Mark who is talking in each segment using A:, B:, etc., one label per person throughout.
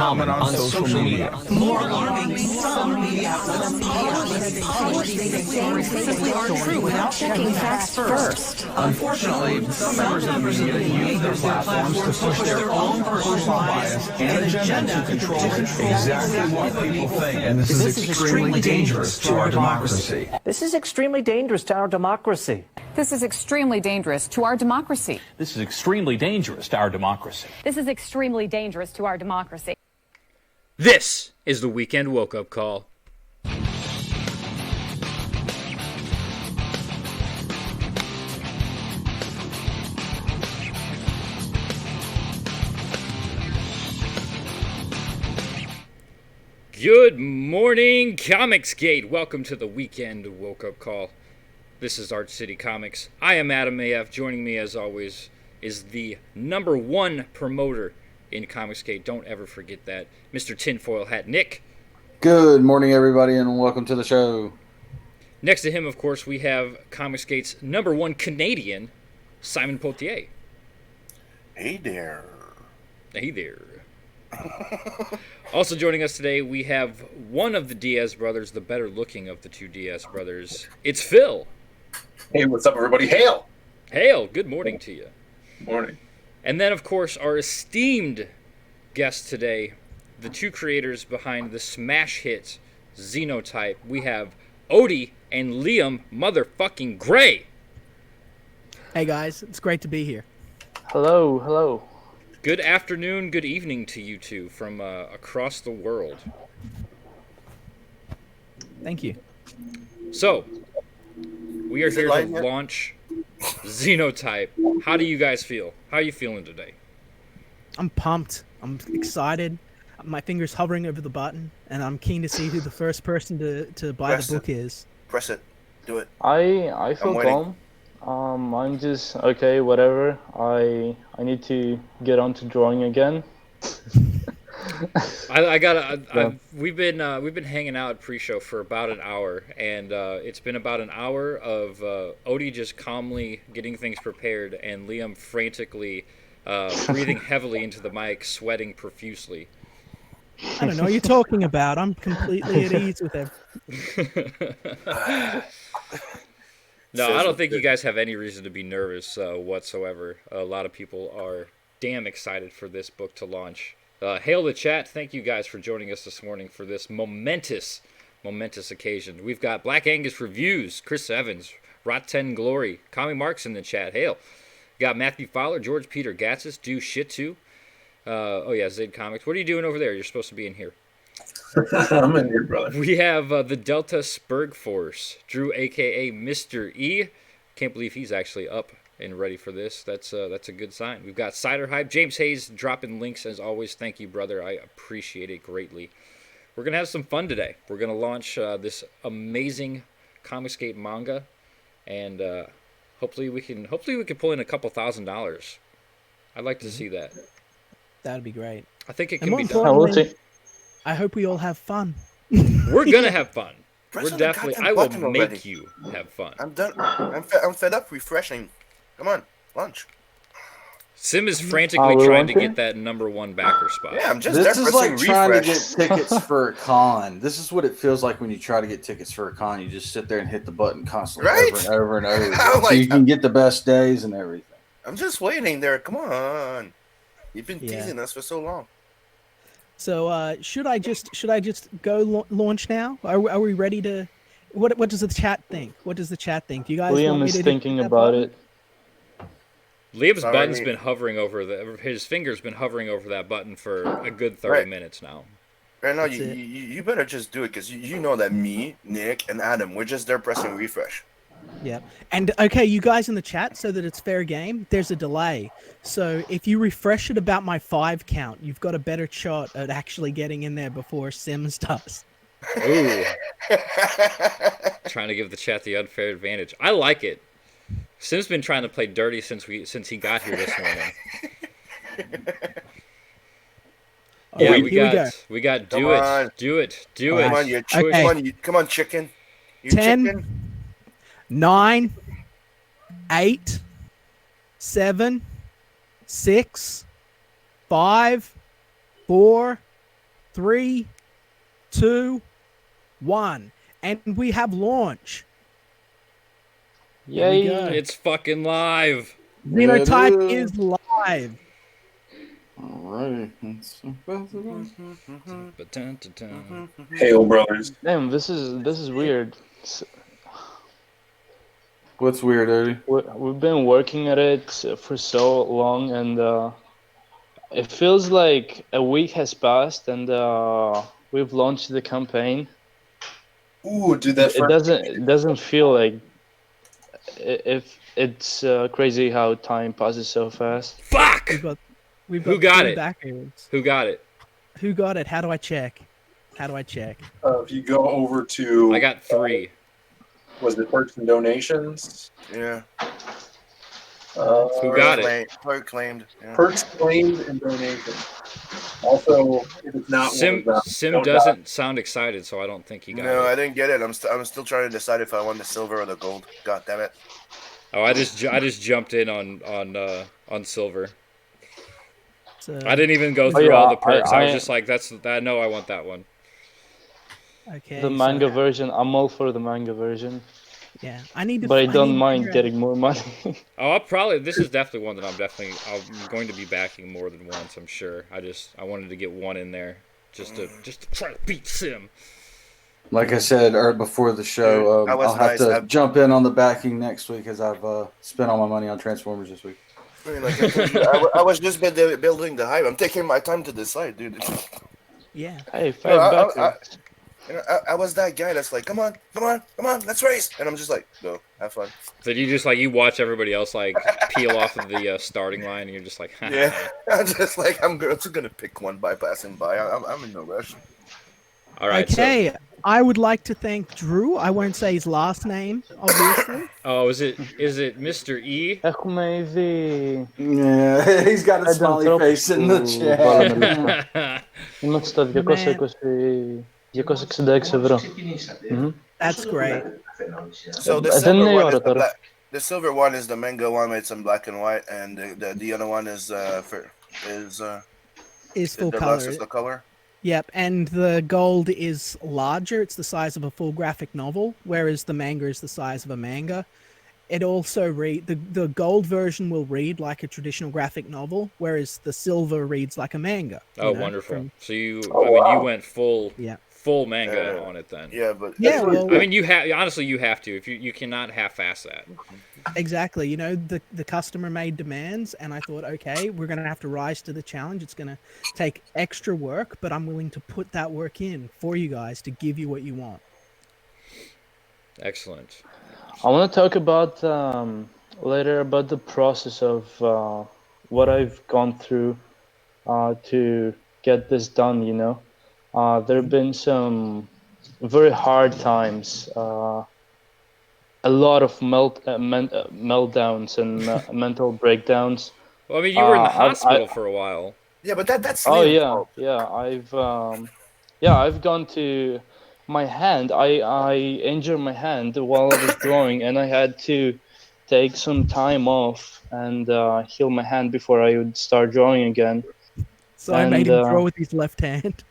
A: common on social media.
B: More alarming, some media outlets publish things that simply aren't true without checking facts first.
A: Unfortunately, some members of the media use their platforms to push their own personal bias and agenda to control exactly what people think. And this is extremely dangerous to our democracy.
C: This is extremely dangerous to our democracy.
D: This is extremely dangerous to our democracy.
E: This is extremely dangerous to our democracy.
F: This is extremely dangerous to our democracy.
G: This is the Weekend Woke-Up Call. Good morning, Comicsgate. Welcome to the Weekend Woke-Up Call. This is Art City Comics. I am Adam AF. Joining me, as always, is the number one promoter in Comicsgate. Don't ever forget that. Mr. Tinfoil Hat Nick.
H: Good morning, everybody, and welcome to the show.
G: Next to him, of course, we have Comicsgate's number one Canadian, Simon Potier.
I: Hey there.
G: Hey there. Also joining us today, we have one of the Diaz brothers, the better looking of the two Diaz brothers. It's Phil.
I: Hey, what's up, everybody? Hail!
G: Hail, good morning to you.
I: Morning.
G: And then, of course, our esteemed guest today, the two creators behind the smash hit Xenotype. We have Odie and Liam motherfucking Gray.
J: Hey guys, it's great to be here.
K: Hello.
G: Good afternoon, good evening to you two from across the world.
J: Thank you.
G: So, we are here to launch Xenotype. How do you guys feel? How are you feeling today?
J: I'm pumped. I'm excited. My finger's hovering over the button, and I'm keen to see who the first person to buy the book is.
I: Press it. Do it.
K: I feel calm. I'm just okay, whatever. I need to get on to drawing again.
G: We've been hanging out pre-show for about an hour, and it's been about an hour of Odie just calmly getting things prepared, and Liam frantically breathing heavily into the mic, sweating profusely.
J: I don't know what you're talking about. I'm completely at ease with it.
G: No, I don't think you guys have any reason to be nervous whatsoever. A lot of people are damn excited for this book to launch. Hail the chat. Thank you guys for joining us this morning for this momentous occasion. We've got Black Angus Reviews, Chris Evans, Rot10 Glory, Kami Marks in the chat. Hail. We got Matthew Fowler, George Peter Gatsis, Do Shit Too. Zed Comics. What are you doing over there? You're supposed to be in here.
I: I'm in here, brother.
G: We have the Delta Spurg Force, Drew, a.k.a. Mr. E. Can't believe he's actually up and ready for this. That's a good sign. We've got Cider Hype. James Hayes dropping links as always. Thank you, brother. I appreciate it greatly. We're going to have some fun today. We're going to launch this amazing Comicsgate manga, and hopefully we can pull in a couple $1,000. I'd like to see that.
J: That'd be great.
G: I think it can be done.
J: I hope we all have fun.
G: We're gonna have fun.
I: Press
G: We're definitely. I will make
I: already.
G: you have fun.
I: I'm done. I'm fed up refreshing. Come on, lunch.
G: Sim is frantically trying to get that number one backer spot.
I: Yeah, I'm just
H: This
I: there
H: is like
I: pressing
H: trying
I: refresh.
H: to get tickets for a con. This is what it feels like when you try to get tickets for a con. You just sit there and hit the button constantly,
I: Right?
H: over and over,
I: I'm
H: so
I: like-
H: you can get the best days and everything.
I: I'm just waiting there. Come on. You've been teasing us for so long.
J: So should I just go launch now? Are we ready to? What does the chat think? What does the chat think? Do you guys? want
K: Liam
J: me
K: is
J: to
K: thinking about it.
G: Liam's button's been hovering over his finger's been hovering over that button for a good 30 minutes now.
I: Right now, you better just do it because you know that me, Nick, and Adam, we're just there pressing refresh.
J: Yeah. And okay, you guys in the chat, so that it's fair game, there's a delay. So if you refresh it about my 5 count, you've got a better shot at actually getting in there before Sims does.
G: Ooh. Trying to give the chat the unfair advantage. I like it. Sim's been trying to play dirty since he got here this morning. Yeah, we got do it.
I: Come on, you chicken. Come on, chicken. You
J: 10,
I: chicken.
J: 9, 8, 7, 6, 5, 4, 3, 2, 1, and we have launch. Here we
K: Yay!
J: go.
G: It's fucking live.
J: Xenotype is live.
H: Alright.
L: Hail, brothers.
K: Damn, this is weird.
H: What's weird, Odie?
K: We've been working at it for so long, and it feels like a week has passed, and we've launched the campaign.
L: Ooh, dude, that
K: It doesn't feel like if it's crazy how time passes so fast.
G: Fuck!
J: We've got
G: Who got
J: two
G: it?
J: backwards.
G: Who got it?
J: Who got it? How do I check?
L: if you go over to...
G: I got 3.
L: Was it perks and donations?
I: Yeah.
G: Who got it?
I: Perk claimed. Yeah.
L: Perks claimed and donations. Also, if it's not
G: Sim
L: one of them,
G: Sim
L: don't
G: doesn't sound excited, so I don't think he got
I: No,
G: it.
I: I didn't get it. I'm still trying to decide if I want the silver or the gold. God damn it.
G: Oh, I just jumped in on silver.
J: So,
G: I didn't even go through all the perks. I was just like, no, I want that one.
J: okay.
K: The manga version, I'm all for the manga version.
J: Yeah, I need to.
K: But I don't
J: need to
K: mind
J: figure out-
K: getting more money.
G: Oh, this is definitely one that I'm going to be backing more than once, I'm sure. I wanted to get one in there just to try to beat Sim.
H: Like I said before the show, I'll have to jump in on the backing next week as I've spent all my money on Transformers this week.
I: I mean, like I told you, I was just building the hype. I'm taking my time to decide, dude.
J: Yeah.
K: Hey,
I: I was that guy that's like, come on, let's race, and I'm just like, no, have fun.
G: So you watch everybody else like peel off of the starting line, and you're just like,
I: yeah, I'm just like, I'm just gonna pick one by passing by. I'm in no rush.
G: All right.
J: Okay,
G: So,
J: I would like to thank Drew. I won't say his last name, obviously.
G: oh, is it Mr. E?
H: Yeah, he's got a smiley face in the chat.
J: That's great.
I: So the silver one is the manga one. It's in black and white, and the other one is
J: full color.
I: Is the color.
J: Yep, and the gold is larger. It's the size of a full graphic novel, whereas the manga is the size of a manga. It also the gold version will read like a traditional graphic novel, whereas the silver reads like a manga.
G: Oh, wonderful! So you went full manga on it then.
I: Yeah, but
J: well,
G: I mean, you have to. If you cannot half-ass that.
J: Exactly. You know, the customer made demands, and I thought, okay, we're going to have to rise to the challenge. It's going to take extra work, but I'm willing to put that work in for you guys to give you what you want.
G: Excellent.
K: I want to talk about later about the process of what I've gone through to get this done. You know, there have been some very hard times. A lot of meltdowns and mental breakdowns.
G: Well, I mean, you were in the hospital for a while.
I: Yeah, but that's.
K: Oh yeah. I've gone to my hand. I injured my hand while I was drawing, and I had to take some time off and heal my hand before I would start drawing again.
J: So I made him draw with his left hand.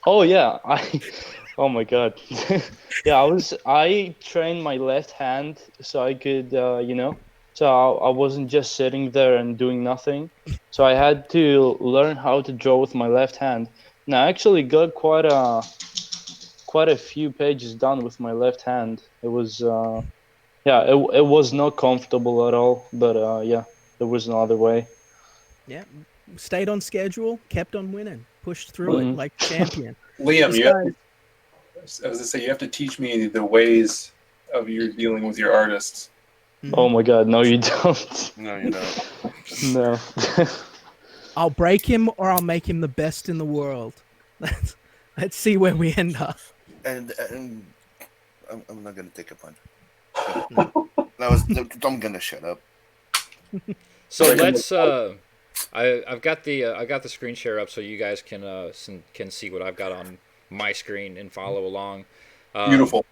K: Oh yeah, Oh my god. Yeah, I trained my left hand so I could, so I wasn't just sitting there and doing nothing. So I had to learn how to draw with my left hand. And I actually got quite a few pages done with my left hand. It was, it was not comfortable at all, but there was no other way.
J: Yeah, stayed on schedule, kept on winning, pushed through it like champion.
L: Liam, I was going to say, you have to teach me the ways of your dealing with your artists.
K: Oh my god, no you don't.
I: No, you don't.
K: No.
J: I'll break him or I'll make him the best in the world. Let's see where we end up.
I: And I'm not going to take a punch. I'm going to shut up.
G: So let's I've got the screen share up so you guys can see what I've got on my screen and follow along.
L: Beautiful.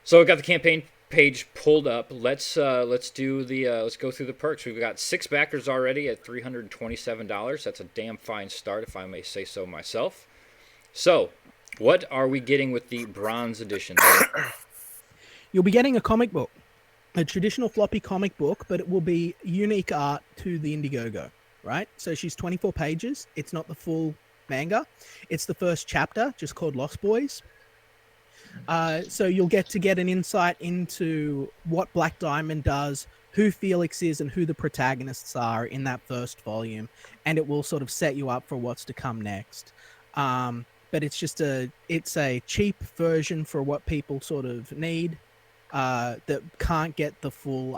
G: So I've got the campaign page pulled up. Let's do the let's go through the perks. We've got 6 backers already at $327. That's a damn fine start, if I may say so myself. So, what are we getting with the bronze edition?
J: You'll be getting a comic book, a traditional floppy comic book, but it will be unique art to the Indiegogo, right? So she's 24 pages. It's not the full manga. It's the first chapter, just called Lost Boys. So you'll get an insight into what Black Diamond does, who Felix is, and who the protagonists are in that first volume, and it will sort of set you up for what's to come next. But it's just a cheap version for what people sort of need, that can't get the full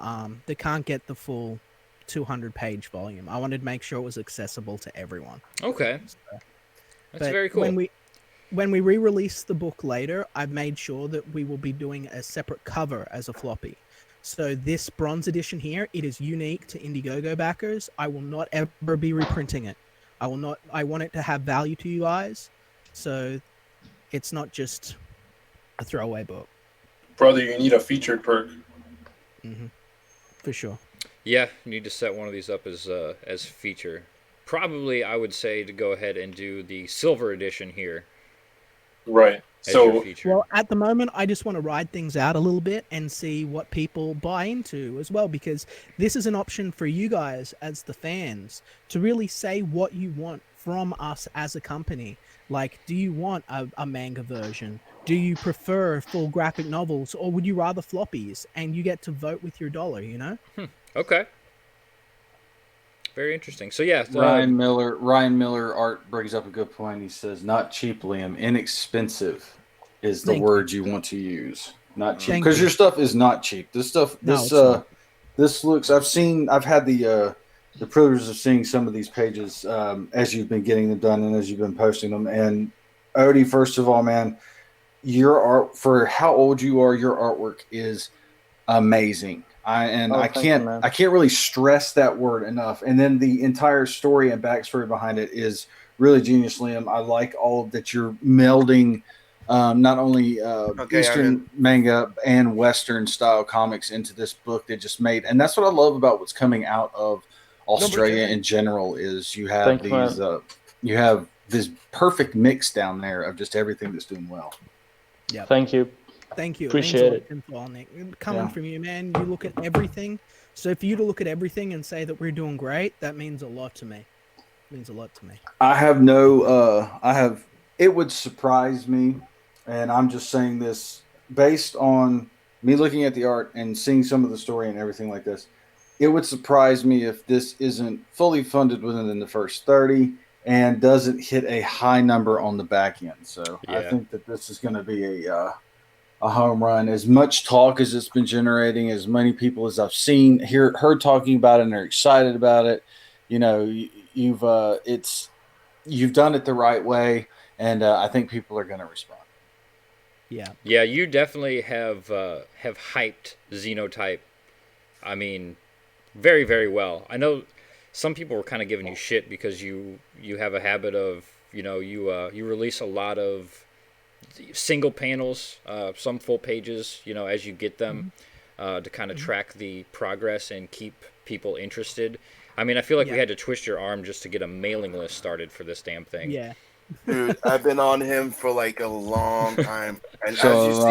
J: 200-page volume. I wanted to make sure it was accessible to everyone.
G: Okay, that's very cool.
J: When we re-release the book later, I've made sure that we will be doing a separate cover as a floppy. So this bronze edition here, it is unique to Indiegogo backers. I will not ever be reprinting it. I want it to have value to you guys. So it's not just a throwaway book.
L: Brother, you need a featured perk.
J: Mm-hmm. For sure.
G: Yeah, you need to set one of these up as feature. Probably, I would say to go ahead and do the silver edition here.
L: Right. So,
J: well, at the moment, I just want to ride things out a little bit and see what people buy into as well, because this is an option for you guys as the fans to really say what you want from us as a company. Like, do you want a manga version? Do you prefer full graphic novels, or would you rather floppies? And you get to vote with your dollar, you know?
G: Okay. Very interesting. So yeah,
H: Ryan Miller art brings up a good point. He says, "Not cheap, Liam. Inexpensive is the word you want to use. Not cheap, because your stuff is not cheap. This stuff, this looks. I've had the privilege of seeing some of these pages as you've been getting them done and as you've been posting them. And Odie, first of all, man, your art, for how old you are, your artwork is amazing. I can't really stress that word enough. And then the entire story and backstory behind it is really genius, Liam. I like all that you're melding, not only Eastern manga and Western style comics into this book they just made. And that's what I love about what's coming out of Australia in general is you have you have this perfect mix down there of just everything that's doing well.
J: Yeah.
K: Thank you.
J: Thank you.
K: Appreciate it.
J: Coming from you, man. You look at everything. So for you to look at everything and say that we're doing great, that means a lot to me. It means a lot to me.
H: It would surprise me, and I'm just saying this based on me looking at the art and seeing some of the story and everything like this. It would surprise me if this isn't fully funded within the first 30 and doesn't hit a high number on the back end. So I think that this is going to be a home run. As much talk as it's been generating, as many people as I've seen, heard talking about it and are excited about it. You know, you've done it the right way, and I think people are going to respond.
G: Yeah, you definitely have hyped Xenotype. I mean, very, very well. I know some people were kind of giving you shit because you have a habit of, you release a lot of single panels, some full pages, as you get them, to kind of track the progress and keep people interested. I mean, I feel like we had to twist your arm just to get a mailing list started for this damn thing.
J: Yeah.
I: Dude, I've been on him for like a long time. And as you see,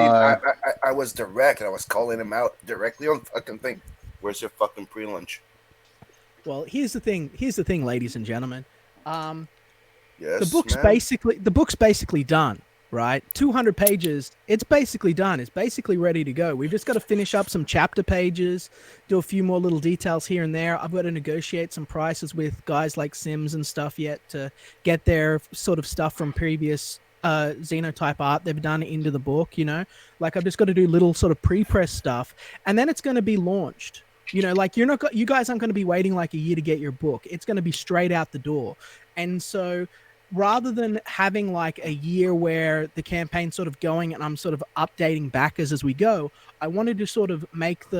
I: I was direct. I was calling him out directly on fucking thing. Where's your fucking pre-lunch?
J: Well, here's the thing, ladies and gentlemen.
I: Yes,
J: the book's basically done, right? 200 pages. It's basically done. It's basically ready to go. We've just got to finish up some chapter pages, do a few more little details here and there. I've got to negotiate some prices with guys like Sims and stuff yet to get their sort of stuff from previous Xenotype art they've done into the book, like I've just got to do little sort of pre-press stuff, and then it's going to be launched. Like you guys aren't going to be waiting like a year to get your book. It's going to be straight out the door. And so rather than having like a year where the campaign's sort of going and I'm sort of updating backers as we go, I wanted to sort of make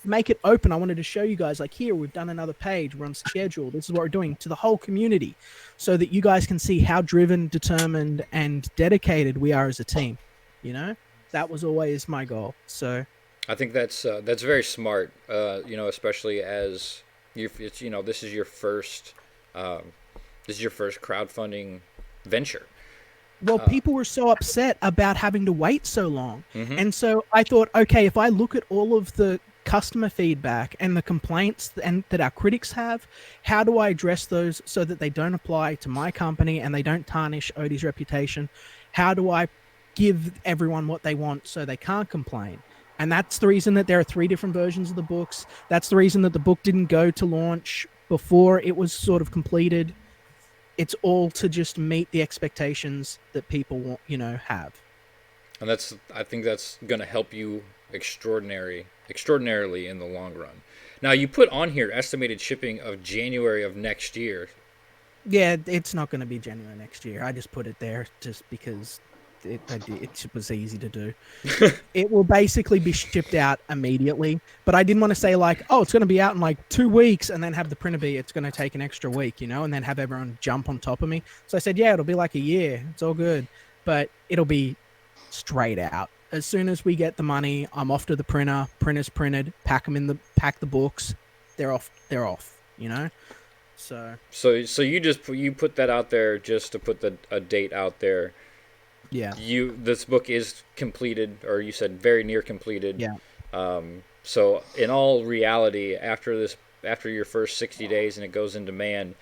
J: make it open. I wanted to show you guys, like, here, we've done another page. We're on schedule. This is what we're doing to the whole community so that you guys can see how driven, determined, and dedicated we are as a team, That was always my goal. So
G: I think that's very smart. Especially as this is your first crowdfunding venture.
J: well, people were so upset about having to wait so long.
G: Mhm.
J: And so I thought, okay, if I look at all of the customer feedback and the complaints that our critics have, how do I address those so that they don't apply to my company and they don't tarnish Odie's reputation? How do I give everyone what they want so they can't complain? And that's the reason that there are 3 different versions of the books. That's the reason that the book didn't go to launch before it was sort of completed. It's all to just meet the expectations that people want, have.
G: And I think that's going to help you extraordinarily in the long run. Now, you put on here estimated shipping of January of next year.
J: Yeah, it's not going to be January next year. I just put it there just because it was easy to do. It will basically be shipped out immediately, but I didn't want to say like, oh, it's going to be out in like 2 weeks and then have the printer be, it's going to take an extra week, and then have everyone jump on top of me. So I said, yeah, it'll be like a year. It's all good, but it'll be straight out. As soon as we get the money, I'm off to the printer. Printer's printed. Pack the books. They're off. So
G: you put that out there just to put a date out there.
J: Yeah.
G: This book is completed, or you said very near completed.
J: Yeah.
G: So in all reality, after your first 60 days and it goes in demand,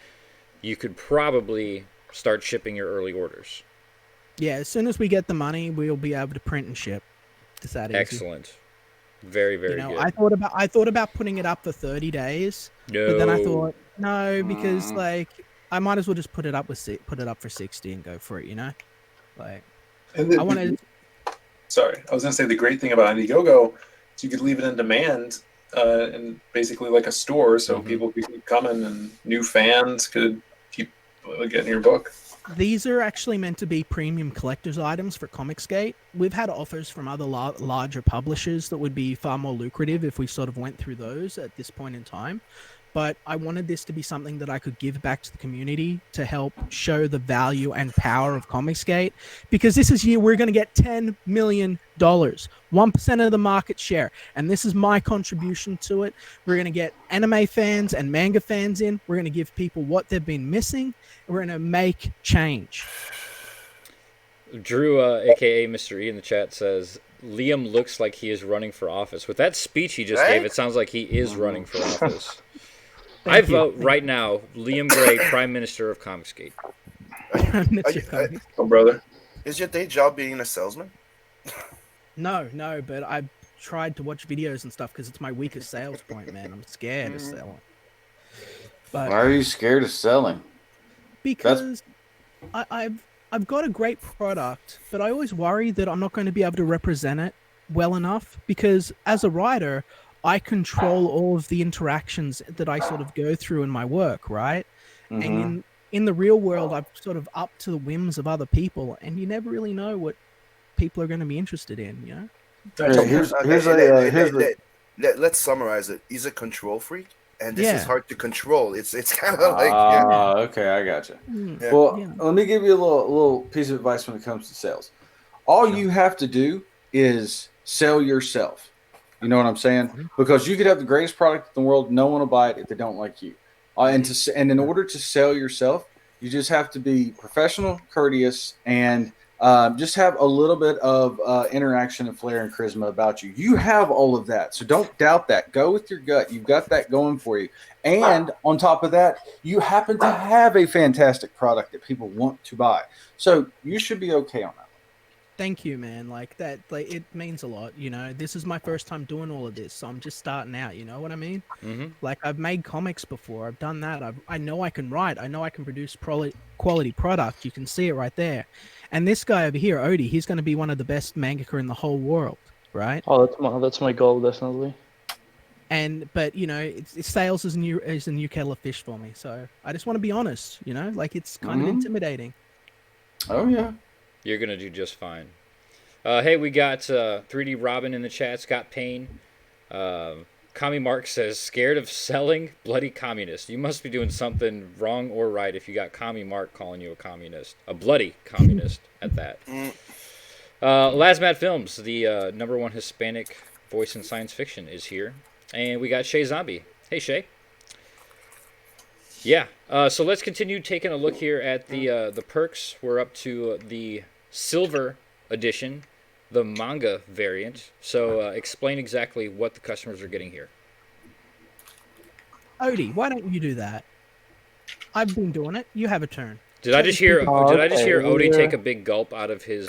G: you could probably start shipping your early orders.
J: Yeah, as soon as we get the money, we'll be able to print and ship. It's that easy.
G: Excellent. Very, very good.
J: I thought about putting it up for 30 days.
G: No.
J: But then I thought, no, because I might as well just put it up for 60 and go for it,
L: Sorry, I was going to say the great thing about Indiegogo is you could leave it in demand and basically like a store, so people could keep coming and new fans could keep getting your book.
J: These are actually meant to be premium collector's items for Comicsgate. We've had offers from other larger publishers that would be far more lucrative if we sort of went through those at this point in time. But I wanted this to be something that I could give back to the community to help show the value and power of Comicsgate. Because this year we're going to get $10 million, 1% of the market share. And this is my contribution to it. We're going to get anime fans and manga fans in. We're going to give people what they've been missing. We're going to make change.
G: Drew, a.k.a. Mr. E in the chat, says, Liam looks like he is running for office. With that speech he just gave, it sounds like he is running for office. I vote right now, Liam Gray, Prime Minister of Comicsgate.
L: Oh, brother.
I: Is your day job being a salesman?
J: No, but I've tried to watch videos and stuff because it's my weakest sales point, man. I'm scared of selling. But
H: why are you scared of selling?
J: Because I've got a great product, but I always worry that I'm not going to be able to represent it well enough because as a writer, I control all of the interactions that I sort of go through in my work, right? Mm-hmm. And in the real world, I'm sort of up to the whims of other people, and you never really know what people are going to be interested in,
I: Let's summarize it. He's a control freak, and this is hard to control. It's kind of like
H: okay, I gotcha. Let me give you a little piece of advice when it comes to sales. All you have to do is sell yourself. You know what I'm saying? Because you could have the greatest product in the world, no one will buy it if they don't like you. And in order to sell yourself, you just have to be professional, courteous, and just have a little bit of interaction and flair and charisma about you. You have all of that, so don't doubt that. Go with your gut. You've got that going for you. And on top of that, you happen to have a fantastic product that people want to buy. So you should be okay on that.
J: Thank you, man. Like that, it means a lot. This is my first time doing all of this, so I'm just starting out. You know what I mean?
G: Mm-hmm.
J: Like I've made comics before. I've done that. I know I can write. I know I can produce quality product. You can see it right there. And this guy over here, Odie, he's going to be one of the best mangaka in the whole world, right?
K: Oh, that's my goal, definitely.
J: But sales is a new kettle of fish for me. So I just want to be honest. It's kind of intimidating.
H: Oh yeah.
G: You're going to do just fine. Hey, we got 3D Robin in the chat, Scott Payne. Commie Mark says, scared of selling? Bloody communist. You must be doing something wrong or right if you got Commie Mark calling you a communist. A bloody communist at that. Lazmat Films, the #1 Hispanic voice in science fiction, is here, and we got Shay Zombie. Hey, Shay. Yeah. So let's continue taking a look here at the perks. We're up to the silver edition, the manga variant. So explain exactly what the customers are getting here.
J: Odie, why don't you do that? I've been doing it. You have a turn.
G: Did I just hear?
K: Oh,
G: Did I just
K: okay,
G: hear Odie
K: we're-
G: take a big gulp out of his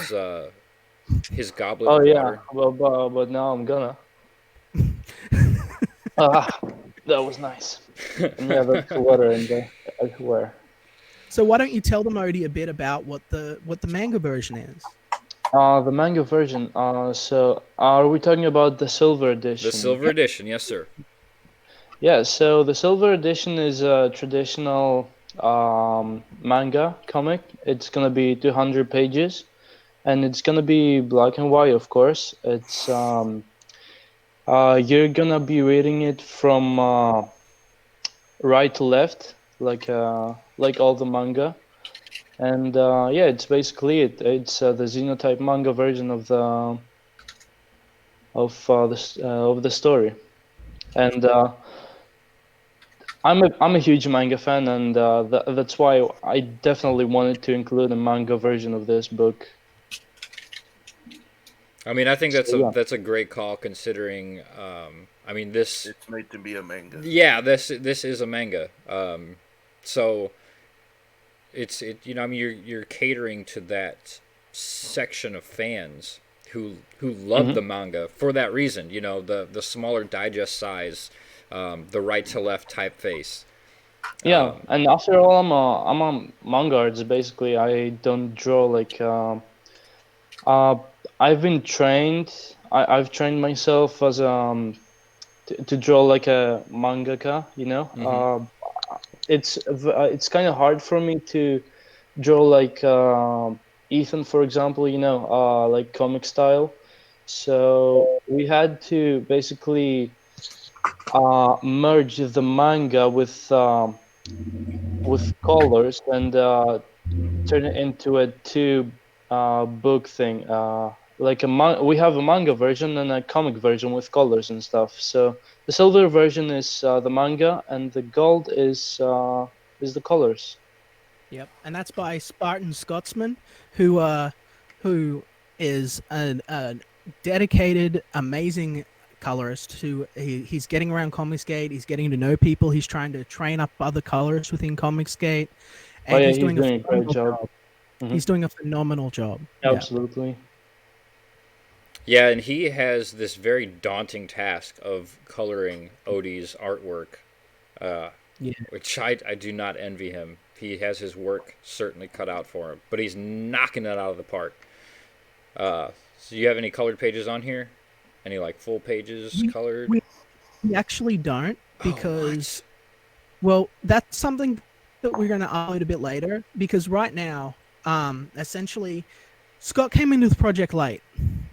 G: goblet
K: Oh
G: of
K: yeah,
G: water?
K: well, but now I'm gonna. Ah, that was nice. And yeah, that's the water in there. I swear.
J: So why don't you tell them, Odie, a bit about what the manga version is?
K: The manga version. So are we talking about the silver edition?
G: The silver edition, yes, sir.
K: Yeah. So the silver edition is a traditional manga comic. It's gonna be 200 pages, and it's gonna be black and white, of course. It's you're gonna be reading it from right to left, like all the manga. And yeah, it's basically it. It's the Xenotype manga version of the story, and I'm a huge manga fan, and that's why I definitely wanted to include a manga version of this book.
G: I mean, I think that's
K: So, yeah.
G: that's a great call considering. I mean, this.
I: It's made to be a manga.
G: Yeah, this is a manga. So I mean you're catering to that section of fans who love the manga for that reason. You know, the smaller digest size, the right to left typeface.
K: Yeah, and after all, I'm a manga artist. Basically, I don't draw like. I've been trained. I've trained myself as to draw like a mangaka. You know, it's kind of hard for me to draw like Ethan, for example. You know, like comic style. So we had to basically merge the manga with colors and turn it into a two book thing. Like we have a manga version and a comic version with colors and stuff. So the silver version is the manga, and the gold is the colors.
J: Yep, and that's by Spartan Scotsman, who is a dedicated, amazing colorist. He's getting around Comicsgate. He's getting to know people. He's trying to train up other colorists within Comicsgate. And
K: He's doing a great job.
J: He's doing a phenomenal job.
K: Absolutely.
G: Yeah, and he has this very daunting task of coloring Odie's artwork, which I do not envy him. He has his work certainly cut out for him, but he's knocking it out of the park. So you have any colored pages on here? Any like full pages colored?
J: We actually don't, because, well, that's something that we're going to upload a bit later, because right now, essentially, Scott came into the project late,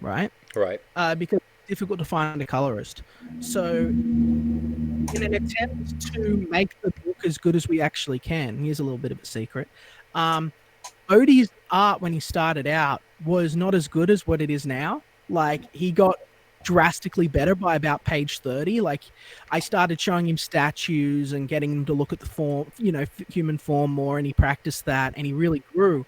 J: right?
G: Right.
J: Because it's difficult to find a colorist. So, in an attempt to make the book as good as we actually can, here's a little bit of a secret. Odie's art when he started out was not as good as what it is now. Like, he got drastically better by about page 30. Like, I started showing him statues and getting him to look at the form, human form more, and he practiced that, and he really grew.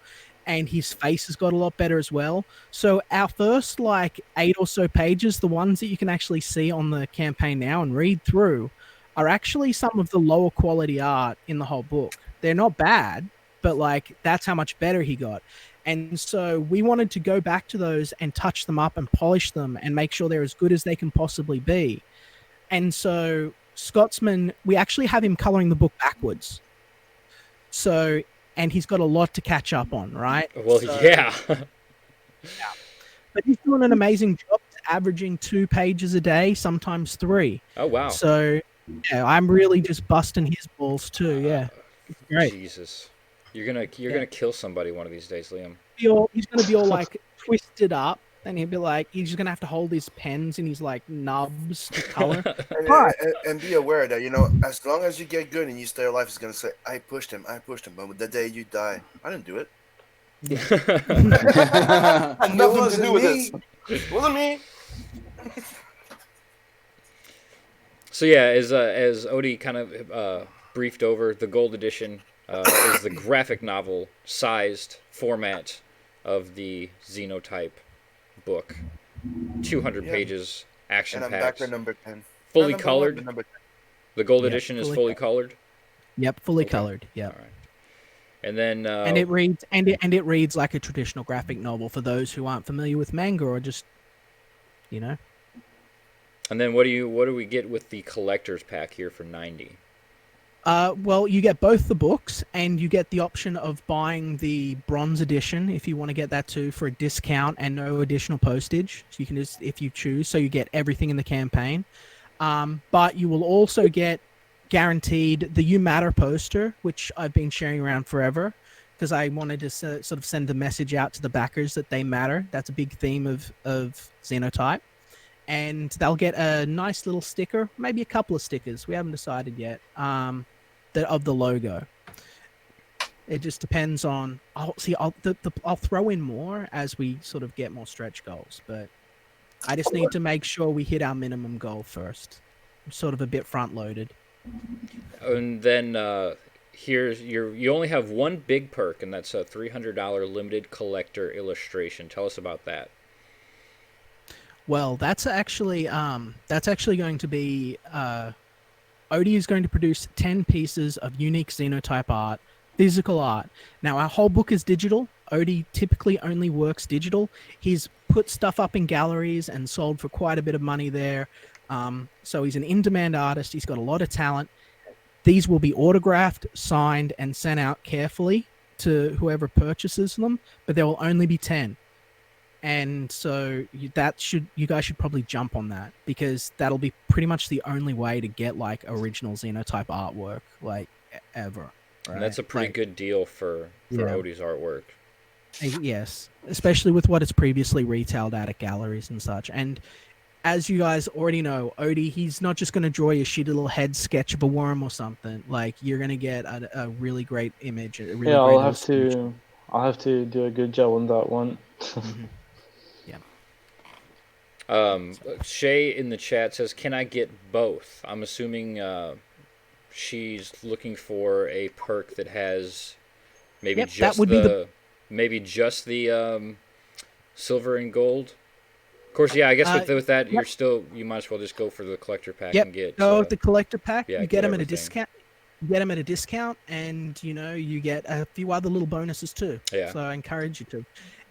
J: And his face has got a lot better as well. So our first 8 or so pages, the ones that you can actually see on the campaign now and read through, are actually some of the lower quality art in the whole book. They're not bad, but that's how much better he got. And so we wanted to go back to those and touch them up and polish them and make sure they're as good as they can possibly be. And so Scotsman, we actually have him coloring the book backwards. So, and he's got a lot to catch up on, right?
G: Well, yeah.
J: But he's doing an amazing job, averaging 2 pages a day, sometimes 3.
G: Oh, wow.
J: So, yeah, I'm really just busting his balls too. Yeah, it's great.
G: Jesus, you're gonna kill somebody one of these days, Liam.
J: He's gonna be all twisted up, and he'll be he's just gonna have to hold his pens and his nubs to color.
I: And be aware that as long as you get good and you stay alive, it's gonna say, "I pushed him," but the day you die, I didn't do it. Had nothing to do with this. Wasn't me.
G: So yeah, as Odie kind of briefed over, the Gold Edition is the graphic novel sized format of the Xenotype book. 200 pages, action
I: And I'm back
G: packed,
I: to number 10.
G: fully
I: Number
G: colored.
I: one, number 10.
G: The Gold
J: Yep,
G: Edition is
J: fully
G: fully colored.
J: Yep, fully colored. Yeah.
G: All right. And then
J: And it reads it reads like a traditional graphic novel for those who aren't familiar with manga or just, you know.
G: And then what do we get with the collector's pack here for 90?
J: Well, you get both the books, and you get the option of buying the bronze edition if you want to get that too for a discount and no additional postage. So you can just, if you choose, so you get everything in the campaign. But you will also get guaranteed the You Matter poster, which I've been sharing around forever because I wanted to sort of send the message out to the backers that they matter. That's a big theme of Xenotype. And they'll get a nice little sticker, maybe a couple of stickers. We haven't decided yet. Of the logo. It just depends on. I'll throw in more as we sort of get more stretch goals, but I just need to make sure we hit our minimum goal first. I'm sort of a bit front loaded.
G: And then here's you only have one big perk, and that's a $300 limited collector illustration. Tell us about that.
J: Well, that's actually going to be Odie is going to produce 10 pieces of unique Xenotype art, physical art. Now, our whole book is digital. Odie typically only works digital. He's put stuff up in galleries and sold for quite a bit of money there. So he's an in-demand artist. He's got a lot of talent. These will be autographed, signed, and sent out carefully to whoever purchases them, but there will only be 10. And so you guys should probably jump on that because that'll be pretty much the only way to get like original Xenotype artwork like ever. Right?
G: And that's a pretty good deal for Odie's artwork.
J: Yes, especially with what it's previously retailed at galleries and such. And as you guys already know, Odie, he's not just going to draw you a shitty little head sketch of a worm or something. Like you're going to get a really great image. A really great
K: I'll have to do a good job on that one.
J: Mm-hmm.
G: Shay in the chat says, "Can I get both?" I'm assuming she's looking for a perk that has maybe just the silver and gold. Of course, yeah. I guess with that, you might as well just go for the collector pack and get.
J: With the collector pack,
G: yeah,
J: you get them at a discount. You get them at a discount, and you get a few other little bonuses too.
G: Yeah.
J: So I encourage you to.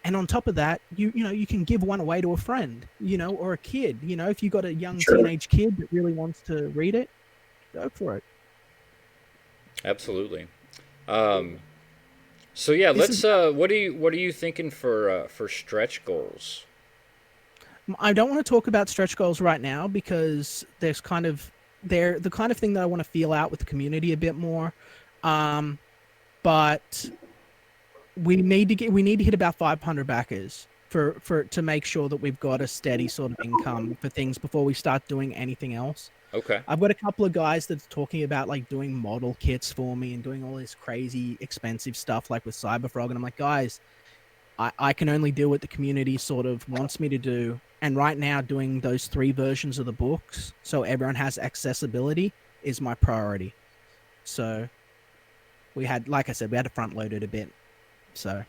J: And on top of that, you can give one away to a friend, or a kid. If you got a young teenage kid that really wants to read it, go for it.
G: Absolutely. So yeah, what are you thinking for stretch goals?
J: I don't want to talk about stretch goals right now because they're the kind of thing that I want to feel out with the community a bit more. But we need to hit about 500 backers to make sure that we've got a steady sort of income for things before we start doing anything else.
G: Okay.
J: I've got a couple of guys that's talking about like doing model kits for me and doing all this crazy expensive stuff like with Cyberfrog, and I'm like, guys, I can only do what the community sort of wants me to do. And right now doing those 3 versions of the books so everyone has accessibility is my priority. So like I said, we had to front load it a bit. So,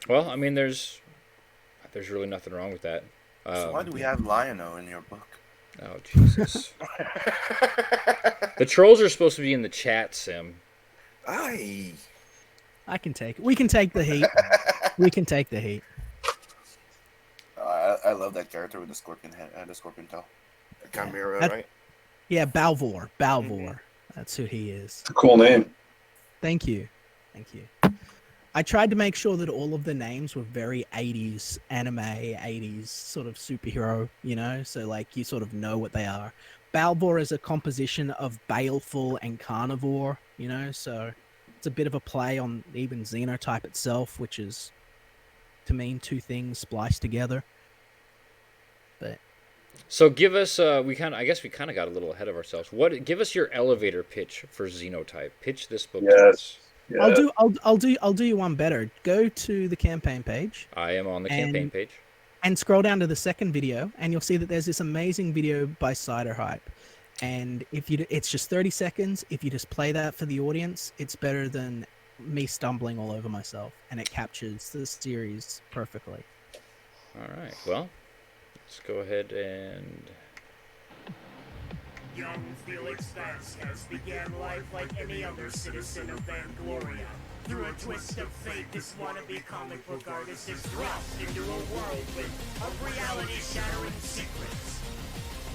G: well, I mean, there's really nothing wrong with that.
I: So why do we have Lion-O in your book?
G: Oh, Jesus. The trolls are supposed to be in the chat, Sim.
I: I
J: can take it. We can take the heat. We can take the heat.
I: I love that character with the scorpion head and the scorpion tail. Chimera, right?
J: Yeah, Balvor. Mm-hmm. That's who he is.
L: It's a cool name.
J: Thank you. I tried to make sure that all of the names were very 80s anime, 80s sort of superhero, so like you sort of know what they are. Balvor is a composition of baleful and carnivore, so it's a bit of a play on even Xenotype itself, which is to mean 2 things spliced together. But
G: so give us we kind of got a little ahead of ourselves. Give us your elevator pitch for Xenotype. Pitch this book to us.
L: Yeah.
J: I'll do you one better. Go to the campaign page.
G: I am on the campaign page.
J: And scroll down to the second video, and you'll see that there's this amazing video by Ciderhype. And it's just 30 seconds. If you just play that for the audience, it's better than me stumbling all over myself, and it captures the series perfectly.
G: All right. Well, let's go ahead and.
M: Young Felix Vasquez began life like any other citizen of Vangloria. Through a twist of fate, this wannabe comic book artist is thrust into a whirlwind of reality-shattering secrets.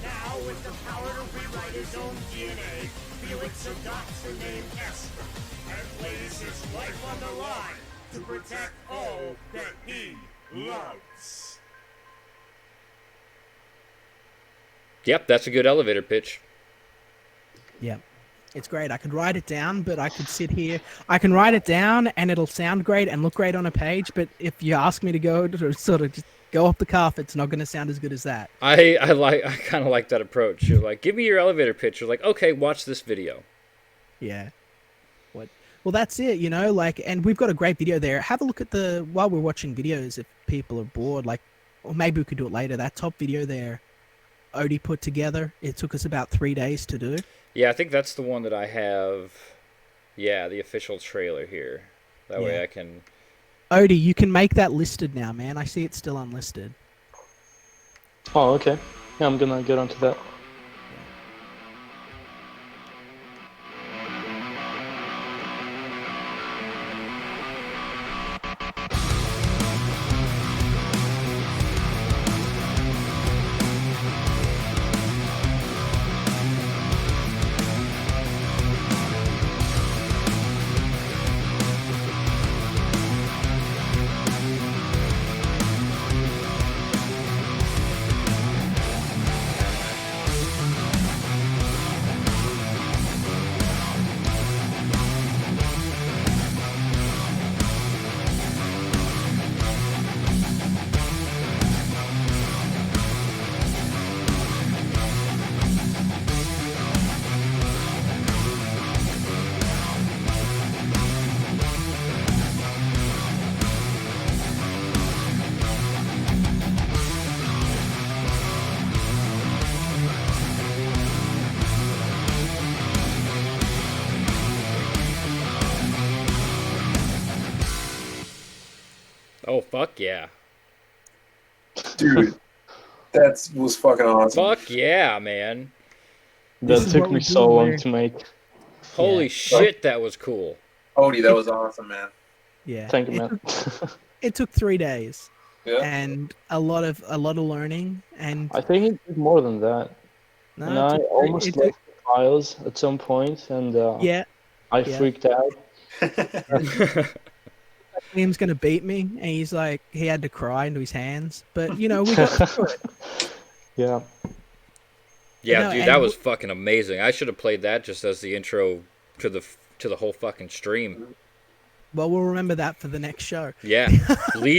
M: Now, with the power to rewrite his own DNA, Felix adopts the name Esther and lays his life on the line to protect all that he loves.
G: Yep, that's a good elevator pitch.
J: Yeah, it's great. I could write it down, but I could sit here. I can write it down, and it'll sound great and look great on a page. But if you ask me to go to sort of just go off the cuff, it's not going to sound as good as that.
G: I kind of like that approach. You're like, give me your elevator pitch. You're like, okay, watch this video.
J: Yeah. Well, that's it, you know, like, and we've got a great video there. Have a look at while we're watching videos, if people are bored, like, or maybe we could do it later. That top video there, Odie put together. It took us about 3 days to do.
G: Yeah, I think that's the one that I have. Yeah, the official trailer here. That way I can.
J: Odie, you can make that listed now, man. I see it's still unlisted.
K: Oh, okay. Yeah, I'm gonna get onto that.
G: Oh, fuck yeah.
L: Dude, that was fucking awesome.
G: Fuck yeah, man.
K: That took me so long to make.
G: Holy shit, that was cool.
L: Odie, that was awesome, man.
J: Yeah.
K: Thank you, man.
J: It took 3 days.
L: Yeah.
J: And a lot of learning, and
K: I think it did more than that.
J: No,
K: And I almost left the files at some point, and I freaked out.
J: Liam's gonna beat me, and he's like, he had to cry into his hands, but you know, we got through it.
K: Yeah.
G: Yeah,
J: No,
G: dude,
J: and
G: that was fucking amazing. I should have played that just as the intro to the whole fucking stream.
J: Well, we'll remember that for the next show.
G: Yeah,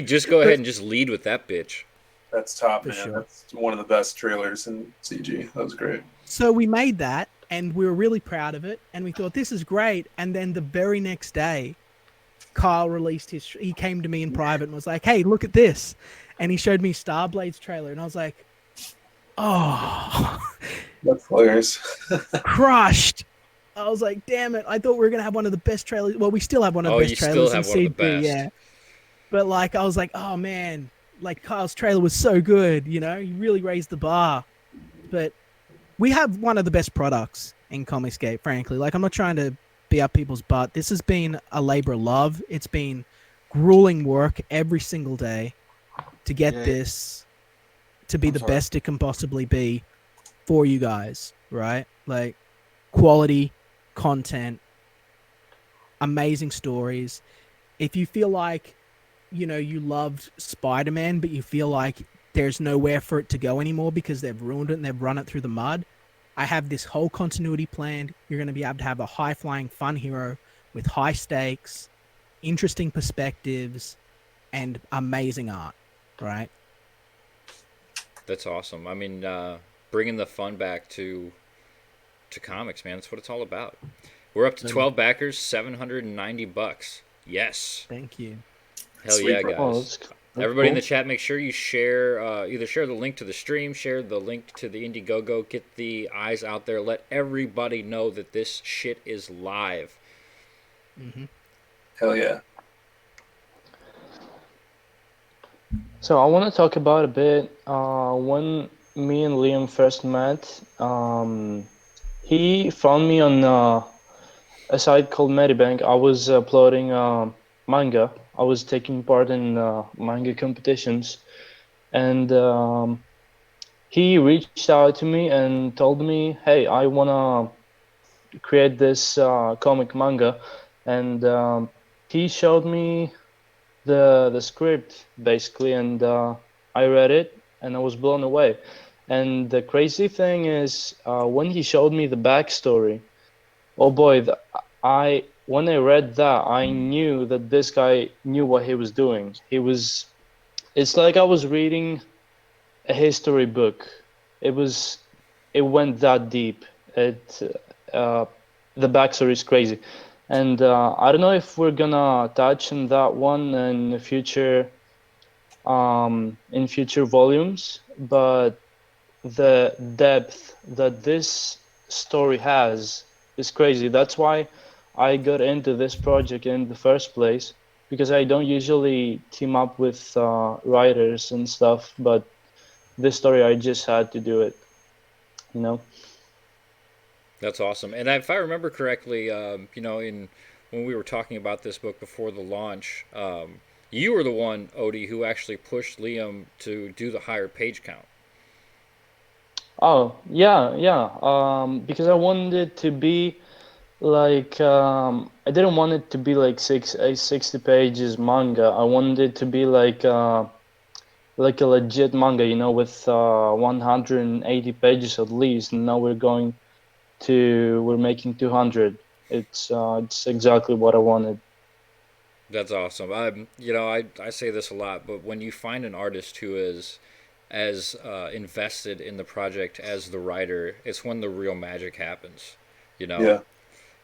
G: just go ahead and just lead with that bitch.
L: That's top,
J: For
L: man.
J: sure.
L: That's one of the best trailers in CG. That was great.
J: So we made that, and we were really proud of it, and we thought this is great. And then the very next day, Kyle released he came to me in private and was like, "Hey, look at this," and he showed me Starblade's trailer, and I was like, "Oh,
L: That's hilarious."
J: crushed." I was like, "Damn it! I thought we were gonna have one of the best trailers. Well, we still have one of the best trailers in CG, yeah. But like, I was like, oh man, like Kyle's trailer was so good. You know, he really raised the bar. But we have one of the best products in Comicsgate, frankly. Like, I'm not trying to be up people's butt. This has been a labor of love. It's been grueling work every single day to get this to be the best it can possibly be for you guys, right? Like, quality content, amazing stories. If you feel like, you know, you loved Spider-Man, but you feel like there's nowhere for it to go anymore because they've ruined it and they've run it through the mud, I have this whole continuity planned. You're going to be able to have a high-flying fun hero with high stakes, interesting perspectives, and amazing art, right?
G: That's awesome. I mean, bringing the fun back to comics, man. That's what it's all about. We're up to 12 backers, $790. Yes.
J: Thank you.
G: Hell
L: Sweet,
G: yeah,
L: bro.
G: guys.
K: That's
G: Everybody in
K: cool.
G: the chat, make sure you share, either share the link to the stream, share the link to the Indiegogo, get the eyes out there, let everybody know that this shit is live.
L: Hell yeah.
K: So I want to talk about a bit when me and Liam first met. He found me on a site called Medibank. I was uploading manga. I was taking part in manga competitions, and he reached out to me and told me, "Hey, I wanna create this comic manga," and he showed me the script basically, and I read it and I was blown away. And the crazy thing is, when he showed me the backstory, oh boy, I when I read that, I knew that this guy knew what he was doing. It's like I was reading a history book. It went that deep. Uh, the backstory is crazy, and I don't know if we're gonna touch on that one in future volumes, but the depth that this story has is crazy. That's why I got into this project in the first place, because I don't usually team up with writers and stuff, but this story I just had to do it, you know.
G: That's awesome. And if I remember correctly, when we were talking about this book before the launch, you were the one, Odie, who actually pushed Liam to do the higher page count.
K: Oh, yeah, yeah. Because I wanted it to be like I didn't want it to be like 60 pages manga. I wanted it to be like a legit manga, you know, with 180 pages at least. And now we're making 200. It's exactly what I wanted.
G: That's awesome. I say this a lot, but when you find an artist who is as invested in the project as the writer, it's when the real magic happens. You know,
L: Yeah.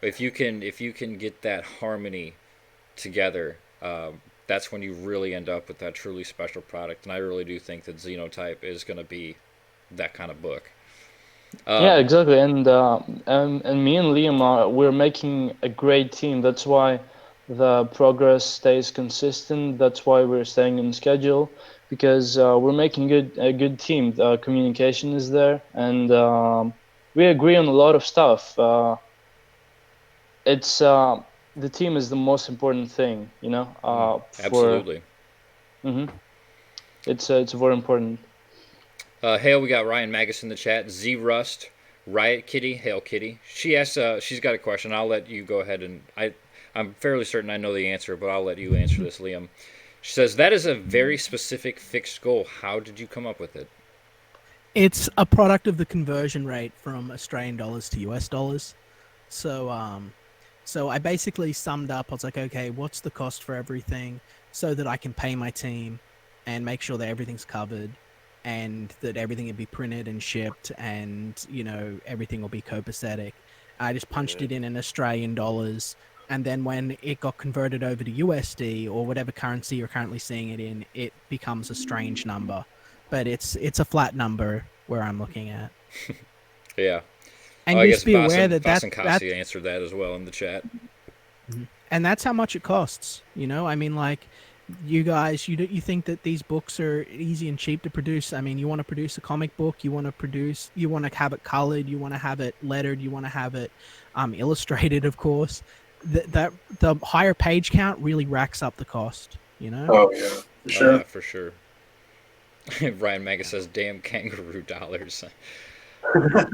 G: if you can get that harmony together, that's when you really end up with that truly special product. And I really do think that Xenotype is going to be that kind of book.
K: Yeah, exactly. And me and Liam we're making a great team. That's why the progress stays consistent. That's why we're staying on schedule, because we're making a good team. The communication is there, and we agree on a lot of stuff. It's the team is the most important thing, you know.
G: Absolutely.
K: It's very important.
G: Hail, we got Ryan Magus in the chat. Z Rust, Riot Kitty, Hail Kitty. She asks, she's got a question. I'll let you go ahead and I'm fairly certain I know the answer, but I'll let you answer this, Liam. She says, that is a very specific fixed goal. How did you come up with it?
J: It's a product of the conversion rate from Australian dollars to US dollars. So, so I basically summed up. I was like, okay, what's the cost for everything, so that I can pay my team and make sure that everything's covered, and that everything will be printed and shipped, and everything will be copacetic. I just punched it in Australian dollars, and then when it got converted over to USD or whatever currency you're currently seeing it in, it becomes a strange number, but it's a flat number where I'm looking at.
G: Yeah.
J: And just be aware that
G: Cassia answered that as well in the chat.
J: And that's how much it costs. I mean, like, you guys, you think that these books are easy and cheap to produce. I mean, you want to produce a comic book, you want to have it colored, you want to have it lettered, you want to have it illustrated, of course. The higher page count really racks up the cost,
L: Oh, yeah, for sure.
G: Oh, yeah, for sure. Ryan Magus says, damn kangaroo dollars.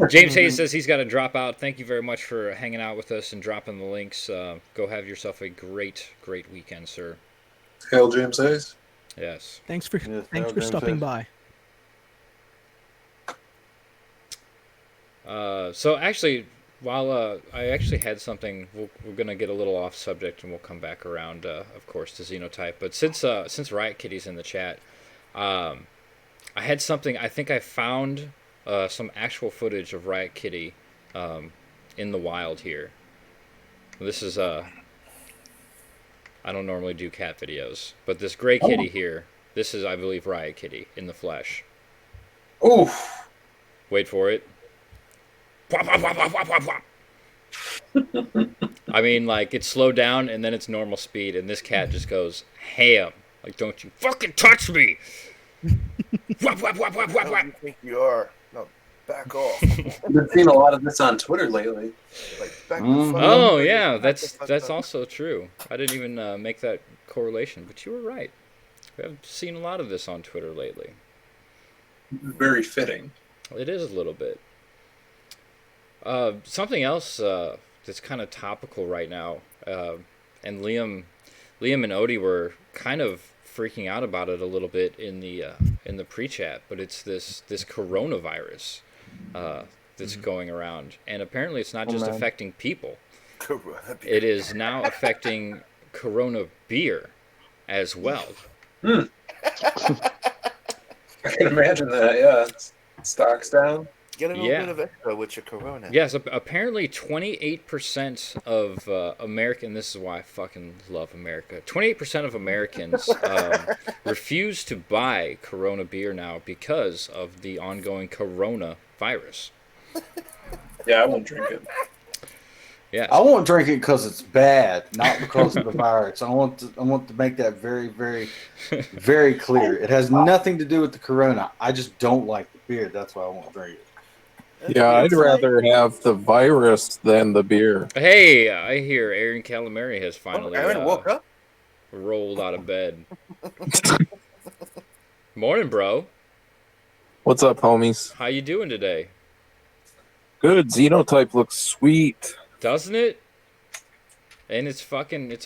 G: James Hayes says he's got to drop out. Thank you very much for hanging out with us and dropping the links. Go have yourself a great weekend, sir.
L: Hail James Hayes.
G: Yes.
J: Thanks for stopping by.
G: So actually, while I actually had something, we're gonna get a little off subject and we'll come back around, of course, to Xenotype. But since Riot Kitty's in the chat, I had something. I think I found some actual footage of Riot Kitty in the wild here. This is I don't normally do cat videos, but this gray kitty here, this is, I believe, Riot Kitty in the flesh.
L: Oof.
G: Wait for it. I mean, like, it's slowed down and then it's normal speed, and this cat just goes ham. Like, don't you fucking touch me!
I: What do you think you are? No, back off.
L: I've been seeing a lot of this on Twitter lately.
I: Like, back the fuck
G: Oh,
I: up.
G: yeah,
I: Back the fuck
G: that's
I: up.
G: also true. I didn't even make that correlation, but you were right. I've seen a lot of this on Twitter lately.
L: Very fitting.
G: It is a little bit. Something else that's kind of topical right now, and Liam and Odie were kind of freaking out about it a little bit in the pre-chat, but it's this coronavirus that's going around, and apparently it's not just affecting people.
I: Corona beer.
G: It is now affecting Corona beer as well.
L: I can imagine that. Yeah, stocks down.
I: Get a little bit of extra with your Corona.
G: Yes, apparently 28% of American. This is why I fucking love America. 28% of Americans refuse to buy Corona beer now because of the ongoing coronavirus.
L: Yeah, I won't drink it.
G: Yeah,
H: I won't drink it because it's bad, not because of the virus. I want to make that very, very, very clear. It has nothing to do with the Corona. I just don't like the beer. That's why I won't drink it.
N: Yeah, I'd rather have the virus than the beer.
G: Hey, I hear Aaron Calamari has finally
I: Aaron woke up?
G: rolled out of bed. Morning, bro.
N: What's up, homies?
G: How you doing today?
N: Good. Xenotype looks sweet.
G: Doesn't it? And it's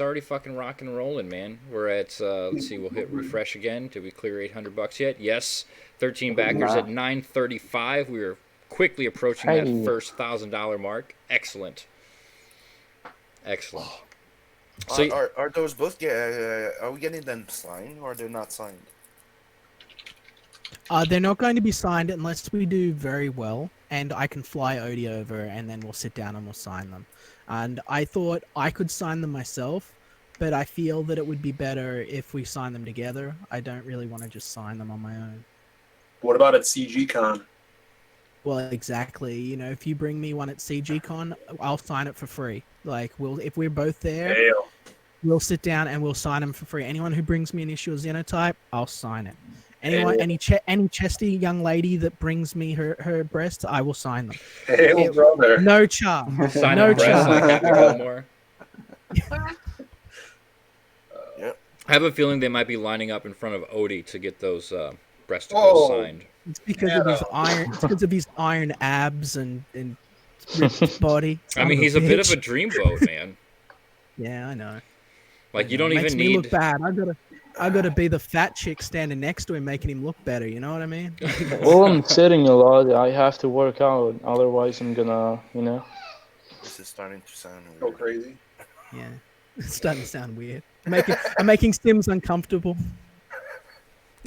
G: already fucking rock and rolling, man. We're at, let's see, we'll hit refresh again. Did we clear $800 yet? Yes. 13 backers at 935. We are quickly approaching that first $1,000 mark. Excellent. Excellent. So
I: Are those both? Are we getting them signed or they're not signed?
J: They're not going to be signed unless we do very well, and I can fly Odie over, and then we'll sit down and we'll sign them. And I thought I could sign them myself, but I feel that it would be better if we sign them together. I don't really want to just sign them on my own.
L: What about at CGCon?
J: Well, exactly. You know, if you bring me one at CGCon, I'll sign it for free. Like, if we're both there, we'll sit down and we'll sign them for free. Anyone who brings me an issue of Xenotype, I'll sign it. Anyone, any chesty young lady that brings me her breasts, I will sign them.
L: Hey, brother.
J: No charge.
G: sign
J: No
G: the breast like
J: charge.
G: Happy Gilmore. I have a feeling they might be lining up in front of Odie to get those breasticles signed.
J: It's because of his iron. It's because of his iron abs and ripped body.
G: I mean, he's a bit of a dreamboat, man.
J: Yeah, I know.
G: Like, you don't
J: Makes
G: even
J: me
G: need.
J: look bad. I gotta be the fat chick standing next to him, making him look better. You know what I mean?
K: Well, I'm sitting a lot. I have to work out. Otherwise, I'm gonna,
I: This is starting to sound
L: Go crazy.
J: Yeah, it's starting to sound weird. I'm making Sims uncomfortable.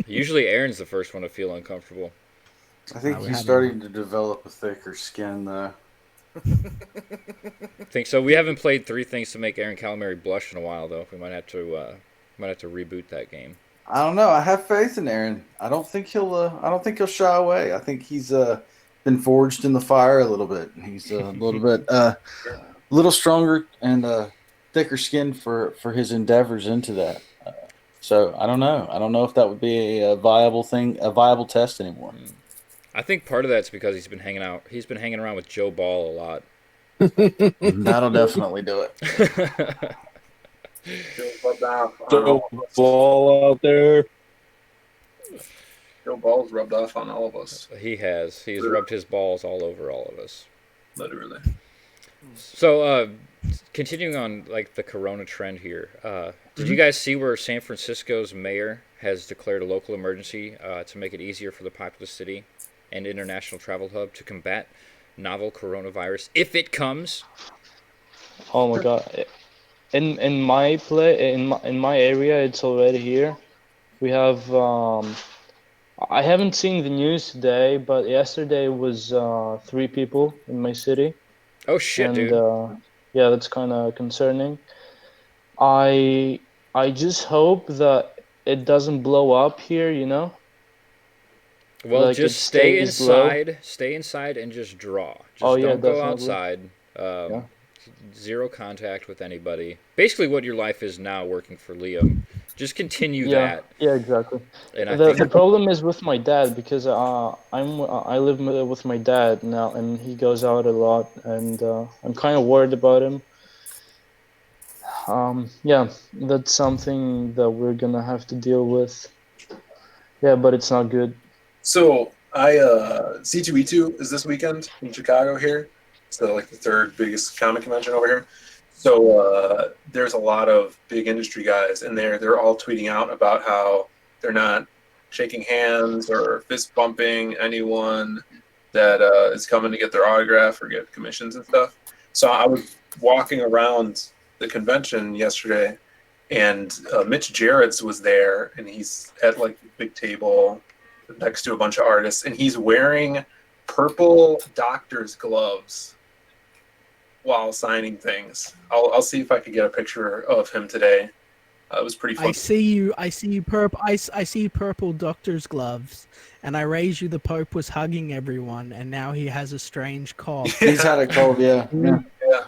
G: Usually, Aaron's the first one to feel uncomfortable.
H: I think he's starting to develop a thicker skin, though.
G: I think so. We haven't played 3 Things to Make Aaron Calamari Blush in a while, though. We might have to reboot that game.
H: I don't know. I have faith in Aaron. I don't think he'll shy away. I think he's been forged in the fire a little bit. He's a little bit little stronger and thicker skin for his endeavors into that. So I don't know. I don't know if that would be a viable thing, a viable test anymore.
G: I think part of that's because he's been hanging around with Joe Ball a lot.
H: That'll definitely do it.
N: Joe Ball out there.
L: Joe Ball's rubbed off on all of us.
G: He has. He's rubbed his balls all over all of us.
L: Literally.
G: So, continuing on like the Corona trend here, did you guys see where San Francisco's mayor has declared a local emergency to make it easier for the populous city and international travel hub to combat novel coronavirus if it comes?
K: Oh my god! In my area, it's already here. We have. I haven't seen the news today, but yesterday was 3 people in my city.
G: Oh shit,
K: and,
G: dude!
K: yeah, that's kind of concerning. I just hope that it doesn't blow up here, you know?
G: Well,
K: Like it
G: just stay
K: stays low.
G: inside. Stay inside and just draw.
K: Oh
G: Just
K: yeah,
G: don't go
K: definitely.
G: outside.
K: Yeah.
G: Zero contact with anybody. Basically, what your life is now, working for Liam. Just continue
K: Yeah,
G: that.
K: yeah, exactly.
G: And I
K: The
G: think
K: problem is with my dad because I live with my dad now, and he goes out a lot, and I'm kind of worried about him. Yeah, that's something that we're gonna have to deal with. Yeah, but it's not good.
L: So I C2E2 is this weekend in Chicago here. It's like the third biggest comic convention over here. So there's a lot of big industry guys in there. They're all tweeting out about how they're not shaking hands or fist bumping anyone that is coming to get their autograph or get commissions and stuff. So I was walking around the convention yesterday, and Mitch Gerrits was there, and he's at like the big table next to a bunch of artists, and he's wearing purple doctor's gloves while signing things. I'll see if I could get a picture of him today. It was pretty fun.
J: I see you purple. I see purple doctor's gloves, and I raise you. The Pope was hugging everyone, and now he has a strange cough.
H: He's had a cold, yeah.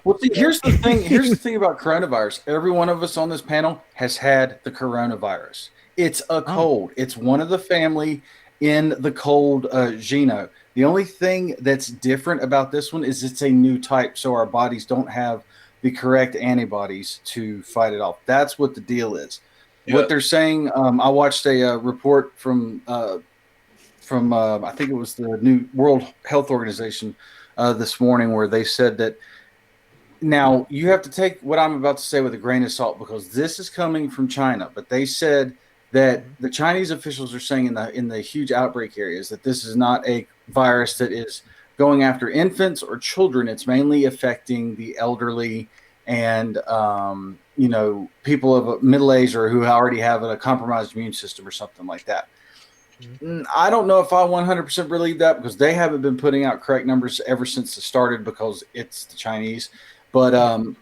H: Well, see, here's the thing. Here's the thing about coronavirus. Every one of us on this panel has had the coronavirus. It's a cold. It's one of the family in the cold Xeno. The only thing that's different about this one is it's a new type, so our bodies don't have the correct antibodies to fight it off. That's what the deal is.
L: Yeah.
H: What they're saying, I watched a report from I think it was the new World Health Organization this morning, where they said that now you have to take what I'm about to say with a grain of salt, because this is coming from China, but they said that the Chinese officials are saying in the huge outbreak areas that this is not a virus that is going after infants or children. It's mainly affecting the elderly and people of middle age or who already have a compromised immune system or something like that. I don't know if I 100% believe that, because they haven't been putting out correct numbers ever since it started, because it's the Chinese. But I'm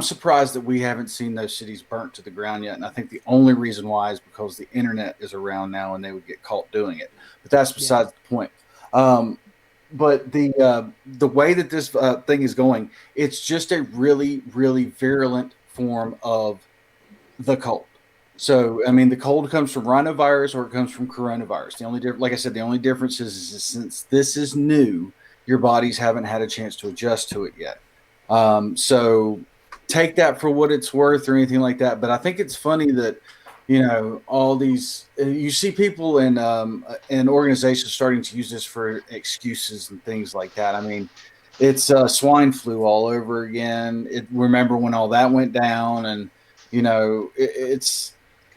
H: surprised that we haven't seen those cities burnt to the ground yet. And I think the only reason why is because the internet is around now and they would get caught doing it. But that's besides the point. But the way that this thing is going, it's just a really, really virulent form of the cold. So, I mean, the cold comes from rhinovirus or it comes from coronavirus. The only like I said, the only difference is since this is new, your bodies haven't had a chance to adjust to it yet. So take that for what it's worth or anything like that. But I think it's funny that, all these, you see people in organizations starting to use this for excuses and things like that. I mean, it's swine flu all over again. Remember when all that went down, and,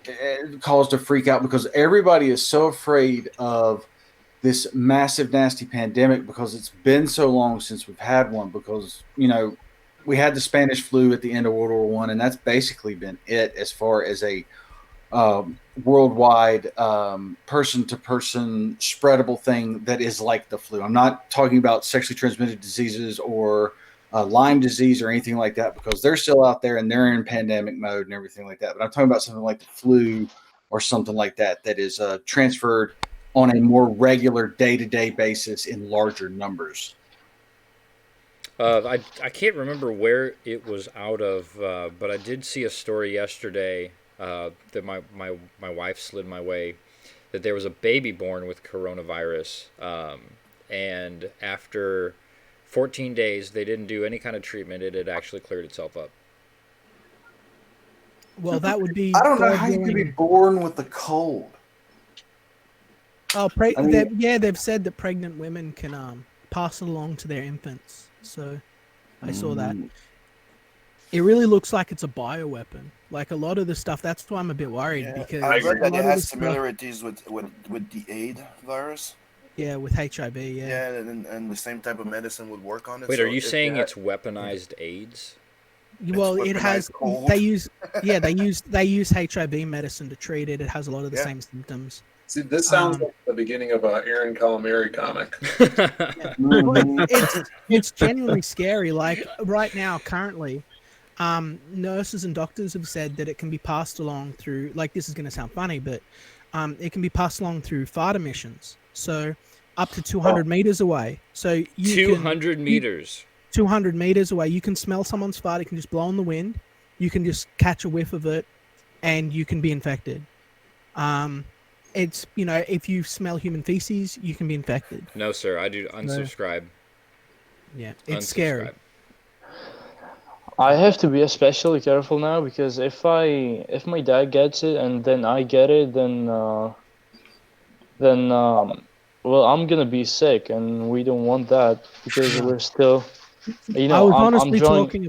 H: it caused a freak out because everybody is so afraid of this massive, nasty pandemic, because it's been so long since we've had one, because, we had the Spanish flu at the end of World War I, and that's basically been it as far as a worldwide person-to-person spreadable thing that is like the flu. I'm not talking about sexually transmitted diseases or Lyme disease or anything like that, because they're still out there and they're in pandemic mode and everything like that. But I'm talking about something like the flu or something like that that is transferred on a more regular day-to-day basis in larger numbers.
G: I can't remember where it was out of, but I did see a story yesterday that my wife slid my way, that there was a baby born with coronavirus, and after 14 days they didn't do any kind of treatment. It had actually cleared itself up.
J: Well, that would be.
H: I don't know how you could be born with the cold.
J: Oh, they've said that pregnant women can pass it along to their infants. So I saw that. It really looks like it's a bioweapon. Like a lot of the stuff. That's why I'm a bit worried, because
I: I read that it has similarities with the AIDS virus.
J: Yeah, with HIV.
I: Yeah, and the same type of medicine would work on it.
G: Wait, are you saying it's weaponized AIDS?
J: Well, it has.
I: Cold.
J: They use HIV medicine to treat it. It has a lot of the same symptoms.
L: See, this sounds like the beginning of a Aaron Calamari comic.
J: It's genuinely scary. Like right now, currently, nurses and doctors have said that it can be passed along through. Like this is going to sound funny, but it can be passed along through fart emissions. So up to 200 meters away. So you
G: 200 meters.
J: 200 meters away, you can smell someone's fart. It can just blow in the wind. You can just catch a whiff of it, and you can be infected. It's, if you smell human feces, you can be infected.
G: No, sir. I do unsubscribe.
J: Yeah, it's scary.
K: I have to be especially careful now because if my dad gets it and then I get it, then well, I'm gonna be sick, and we don't want that because we're still,
J: I was honestly talking to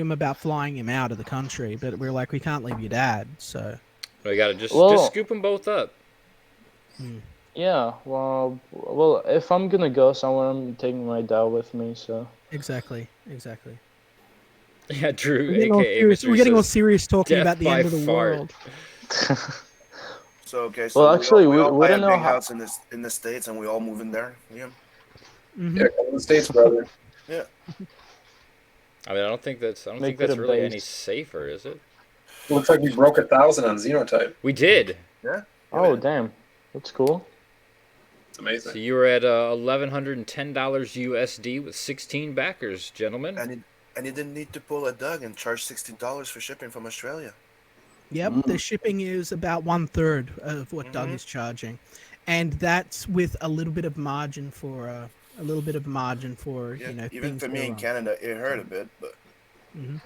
J: him about flying him out of the country, but we're like, we can't leave your dad, so.
G: We gotta just scoop them both up.
K: Yeah, well, if I'm gonna go somewhere, I'm taking my dad with me, so.
J: Exactly.
G: Yeah, Drew,
J: we're getting all serious talking about the end of the world.
I: So
K: well, actually,
I: we all
K: we
I: buy
K: don't
I: a
K: know
I: big house in the States, and we all move in there. Yeah.
L: Yeah, come to the States, brother.
I: Yeah.
G: I mean, I don't think that's really any safer, is it?
L: Looks like we broke 1,000 on Xenotype.
G: We did.
I: Yeah.
K: Oh, damn. That's cool.
L: It's amazing.
G: So you were at $1,110 USD with 16 backers, gentlemen.
I: And you didn't need to pull a Doug and charge $16 for shipping from Australia.
J: Yep, the shipping is about 1/3 of what Doug is charging, and that's with a little bit of margin for
I: even for me in Canada, it hurt a bit, but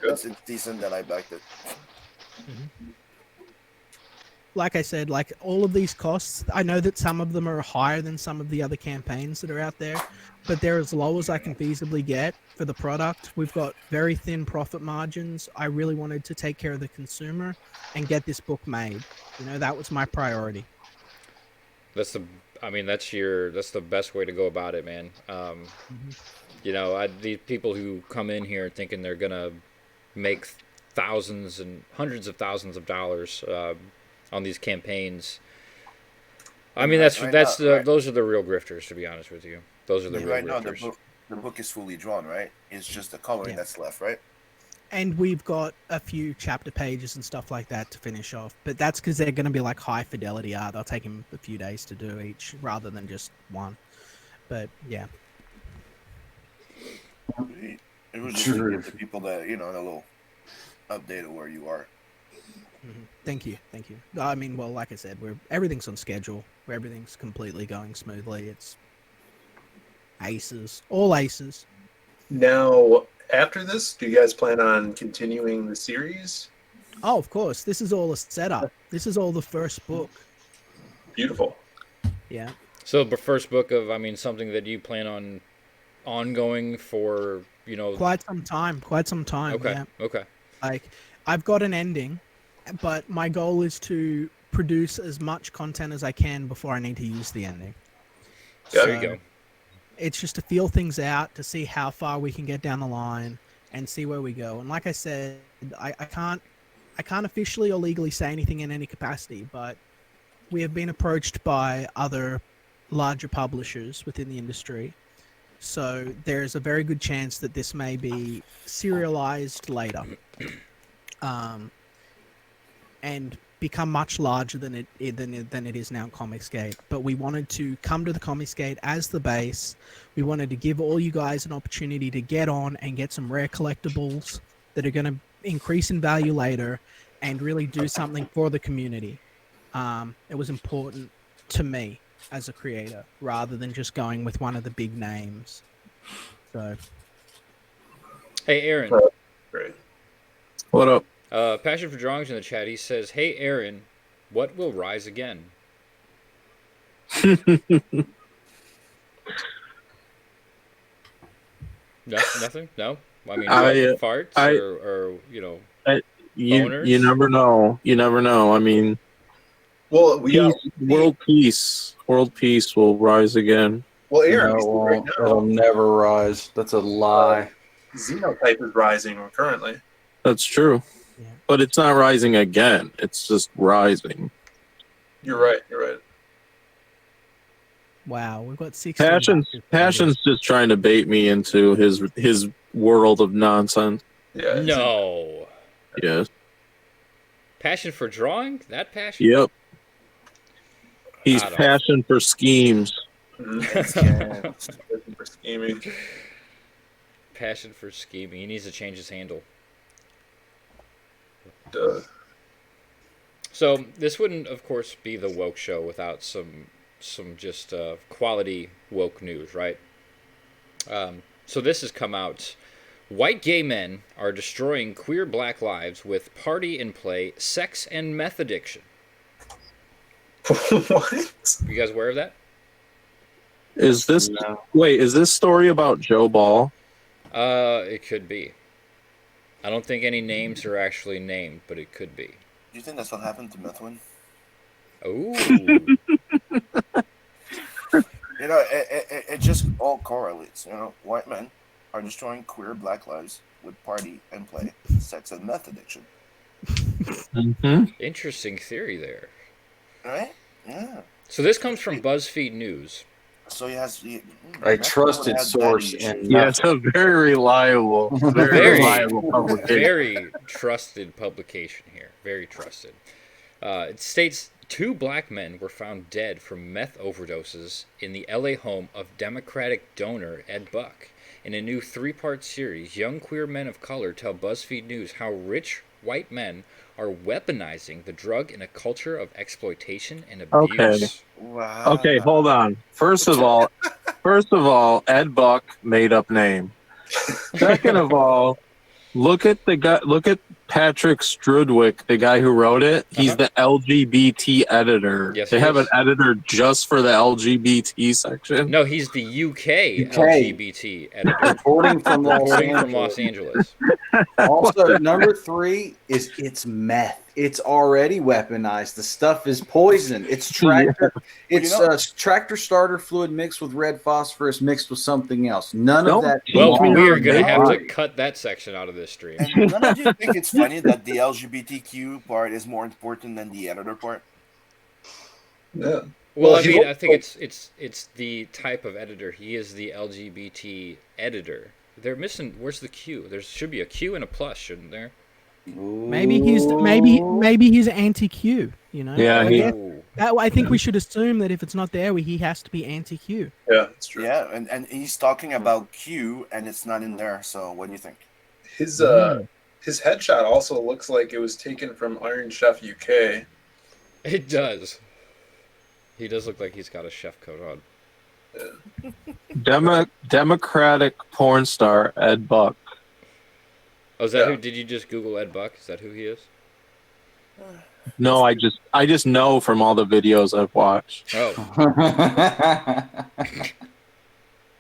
I: it's decent that I backed it.
J: Like I said, like all of these costs, I know that some of them are higher than some of the other campaigns that are out there, but they're as low as I can feasibly get for the product. We've got very thin profit margins. I really wanted to take care of the consumer and get this book made. That was my priority.
G: That's the best way to go about it, man. These people who come in here thinking they're gonna make thousands and hundreds of thousands of dollars on these campaigns. I mean, those are the real grifters, to be honest with you. Those are the real grifters.
I: Now, the book is fully drawn, right? It's just the coloring that's left, right?
J: And we've got a few chapter pages and stuff like that to finish off, but that's because they're going to be like high fidelity art. They'll take him a few days to do each rather than just one. But yeah.
I: It was just to give the people that, a little update of where you are.
J: Thank you. I mean, well, like I said, everything's on schedule. Everything's completely going smoothly. It's all aces.
L: Now, after this, do you guys plan on continuing the series?
J: Oh, of course. This is all a setup. This is all the first book.
L: Beautiful.
J: Yeah.
G: So the first book of, something that you plan on ongoing for,
J: Quite some time.
G: Okay.
J: Yeah.
G: Okay.
J: Like, I've got an ending, but my goal is to produce as much content as I can before I need to use the ending.
G: There you go.
J: It's just to feel things out, to see how far we can get down the line and see where we go. And like I said, I can't officially or legally say anything in any capacity, but we have been approached by other larger publishers within the industry. So there's a very good chance that this may be serialized later. And become much larger than it is now in Comicsgate. But we wanted to come to the Comicsgate as the base. We wanted to give all you guys an opportunity to get on and get some rare collectibles that are going to increase in value later and really do something for the community. It was important to me as a creator rather than just going with one of the big names. So,
G: hey, Aaron.
L: Great.
N: What up?
G: Passion for Drawings in the chat. He says, "Hey, Aaron, what will rise again?" Nothing. No. I mean, farts or
N: you never know. You never know. I mean,
L: well,
N: world peace will rise again.
L: Well, Aaron,
H: right now, it'll never rise. That's a lie.
L: Xenotype is rising currently.
N: That's true. But it's not rising again. It's just rising.
L: You're right. You're right.
J: Wow, we've got 16.
N: Passion's just trying to bait me into his world of nonsense.
L: Yeah.
G: No.
N: Yes.
G: Passion for drawing? That passion?
N: Yep. He's passion for schemes.
L: Passion for scheming.
G: Passion for scheming. He needs to change his handle.
L: Duh.
G: So this wouldn't, of course, be the woke show without some just quality woke news, right? So this has come out. White gay men are destroying queer black lives with party and play, sex, and meth addiction.
L: What?
G: You guys aware of that?
N: Is this wait? Is this story about Joe Ball?
G: It could be. I don't think any names are actually named, but it could be.
I: Do you think that's what happened to Methwin?
G: Ooh.
I: You know, it just all correlates. You know, white men are destroying queer black lives with party and play, sex, and meth addiction.
G: Interesting theory there.
I: Right? Yeah.
G: So this comes from BuzzFeed News.
I: So he has
H: a trusted source, and
N: it's a very reliable, very reliable publication.
G: Very trusted publication here. Very trusted. It states 2 black men were found dead from meth overdoses in the LA home of Democratic donor Ed Buck. In a new 3-part series, young queer men of color tell BuzzFeed News how rich white men are weaponizing the drug in a culture of exploitation and abuse.
N: Okay.
I: Wow.
N: Okay, hold on. First of all, Ed Buck made up name. Second of all, look at the guy. Look at Patrick Strudwick, the guy who wrote it. He's the LGBT editor.
G: Yes,
N: they
G: he
N: have
G: is.
N: an editor just for the LGBT section.
G: No, he's the UK LGBT editor.
H: Reporting from
G: Los Angeles.
H: Also, number 3 is it's meth. It's already weaponized. The stuff is poison. It's tractor. It's tractor starter fluid mixed with red phosphorus mixed with something else. None of that.
G: Well, we are going to have to cut that section out of this stream.
I: And none of you think it's funny that the LGBTQ part is more important than the editor part?
L: Yeah.
G: Well, I mean, I think it's the type of editor. He is the LGBT editor. They're missing. Where's the Q? There should be a Q and a plus, shouldn't there?
J: Maybe he's anti-Q. You know.
N: Yeah.
J: I think we should assume that if it's not there, he has to be anti-Q.
L: Yeah, that's true.
I: Yeah, and he's talking about Q, and it's not in there. So what do you think?
L: His headshot also looks like it was taken from Iron Chef UK.
G: It does. He does look like he's got a chef coat on.
N: Democratic porn star Ed Buck.
G: Oh, is that who? Did you just Google Ed Buck? Is that who he is?
N: No, I just know from all the videos I've watched.
G: Oh.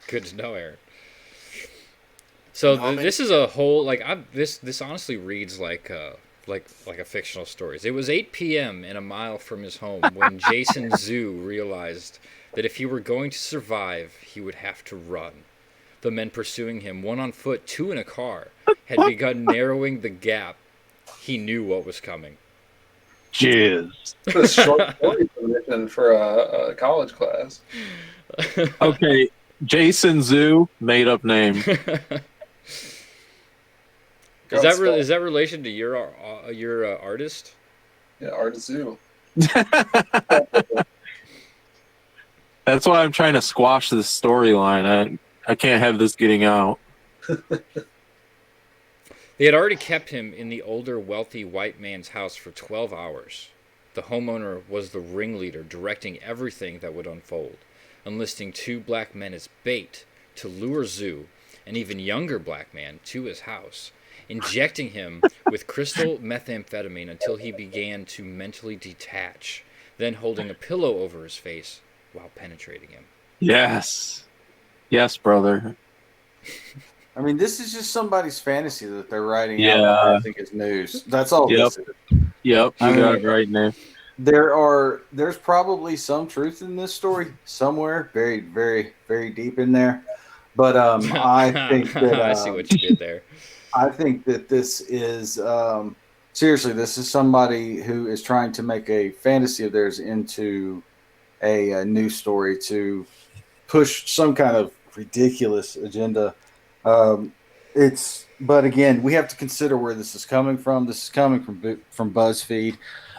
G: Good to know, Aaron. So this is a whole this honestly reads like a fictional story. It was 8 p.m. and a mile from his home when Jason Zhu realized that if he were going to survive, he would have to run. The men pursuing him, 1 on foot, 2 in a car, had begun narrowing the gap. He knew what was coming.
N: Jizz.
L: It's a short story position for a college class.
N: Okay, Jason Zhu, made up name.
G: Is that relation to your artist?
L: Yeah, Artist Zoo.
N: That's why I'm trying to squash this storyline. I can't have this getting out.
G: They had already kept him in the older, wealthy white man's house for 12 hours. The homeowner was the ringleader, directing everything that would unfold, enlisting 2 black men as bait to lure Zhu, an even younger black man, to his house, injecting him with crystal methamphetamine until he began to mentally detach, then holding a pillow over his face while penetrating him.
N: Yes, brother.
H: I mean, this is just somebody's fantasy that they're writing
N: out.
H: I think it's news. That's all. This is.
N: Yep, you got it right, man.
H: There's probably some truth in this story somewhere, very, very, very deep in there. But I think that
G: I see what you did there.
H: I think that this is seriously, this is somebody who is trying to make a fantasy of theirs into a news story to push some kind of ridiculous agenda. But again, we have to consider where this is coming from. This is coming from BuzzFeed,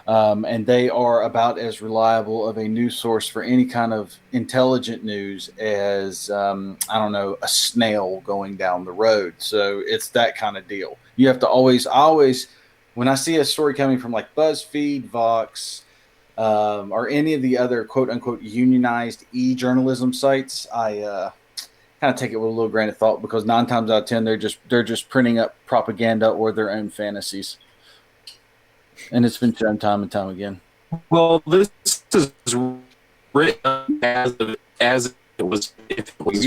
H: and they are about as reliable of a news source for any kind of intelligent news as I don't know, a snail going down the road. So it's that kind of deal. You have to always, when I see a story coming from like BuzzFeed, Vox, or any of the other quote unquote unionized e-journalism sites, I kind of take it with a little grain of thought, because 9 times out of 10 they're just printing up propaganda or their own fantasies, and it's been shown time and time again.
N: Well, this is written as it was. If it was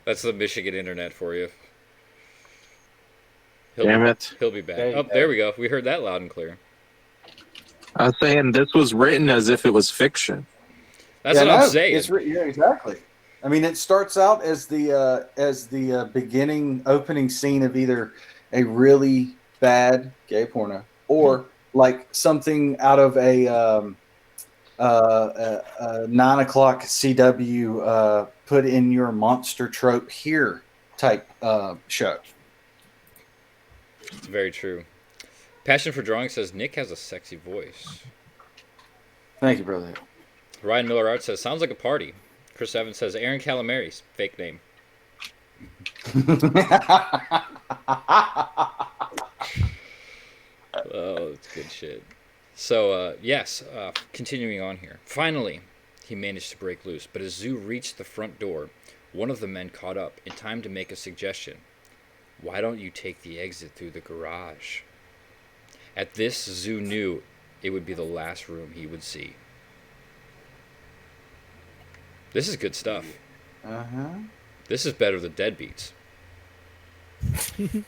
G: That's the Michigan internet for you.
N: Damn it.
G: He'll be back. Oh, there we go. We heard that loud and clear.
N: I was saying this was written as if it was fiction.
G: That's what I'm saying.
H: Yeah, exactly. I mean, it starts out as the beginning opening scene of either a really bad gay porno or like something out of a 9 o'clock CW put in your monster trope here type show.
G: It's very true. Passion for Drawing says Nick has a sexy voice.
H: Thank you, brother.
G: Ryan Miller Art says sounds like a party. Chris Evans says Aaron Calamari's fake name. Oh, it's good shit. So, yes, continuing on here. Finally, he managed to break loose, but as Zoo reached the front door, one of the men caught up in time to make a suggestion. Why don't you take the exit through the garage? At this, Zoo knew it would be the last room he would see. This is good stuff.
H: Uh-huh.
G: This is better than Deadbeats.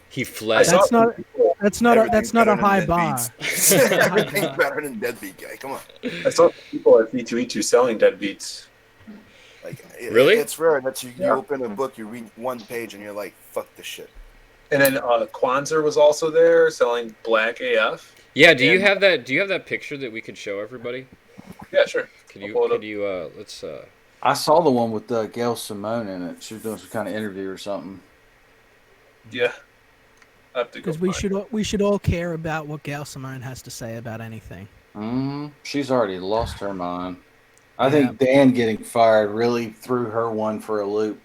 G: He fled.
J: That's not a high bar.
I: Everything's better than Deadbeat guy. Come on.
L: I saw people at V2E2 selling Deadbeats.
I: Like,
G: really?
I: It's rare that you open a book, you read one page, and you're like, "Fuck this shit."
L: And then Kwanzaa was also there selling Black AF.
G: Yeah. Do you have that? Do you have that picture that we could show everybody?
L: Yeah, sure.
G: Could you? Let's.
H: I saw the one with Gail Simone in it. She was doing some kind of interview or something.
L: Yeah.
J: Because we should all care about what Gail Simone has to say about anything.
H: She's already lost her mind. I think Dan getting fired really threw her one for a loop.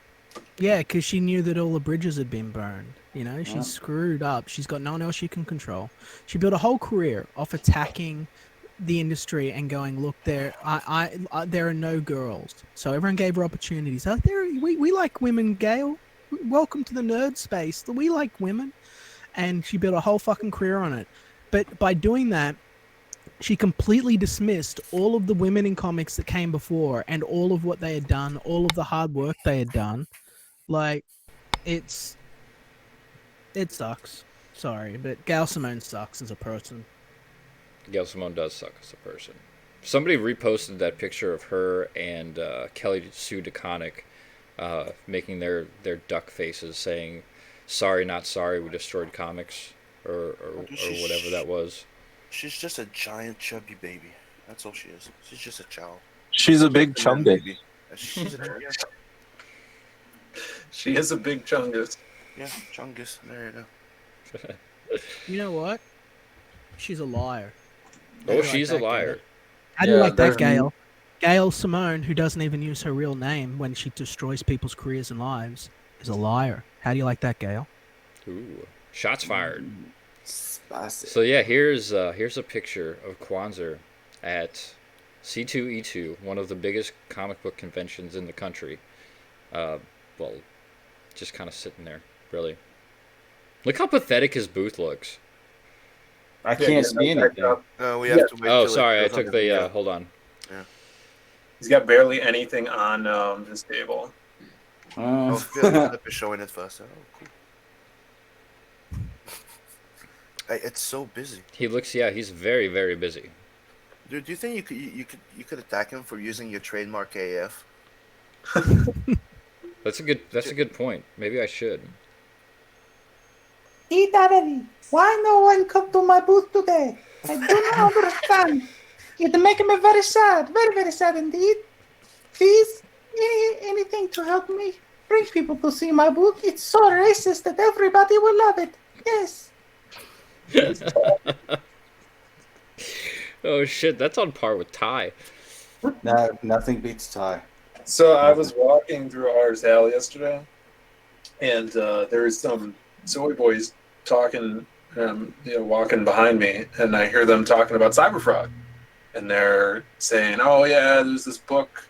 J: Yeah, because she knew that all the bridges had been burned. You know, she's screwed up. She's got no one else she can control. She built a whole career off attacking the industry and going, look, there are no girls. So everyone gave her opportunities. We like women, Gail. Welcome to the nerd space. We like women. And she built a whole fucking career on it. But by doing that, she completely dismissed all of the women in comics that came before and all of what they had done, all of the hard work they had done. Like, it sucks. Sorry, but Gail Simone sucks as a person.
G: Gail Simone does suck as a person. Somebody reposted that picture of her and Kelly Sue DeConnick making their duck faces, saying, "Sorry, not sorry, we destroyed comics," or whatever that was.
I: She's just a giant chubby baby. That's all she is. She's just a child.
N: She's a big chungus.
I: She's a chungus.
L: She is a big chungus.
I: Yeah, chungus. There you
J: go. You know what? She's a liar.
G: Oh, she's a liar.
J: How do you like that, Gail? Gail Simone, who doesn't even use her real name when she destroys people's careers and lives, is a liar. How do you like that, Gail?
G: Ooh, shots fired.
I: Spicy.
G: So yeah, here's a picture of Kwanzaa at C2E2, one of the biggest comic book conventions in the country. Well, just kind of sitting there, really. Look how pathetic his booth looks.
H: I can't see anything.
I: We have to wait.
G: Oh, sorry, I took the. Hold on.
I: Yeah.
L: He's got barely anything on his table.
I: Oh, Philip is showing it first. Oh, cool. Hey, it's so busy.
G: He looks. Yeah, he's very, very busy.
I: Dude, do you think you could attack him for using your trademark AF?
G: That's a good point. Maybe I should.
O: Eat already. Why no one come to my booth today? I do not understand. It's making me very sad. Very, very sad indeed. Please, anything to help me. Bring people to see my booth. It's so racist that everybody will love it. Yes.
G: Oh shit, that's on par with Ty.
H: No, nothing beats Ty.
L: So I was walking through Ours Alley yesterday, and there was some soy boys talking, walking behind me, and I hear them talking about Cyberfrog, and they're saying, "Oh yeah, there's this book.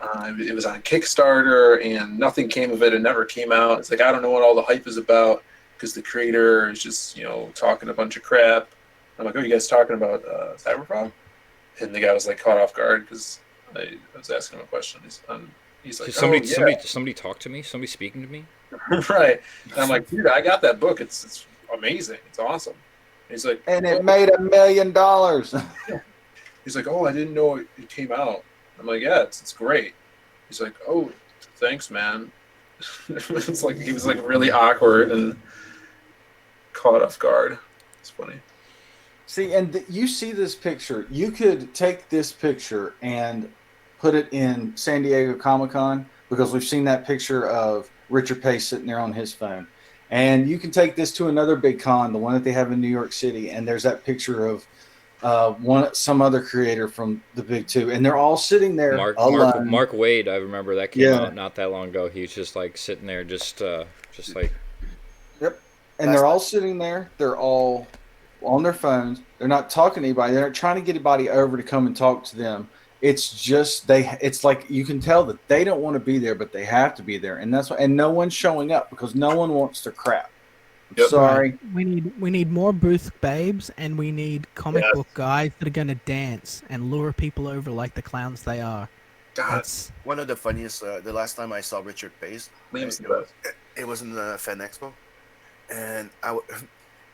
L: It was on Kickstarter, and nothing came of it. It never came out. It's like I don't know what all the hype is about because the creator is just talking a bunch of crap." I'm like, "Oh, you guys talking about Cyberfrog?" And the guy was like caught off guard because I was asking him a question. He's like,
G: somebody talk to me. Somebody speaking to me.
L: Right. And I'm like, dude, I got that book. It's amazing. It's awesome. And he's like,
H: and it made $1 million.
L: He's like, oh, I didn't know it came out. I'm like, yeah, it's great. He's like, oh, thanks, man. It's like he was like really awkward and caught off guard. It's funny.
H: See, and you see this picture. You could take this picture and put it in San Diego Comic-Con because we've seen that picture of Richard Pace sitting there on his phone. And you can take this to another big con, the one that they have in New York City, and there's that picture of some other creator from the big two, and they're all sitting there alone.
G: Mark Wade, I remember that came out not that long ago. He was just like sitting there, just like.
H: Yep. And they're all sitting there. They're all on their phones. They're not talking to anybody. They're not trying to get anybody over to come and talk to them. It's just it's like you can tell that they don't want to be there, but they have to be there, and that's why. And no one's showing up because no one wants their crap.
L: Yep.
H: Sorry.
J: We need more booth babes, and we need comic book guys that are going to dance and lure people over like the clowns they are.
I: That's one of the funniest. The last time I saw Richard Pace, it was in the Fan Expo, and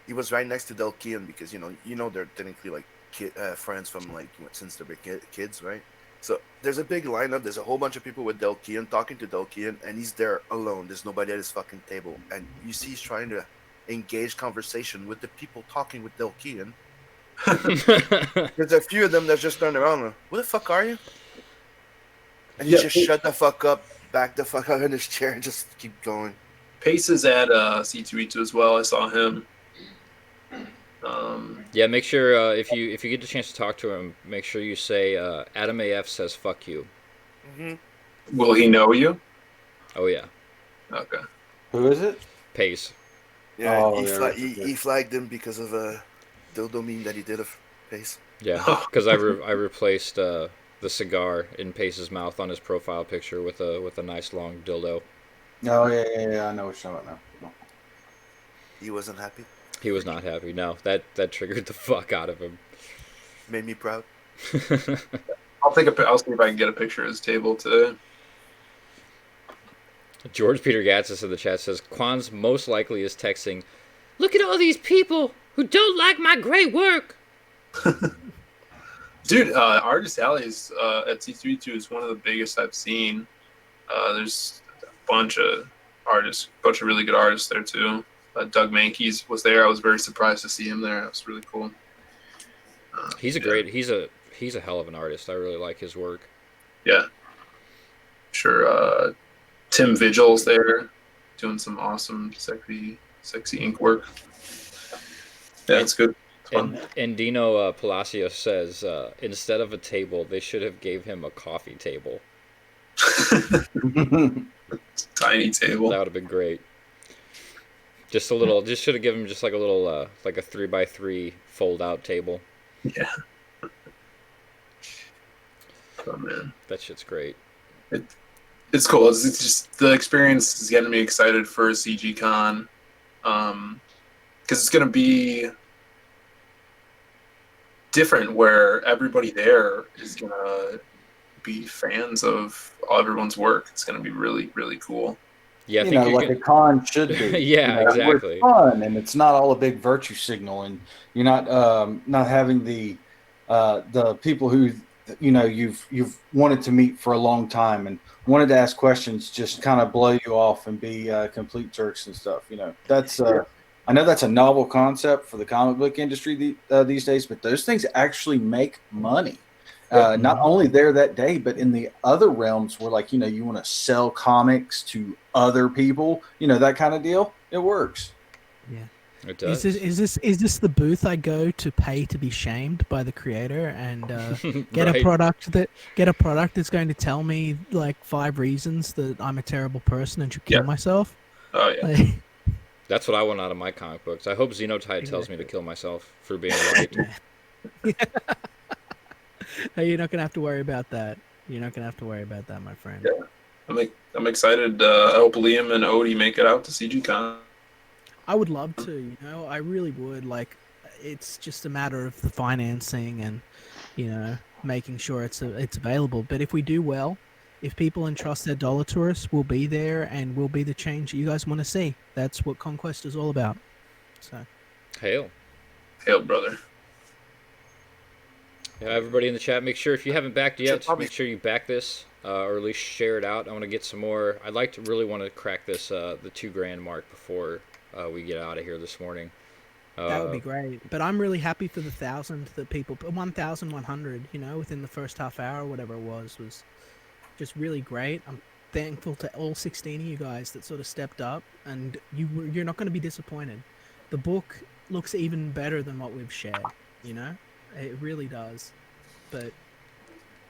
I: he was right next to Del Kean because they're technically like friends from like since they were kids, right? So there's a big lineup. There's a whole bunch of people with Del Kean talking to Del Kean, and he's there alone. There's nobody at his fucking table, and you see he's trying to engage conversation with the people talking with Del Kean. There's a few of them that just turn around and, "Where the fuck are you?" And he just shut the fuck up, back the fuck out in his chair, and just keep going.
L: Pace is at C2E2 as well. I saw him.
G: Yeah, make sure if you get the chance to talk to him, make sure you say Adam AF says fuck you.
I: Mm-hmm.
L: Will he know you?
G: Oh yeah.
L: Okay.
H: Who is it?
G: Pace.
I: Yeah, he flagged him because of a dildo meme that he did of Pace.
G: Yeah, because I replaced the cigar in Pace's mouth on his profile picture with a nice long dildo.
H: Oh yeah, I know what you're talking about now.
I: He wasn't happy.
G: He was not happy. No, that triggered the fuck out of him.
I: Made me proud.
L: I'll see if I can get a picture of his table today.
G: George Peter Gatsis in the chat says Quan's most likely is texting, "Look at all these people who don't like my great work."
L: Dude, Artist Alley's at C32 is one of the biggest I've seen. There's a bunch of really good artists there too. Doug Mankey's was there. I was very surprised to see him there. That was really cool.
G: He's a hell of an artist. I really like his work.
L: Yeah. Sure. Tim Vigil's there doing some awesome, sexy ink work. Yeah, it's good. It's fun.
G: And Dino Palacios says instead of a table, they should have gave him a coffee table.
L: Tiny table.
G: That would have been great. Just should have given him just like a little, like a 3x3 fold-out table.
L: Yeah. Oh man,
G: that shit's great.
L: It's cool. It's just the experience is getting me excited for CG Con, because it's gonna be different where everybody there is gonna be fans of everyone's work. It's gonna be really, really cool.
G: Yeah,
H: like a con should be.
G: Yeah, exactly.
H: It's fun, and it's not all a big virtue signal, and you're not having the people who you've wanted to meet for a long time and wanted to ask questions just kind of blow you off and be complete jerks and stuff. That's I know that's a novel concept for the comic book industry these days, but those things actually make money. Not only there that day, but in the other realms where, like, you want to sell comics to other people, that kind of deal. It works.
J: Yeah.
G: It does.
J: Is this the booth I go to pay to be shamed by the creator and get
G: Right.
J: a product that's going to tell me like 5 reasons that I'm a terrible person and should kill myself?
L: Oh yeah.
J: Like,
G: That's what I want out of my comic books. I hope Xenotype tells me to kill myself for being right.
J: hey, you're not gonna have to worry about that. You're not gonna have to worry about that, my friend.
L: Yeah. I'm excited. I hope Liam and Odie make it out to CGCon.
J: I would love to, I really would. Like, it's just a matter of the financing and, making sure it's available. But if we do well, if people entrust their dollar to us, we'll be there and we'll be the change that you guys want to see. That's what Conquest is all about. So,
G: Hail,
L: brother.
G: Yeah, everybody in the chat, make sure if you haven't backed yet, make sure you back this or at least share it out. I want to get some more. I'd like to really want to crack this the $2,000 mark before we get out of here this morning.
J: that would be great. But I'm really happy for the 1,000 that people, 1,100, within the first half hour, whatever it was just really great. I'm thankful to all 16 of you guys that sort of stepped up, and you're not going to be disappointed. The book looks even better than what we've shared. It really does. But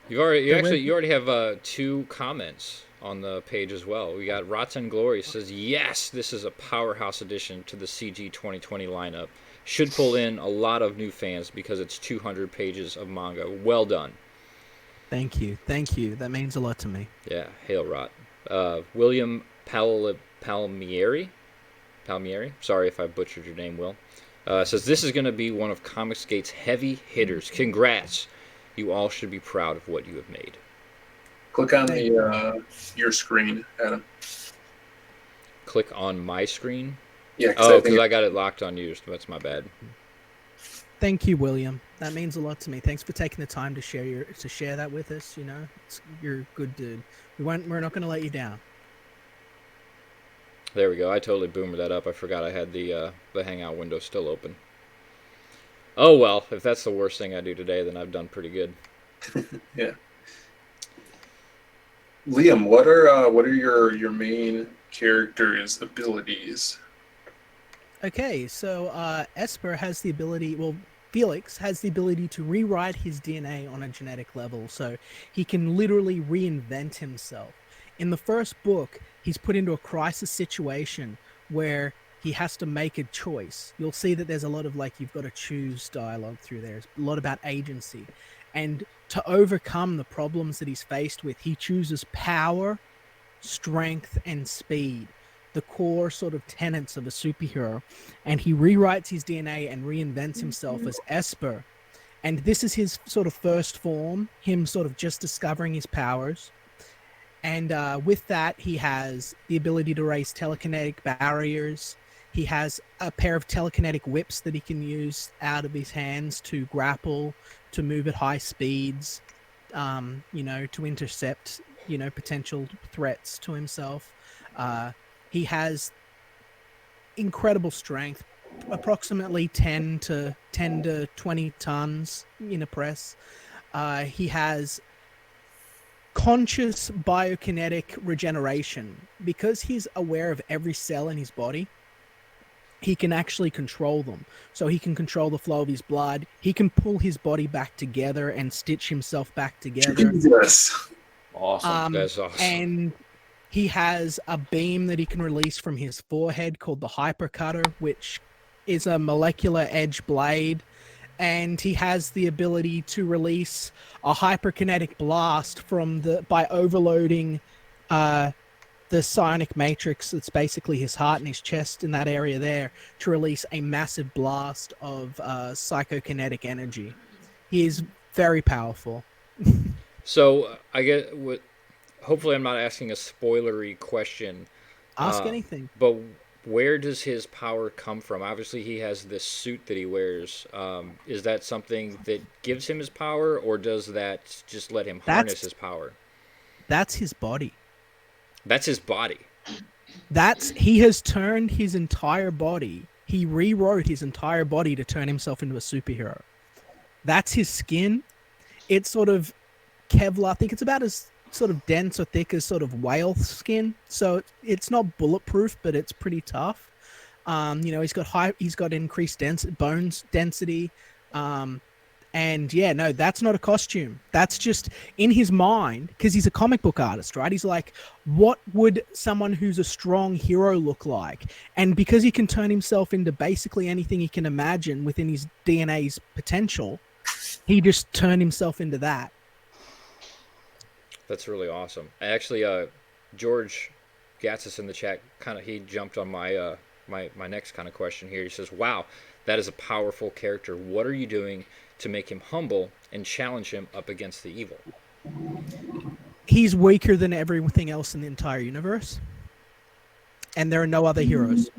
G: you already have 2 comments on the page as well. We got Rotten Glory says, yes, this is a powerhouse addition to the CG 2020 lineup. Should pull in a lot of new fans because it's 200 pages of manga. Well done.
J: Thank you. That means a lot to me.
G: Yeah, hail Rot. William Palmieri? Sorry if I butchered your name, Will. Says, this is going to be one of Comicsgate's heavy hitters. Congrats. You all should be proud of what you have made.
L: Click on your screen, Adam.
G: Click on my screen?
L: Yeah.
J: because
G: I got it locked on you. That's my bad.
J: Thank you, William. That means a lot to me. Thanks for taking the time to share that with us. You're a good dude. We're not going to let you down.
G: There we go. I totally boomed that up. I forgot I had the Hangout window still open. Oh well, if that's the worst thing I do today, then I've done pretty good.
L: Yeah. Liam, what are your main character's abilities?
J: Okay, so Esper has the ability. Well, Felix has the ability to rewrite his DNA on a genetic level, so he can literally reinvent himself. In the first book, he's put into a crisis situation where he has to make a choice. You'll see that there's a lot of you've got to choose dialogue through there. It's a lot about agency. And to overcome the problems that he's faced with, he chooses power, strength, and speed, the core sort of tenets of a superhero. And he rewrites his DNA and reinvents himself as Esper. And this is his sort of first form, him sort of just discovering his powers. And with that, he has the ability to raise telekinetic barriers. He has a pair of telekinetic whips that he can use out of his hands to grapple, to move at high speeds, to intercept, potential threats to himself. He has incredible strength, approximately 10 to 20 tons in a press. He has conscious biokinetic regeneration. Because he's aware of every cell in his body, he can actually control them. So he can control the flow of his blood. He can pull his body back together and stitch himself back together.
L: Jesus.
H: Awesome.
G: That's awesome.
J: And he has a beam that he can release from his forehead called the Hypercutter, which is a molecular edge blade. And he has the ability to release a hyperkinetic blast by overloading the psionic matrix. That's basically his heart and his chest in that area there, to release a massive blast of psychokinetic energy. He is very powerful.
G: So I get hopefully I'm not asking a spoilery question.
J: Ask anything.
G: But where does his power come from? Obviously, he has this suit that he wears. Is that something that gives him his power, or does that just let him harness his power?
J: That's his body.
G: That's his body.
J: He has turned his entire body he rewrote his entire body to turn himself into a superhero. That's his skin. It's sort of Kevlar. I think it's about as sort of dense or thick as sort of whale skin. So it's not bulletproof, but it's pretty tough. He's got increased bones density. And yeah, no, that's not a costume. That's just in his mind, because he's a comic book artist, right? He's like, what would someone who's a strong hero look like? And because he can turn himself into basically anything he can imagine within his DNA's potential, he just turned himself into that.
G: That's really awesome. Actually, George Gatsis in the chat, he jumped on my my next kind of question here. He says, wow, that is a powerful character. What are you doing to make him humble and challenge him up against the evil?
J: He's weaker than everything else in the entire universe. And there are no other heroes.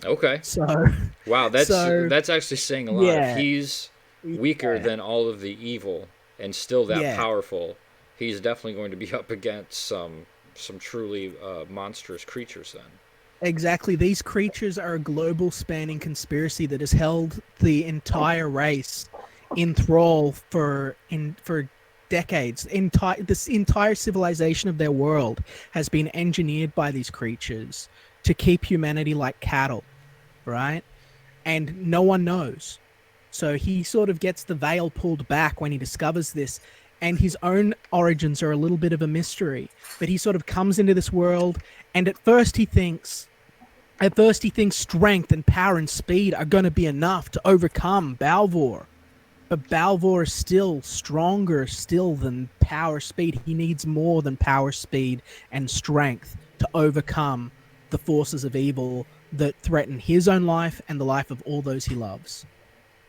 G: Okay.
J: So
G: wow, that's actually saying a lot.
J: Yeah.
G: If he's weaker than all of the evil and still that powerful, he's definitely going to be up against some truly monstrous creatures then.
J: Exactly. These creatures are a global spanning conspiracy that has held the entire race in thrall for decades. This entire civilization of their world has been engineered by these creatures to keep humanity like cattle, right? And no one knows. So he sort of gets the veil pulled back when he discovers this, and his own origins are a little bit of a mystery. But he sort of comes into this world, and at first he thinks strength and power and speed are going to be enough to overcome Balvor. But Balvor is still stronger than power, speed. He needs more than power, speed, and strength to overcome the forces of evil that threaten his own life and the life of all those he loves.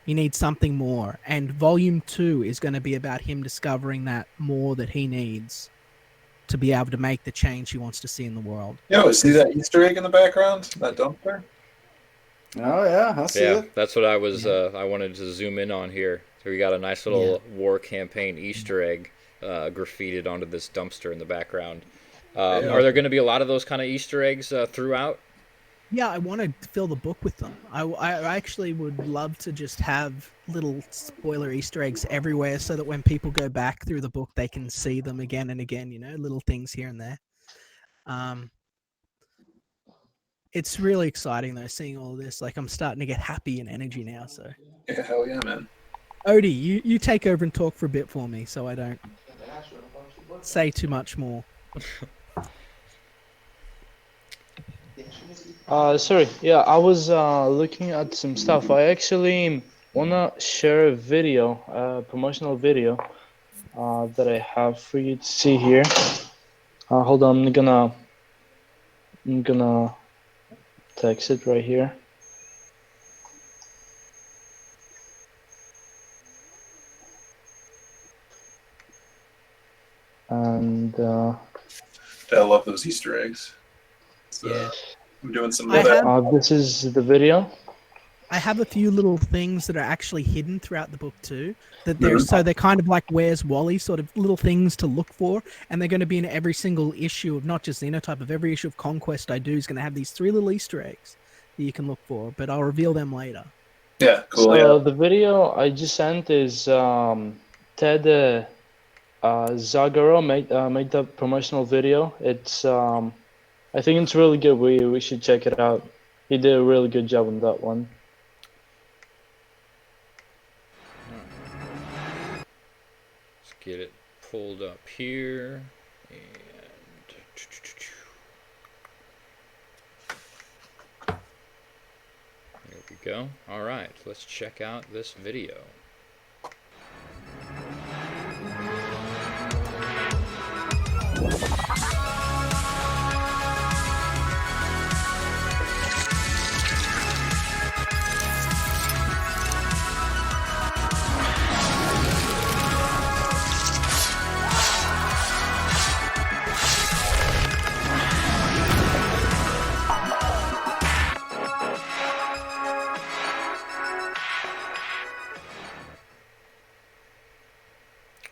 J: He needs something more. And Volume 2 is going to be about him discovering that more that he needs to be able to make the change he wants to see in the world.
L: Yo, see that Easter egg in the background? That dumpster?
H: Oh yeah, I see it.
G: That's what I was. I wanted to zoom in on here. So we got a nice little war campaign Easter egg graffitied onto this dumpster in the background. Are there going to be a lot of those kind of Easter eggs throughout?
J: Yeah, I want to fill the book with them. I actually would love to just have little spoiler Easter eggs everywhere so that when people go back through the book, they can see them again and again, little things here and there. It's really exciting, though, seeing all this. Like, I'm starting to get happy and energy now, so.
L: Yeah, hell yeah, man.
J: Odie, you take over and talk for a bit for me so I don't say too much more.
K: Sorry, yeah, I was looking at some stuff. I actually wanna share a video, promotional video, that I have for you to see here. Hold on, I'm gonna text it right here. And
L: I love those Easter eggs. So, I'm doing some of
K: that. This is the video.
J: I have a few little things that are actually hidden throughout the book too. They're kind of like Where's Wally, sort of little things to look for, and they're going to be in every single issue of not just Xenotype, of every issue of Conquest I do is going to have these 3 little Easter eggs that you can look for, but I'll reveal them later.
L: Yeah, cool.
K: So the video I just sent is Ted Zagaro made the promotional video. It's I think it's really good. We should check it out. He did a really good job on that one.
G: Let's get it pulled up here. And there we go. All right, let's check out this video.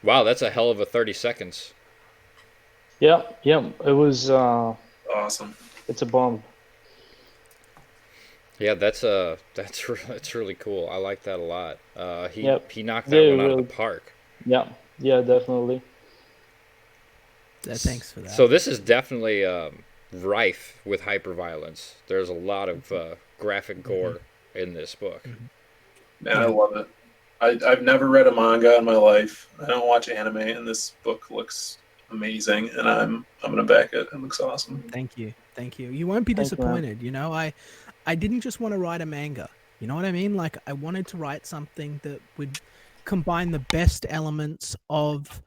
G: Wow, that's a hell of a 30 seconds.
K: Yeah, it was
L: awesome.
K: It's a bomb.
G: Yeah, that's really cool. I like that a lot. He knocked that
K: They
G: one out of
K: really,
G: the park.
K: yeah, yeah, definitely.
J: Thanks for that.
G: So this is definitely rife with hyperviolence. There's a lot of graphic gore in this book.
L: Man, I love it. I've never read a manga in my life. I don't watch anime, and this book looks amazing, and I'm gonna back it. It looks awesome.
J: Thank you. You won't be
L: Thanks, man.
J: disappointed. You know, I didn't just want to write a manga. You know what I mean? Like, I wanted to write something that would combine the best elements of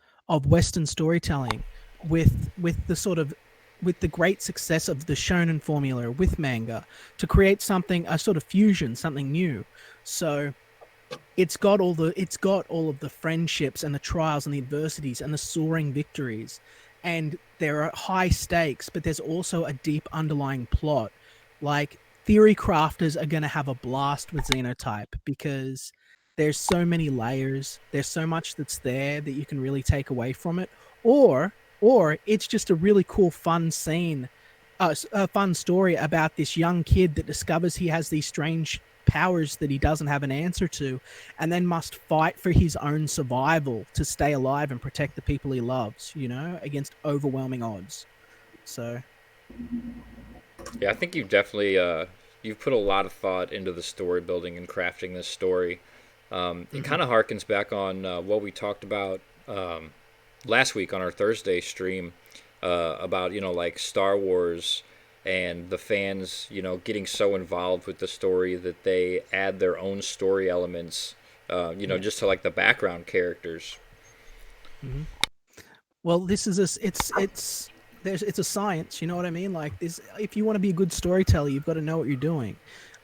J: Western storytelling with the great success of the shonen formula with manga to create something, a sort of fusion, something new. So it's got all of the friendships and the trials and the adversities and the soaring victories, and there are high stakes, but there's also a deep underlying plot. Like, theory crafters are going to have a blast with Xenotype because there's so many layers, there's so much that's there that you can really take away from it, or it's just a really cool fun scene, a fun story about this young kid that discovers he has these strange powers that he doesn't have an answer to, and then must fight for his own survival to stay alive and protect the people he loves, you know, against overwhelming odds. So
G: Yeah, I think you've definitely you've put a lot of thought into the story building and crafting this story. It kind of harkens back on what we talked about last week on our Thursday stream about, you know, like Star Wars and the fans, you know, getting so involved with the story that they add their own story elements, you know, just to like the background characters.
J: Mm-hmm. Well, this is it's a science, you know what I mean? Like this, if you want to be a good storyteller, you've got to know what you're doing.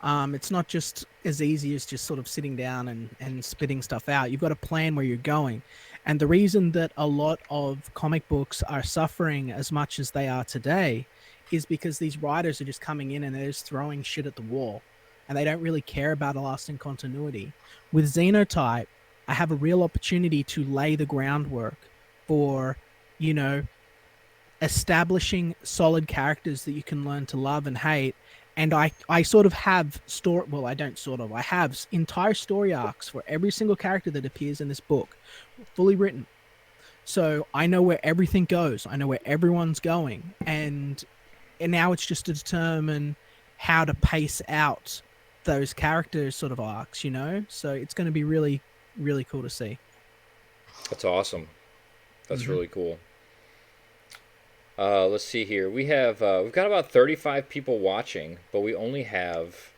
J: It's not just as easy as just sort of sitting down and spitting stuff out. You've got to plan where you're going. And the reason that a lot of comic books are suffering as much as they are today is because these writers are just coming in and they're just throwing shit at the wall, and they don't really care about a lasting continuity. With Xenotype, I have a real opportunity to lay the groundwork for, you know, establishing solid characters that you can learn to love and hate. And I sort of have I have entire story arcs for every single character that appears in this book, fully written. So I know where everything goes. I know where everyone's going. And now it's just to determine how to pace out those characters sort of arcs, you know? So it's going to be really, really cool to see.
G: That's awesome. That's really cool. Let's see here. We've got about 35 people watching, but we only have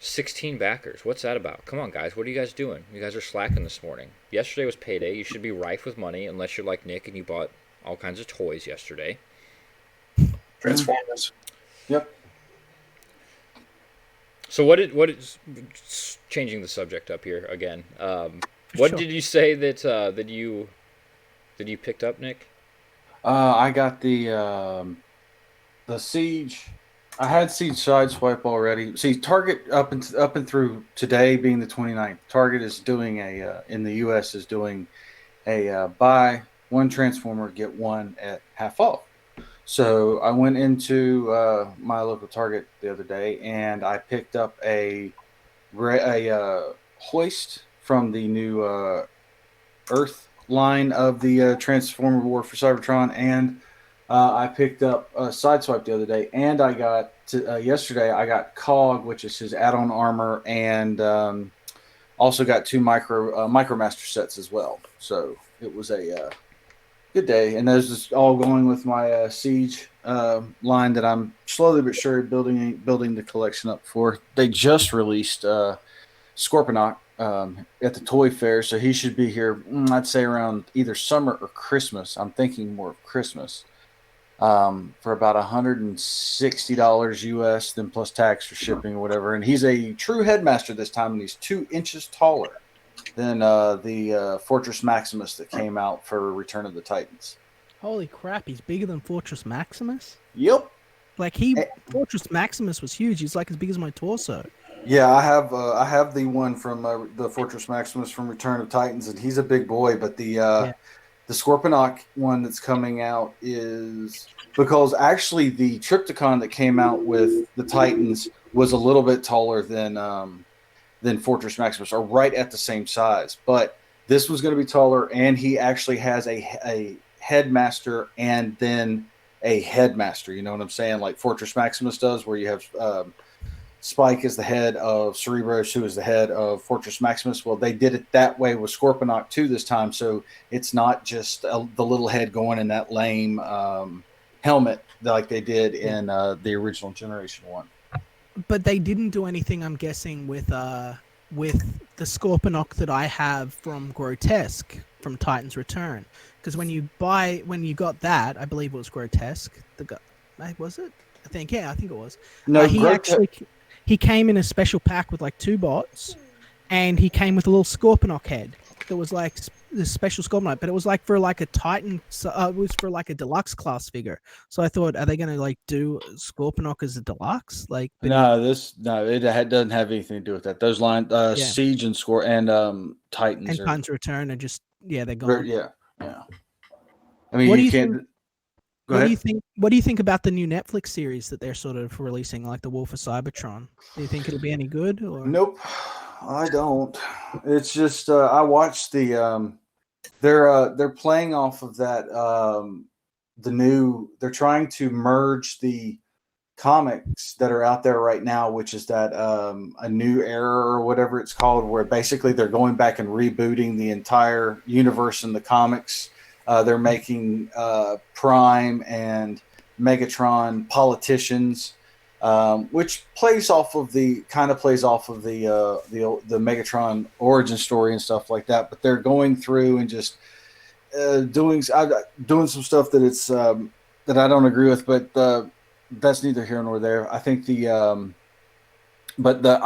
G: 16 backers. What's that about? Come on, guys. What are you guys doing? You guys are slacking this morning. Yesterday was payday. You should be rife with money, unless you're like Nick and you bought all kinds of toys yesterday.
L: Transformers.
H: Yep.
G: So what is changing the subject up here again? What did you say that you picked up, Nick?
H: I got the Siege. I had Siege Sideswipe already. See, Target up and through today being the 29th. Target is doing in the U.S. is doing a buy one Transformer get one at half off. So I went into my local Target the other day and I picked up a hoist from the new Earth line of the Transformer War for Cybertron, and I picked up Sideswipe the other day, and I got yesterday I got Cog, which is his add-on armor, and also got two Micromaster sets as well. So it was a good day, and those is all going with my Siege line that I'm slowly but surely building the collection up for. They just released Scorponok at the toy fair, so he should be here, I'd say around either summer or Christmas. I'm thinking more of Christmas, for about $160 US, then plus tax for shipping or whatever. And he's a true headmaster this time, and he's 2 inches taller than the Fortress Maximus that came out for Return of the Titans.
J: Holy crap, he's bigger than Fortress Maximus?
H: Yep.
J: Like Fortress Maximus was huge. He's like as big as my torso.
H: Yeah, I have the one from the Fortress Maximus from Return of Titans, and he's a big boy. But the Scorponok one that's coming out is because actually the Triptychon that came out with the Titans was a little bit taller than Fortress Maximus, or right at the same size. But this was going to be taller, and he actually has a headmaster and then a headmaster. You know what I'm saying? Like Fortress Maximus does, where you have Spike is the head of Cerebros, who is the head of Fortress Maximus. Well, they did it that way with Scorponok 2 this time, so it's not just the little head going in that lame helmet like they did in the original Generation 1.
J: But they didn't do anything, I'm guessing, with the Scorponok that I have from Grotesque from Titan's Return, because when you got that, I believe it was Grotesque. Was it? I think it was.
H: No,
J: he came in a special pack with like 2 bots, and he came with a little Scorponok head that was like the special Scorponok, but it was like for like a Titan. It was for like a deluxe class figure. So I thought, are they going to like do Scorponok as a deluxe? Like,
H: it doesn't have anything to do with that. Those lines, Siege and Score and Titans
J: and Titan's Return are just they're gone.
H: Yeah. I mean, you can't.
J: What do you think about the new Netflix series that they're sort of releasing, like The Wolf of Cybertron? Do you think it'll be any good? Or?
H: Nope, I don't. It's just I watched the they're playing off of that they're trying to merge the comics that are out there right now, which is that A New Era or whatever it's called, where basically they're going back and rebooting the entire universe in the comics. They're making Prime and Megatron politicians, which plays off of the Megatron origin story and stuff like that. But they're going through and just doing some stuff that it's that I don't agree with. But that's neither here nor there. I think I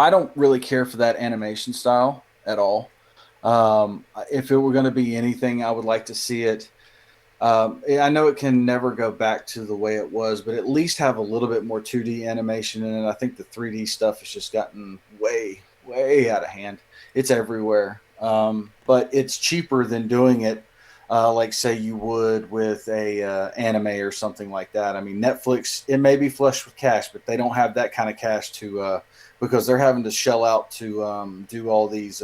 H: don't really care for that animation style at all. If it were going to be anything, I would like to see it. I know it can never go back to the way it was, but at least have a little bit more 2D animation in it. I think the 3D stuff has just gotten way, way out of hand. It's everywhere. But it's cheaper than doing it like say you would with a anime or something like that. I mean, Netflix, it may be flush with cash, but they don't have that kind of cash to because they're having to shell out to do all these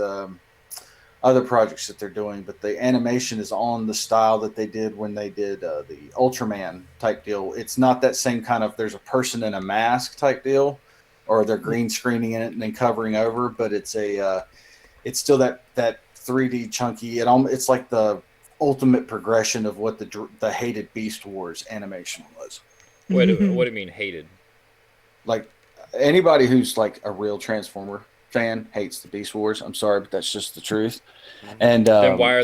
H: other projects that they're doing. But the animation is on the style that they did when they did the Ultraman type deal. It's not that same kind of there's a person in a mask type deal, or they're green screening in it and then covering over. But it's it's still that 3D chunky. It's like the ultimate progression of what the hated Beast Wars animation was.
G: What do you mean hated?
H: Like anybody who's like a real Transformer fan hates the Beast Wars. I'm sorry, but that's just the truth. And
G: then why are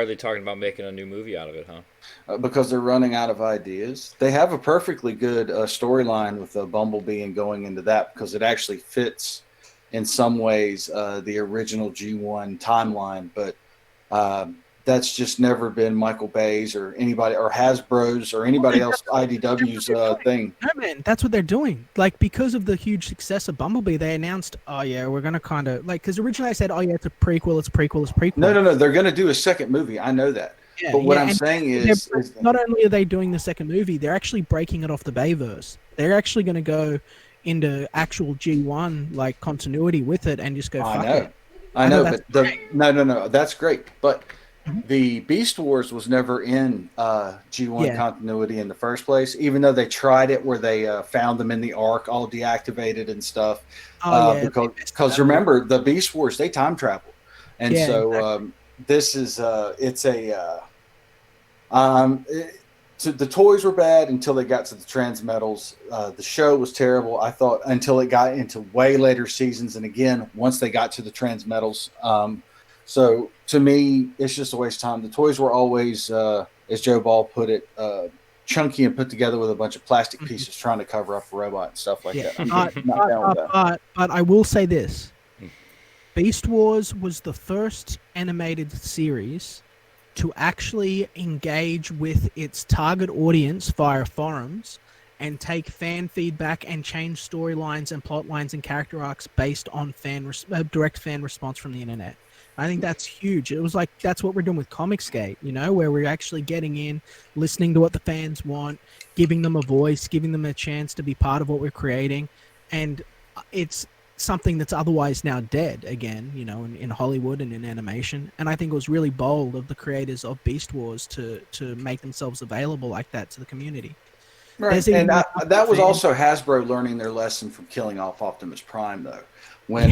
G: they talking about making a new movie out of it, huh?
H: Because they're running out of ideas. They have a perfectly good storyline with Bumblebee and going into that, because it actually fits in some ways the original G1 timeline, but that's just never been Michael Bay's or anybody or Hasbro's or anybody else IDW's thing.
J: No, man, that's what they're doing. Like, because of the huge success of Bumblebee, they announced, oh yeah, we're gonna kind of like, because originally I said, oh yeah, it's a prequel.
H: No, they're gonna do a second movie. I know that.
J: Yeah,
H: but what I'm saying is
J: not only are they doing the second movie, they're actually breaking it off the Bayverse. They're actually going to go into actual G1 like continuity with it and just go.
H: I know, but no, that's great, but. The Beast Wars was never in G1 continuity in the first place, even though they tried it where they found them in the Ark all deactivated and stuff. Because remember, the Beast Wars, they time travel. And this is, the toys were bad until they got to the Transmetals. The show was terrible, I thought, until it got into way later seasons. And again, once they got to the Transmetals, so to me, it's just a waste of time. The toys were always, as Joe Ball put it, chunky and put together with a bunch of plastic pieces trying to cover up a robot and stuff like that. I'm not down with that.
J: But I will say this. Beast Wars was the first animated series to actually engage with its target audience via forums and take fan feedback and change storylines and plot lines and character arcs based on direct fan response from the internet. I think that's huge. It was like, that's what we're doing with Comicsgate, where we're actually getting in, listening to what the fans want, giving them a voice, giving them a chance to be part of what we're creating. And it's something that's otherwise now dead again, you know, in Hollywood and in animation. And I think it was really bold of the creators of Beast Wars to make themselves available like that to the community.
H: Right, and that was also Hasbro learning their lesson from killing off Optimus Prime, though. When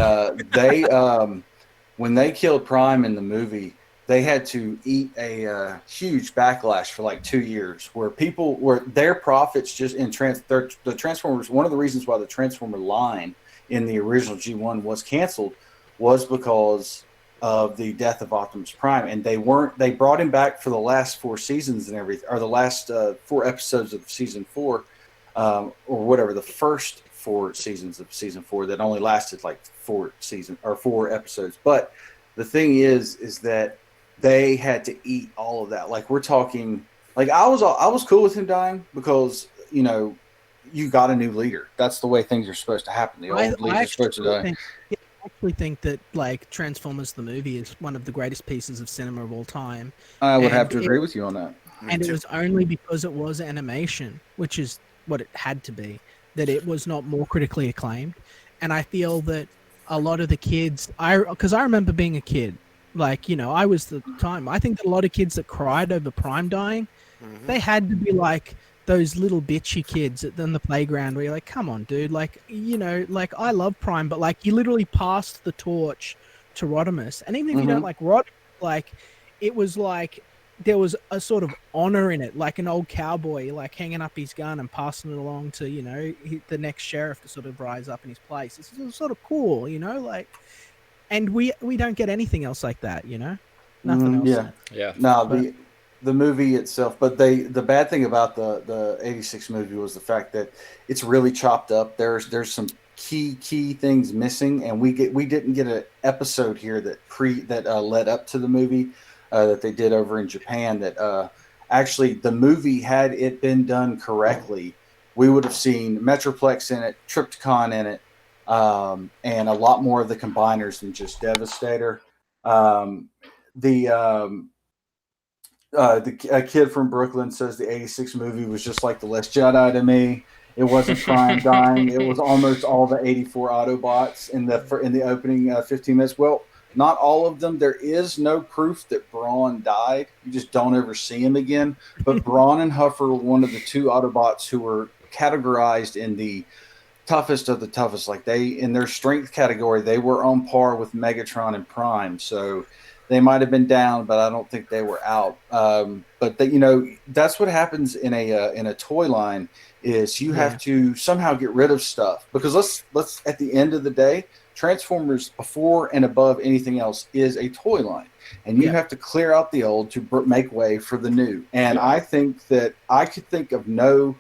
H: when they killed Prime in the movie, they had to eat a huge backlash for like 2 years, where people were their profits just in the Transformers. One of the reasons why the Transformer line in the original G1 was canceled was because of the death of Optimus Prime, and they brought him back for the last 4 seasons and everything, or the last 4 episodes of season 4, or whatever, the first 4 seasons of season 4 that only lasted like 4 episodes. But the thing is that they had to eat all of that. Like, we're talking, like, I was cool with him dying because, you know, you got a new leader. That's the way things are supposed to happen. The old leader's supposed to die.
J: I actually think that, like, Transformers the movie is one of the greatest pieces of cinema of all time.
H: I would have to agree with you on that.
J: And it was only because it was animation, which is what it had to be, that it was not more critically acclaimed. And I feel that a lot of the kids, because I remember being a kid, like, you know, I was the time. I think that a lot of kids that cried over Prime dying, they had to be like those little bitchy kids in the playground where you're like, come on, dude. Like, you know, like, I love Prime, but like, you literally passed the torch to Rodimus. And even if you don't like Rodimus, like, it was like, there was a sort of honor in it, like an old cowboy, like hanging up his gun and passing it along to, you know, the next sheriff to sort of rise up in his place. It's sort of cool, you know, like, and we don't get anything else like that, you know, nothing else.
H: Yeah. No, the movie itself, but the bad thing about the 86 movie was the fact that it's really chopped up. There's some key things missing, and we didn't get an episode here that led up to the movie that they did over in Japan. That actually the movie, had it been done correctly, we would have seen Metroplex in it, Trypticon in it, and a lot more of the combiners than just Devastator. A kid from Brooklyn says the 86 movie was just like The Last Jedi to me. It wasn't Prime dying. It was almost all the 84 Autobots in the opening 15 minutes. Well, not all of them. There is no proof that Brawn died. You just don't ever see him again. But Brawn and Huffer were one of the 2 Autobots who were categorized in the toughest of the toughest. Like, in their strength category, they were on par with Megatron and Prime. So they might have been down, but I don't think they were out. But you know, that's what happens in a toy line, is you have to somehow get rid of stuff, because let's at the end of the day, Transformers, before and above anything else, is a toy line, and you have to clear out the old to make way for the new. And I think that I could think of no